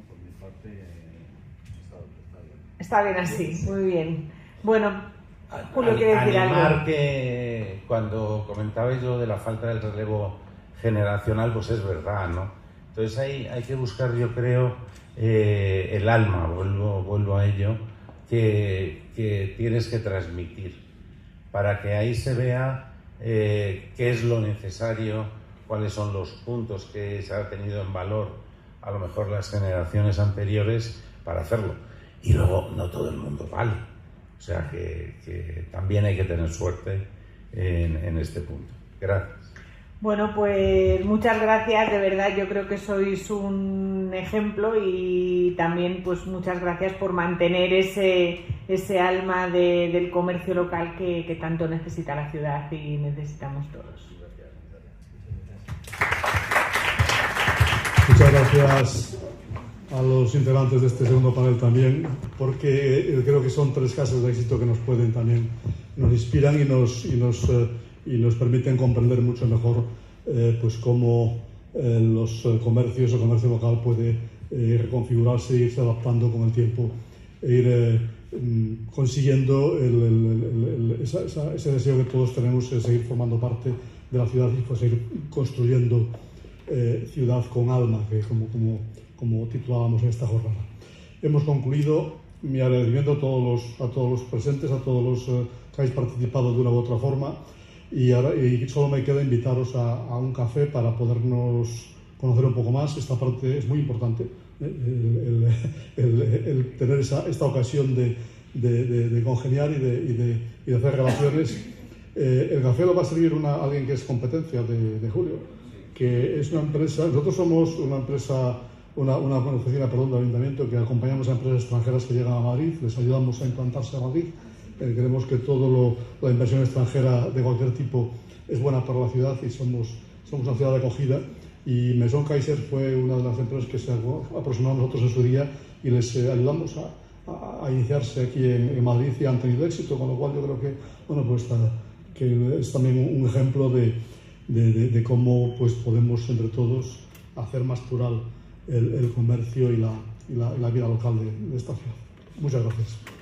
Por mi parte, está bien así, muy bien. Bueno, Julio quiere decir algo. Que cuando comentabais lo de la falta del relevo generacional, pues es verdad, ¿no? Entonces hay que buscar, yo creo, el alma, vuelvo a ello, que tienes que transmitir, para que ahí se vea qué es lo necesario, cuáles son los puntos que se ha tenido en valor, a lo mejor las generaciones anteriores, para hacerlo. Y luego no todo el mundo vale, o sea que también hay que tener suerte en este punto. Gracias. Bueno, pues muchas gracias, de verdad, yo creo que sois un ejemplo, y también pues muchas gracias por mantener ese alma del comercio local que tanto necesita la ciudad y necesitamos todos. Muchas gracias a los integrantes de este segundo panel también, porque creo que son tres casos de éxito que nos pueden también, nos inspiran y nos permiten comprender mucho mejor pues cómo el comercio local puede reconfigurarse e irse adaptando con el tiempo e ir consiguiendo ese deseo que todos tenemos de seguir formando parte de la ciudad y pues seguir construyendo ciudad con alma, que como titulábamos en esta jornada. Hemos concluido. Mi agradecimiento a todos los presentes, a todos los que habéis participado de una u otra forma, y solo me queda invitaros a un café para podernos conocer un poco más. Esta parte es muy importante, el tener esta ocasión de congeniar y de hacer relaciones. El café lo va a servir alguien que es competencia de Julio, que es una empresa. Nosotros somos una empresa, una oficina de ayuntamiento que acompañamos a empresas extranjeras que llegan a Madrid, les ayudamos a implantarse a Madrid. Creemos que toda la inversión extranjera de cualquier tipo es buena para la ciudad, y somos una ciudad de acogida. Y Maison Kayser fue una de las empresas que se aproximó a nosotros en su día, y les ayudamos a iniciarse aquí en Madrid, y han tenido éxito, con lo cual yo creo que, bueno, pues que es también un ejemplo de cómo pues podemos entre todos hacer más plural el comercio y la vida local de esta ciudad. Muchas gracias.